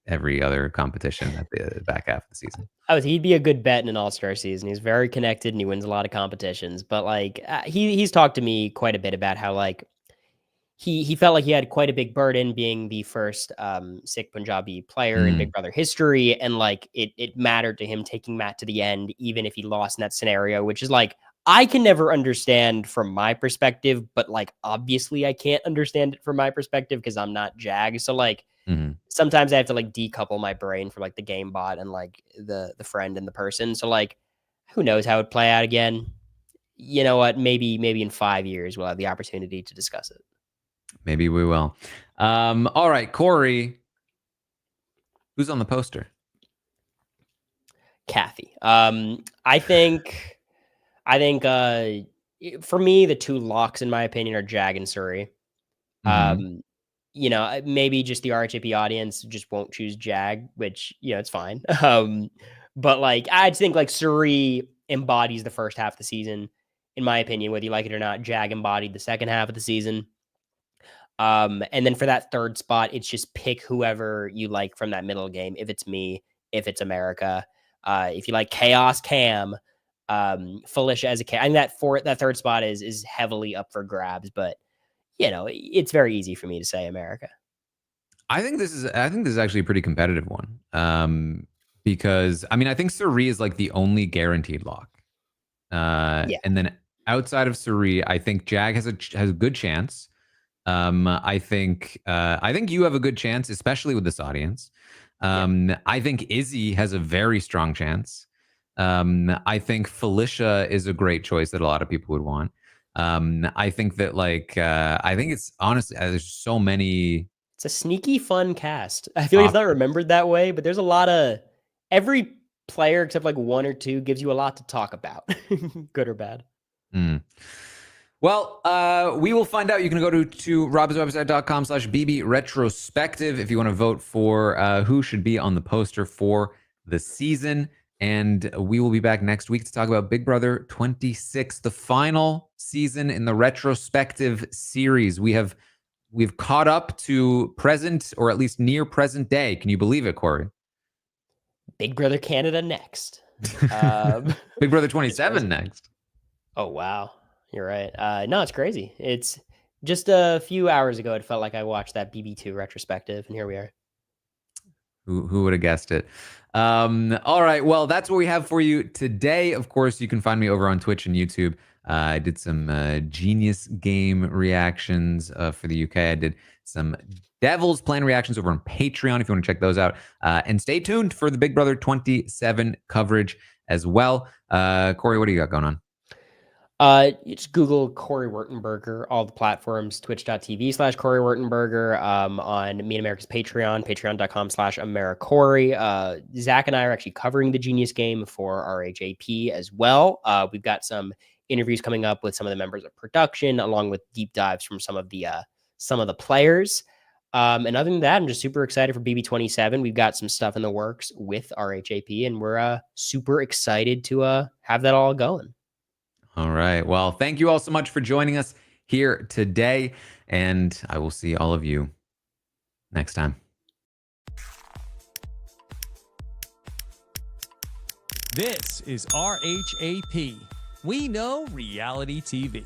every other competition at the back half of the season. He'd be a good bet in an all-star season. He's very connected and he wins a lot of competitions. But like he's talked to me quite a bit about how like he felt like he had quite a big burden being the first Sikh Punjabi player in Big Brother history, and like it mattered to him taking Matt to the end, even if he lost in that scenario, which is like I can never understand from my perspective, but like obviously I can't understand it from my perspective because I'm not Jag. So like sometimes I have to like decouple my brain from like the game bot and like the friend and the person. So like, who knows how it would play out again? You know what? Maybe in 5 years we'll have the opportunity to discuss it. Maybe we will. All right, Cory, who's on the poster? Kathy. I think for me, the two locks, in my opinion, are Jag and Suri. You know, maybe just the RHAP audience just won't choose Jag, which, you know, it's fine. But like, I just think like Suri embodies the first half of the season, in my opinion, whether you like it or not. Jag embodied the second half of the season. And then for that third spot, it's just pick whoever you like from that middle game. If it's me, if it's America, if you like Chaos, Cam, Felicia as a Cam. I mean, that third spot is heavily up for grabs, but you know, it's very easy for me to say America. I think this is actually a pretty competitive one. Because I mean, I think Suri is like the only guaranteed lock. And then outside of Suri, I think Jag has a good chance. I think you have a good chance, especially with this audience. I think Izzy has a very strong chance. I think Felicia is a great choice that a lot of people would want. I think that like I think it's honestly there's so many. It's a sneaky fun cast. I feel like it's not remembered that way, but there's a lot of every player except like one or two gives you a lot to talk about, good or bad. Well, we will find out. You can go to robswebsite.com/BB retrospective if you want to vote for who should be on the poster for the season. And we will be back next week to talk about Big Brother 26, the final season in the retrospective series. We've caught up to present, or at least near present day. Can you believe it, Cory? Big Brother Canada next. Big Brother 27 next. Oh, wow. You're right. No, it's crazy. It's just a few hours ago, it felt like I watched that BB2 retrospective, and here we are. Who would have guessed it? All right. Well, that's what we have for you today. Of course, you can find me over on Twitch and YouTube. I did some Genius game reactions for the UK. I did some Devils Plan reactions over on Patreon if you want to check those out. And stay tuned for the Big Brother 27 coverage as well. Cory, what do you got going on? You just Google Cory Wurtenberger, all the platforms, twitch.tv/Cory Wurtenberger, on Me and America's Patreon, patreon.com/AmeriCory. Zach and I are actually covering the Genius game for RHAP as well. We've got some interviews coming up with some of the members of production, along with deep dives from some of the players. And other than that, I'm just super excited for BB27. We've got some stuff in the works with RHAP, and we're super excited to have that all going. All right. Well, thank you all so much for joining us here today, and I will see all of you next time. This is RHAP. We know reality TV.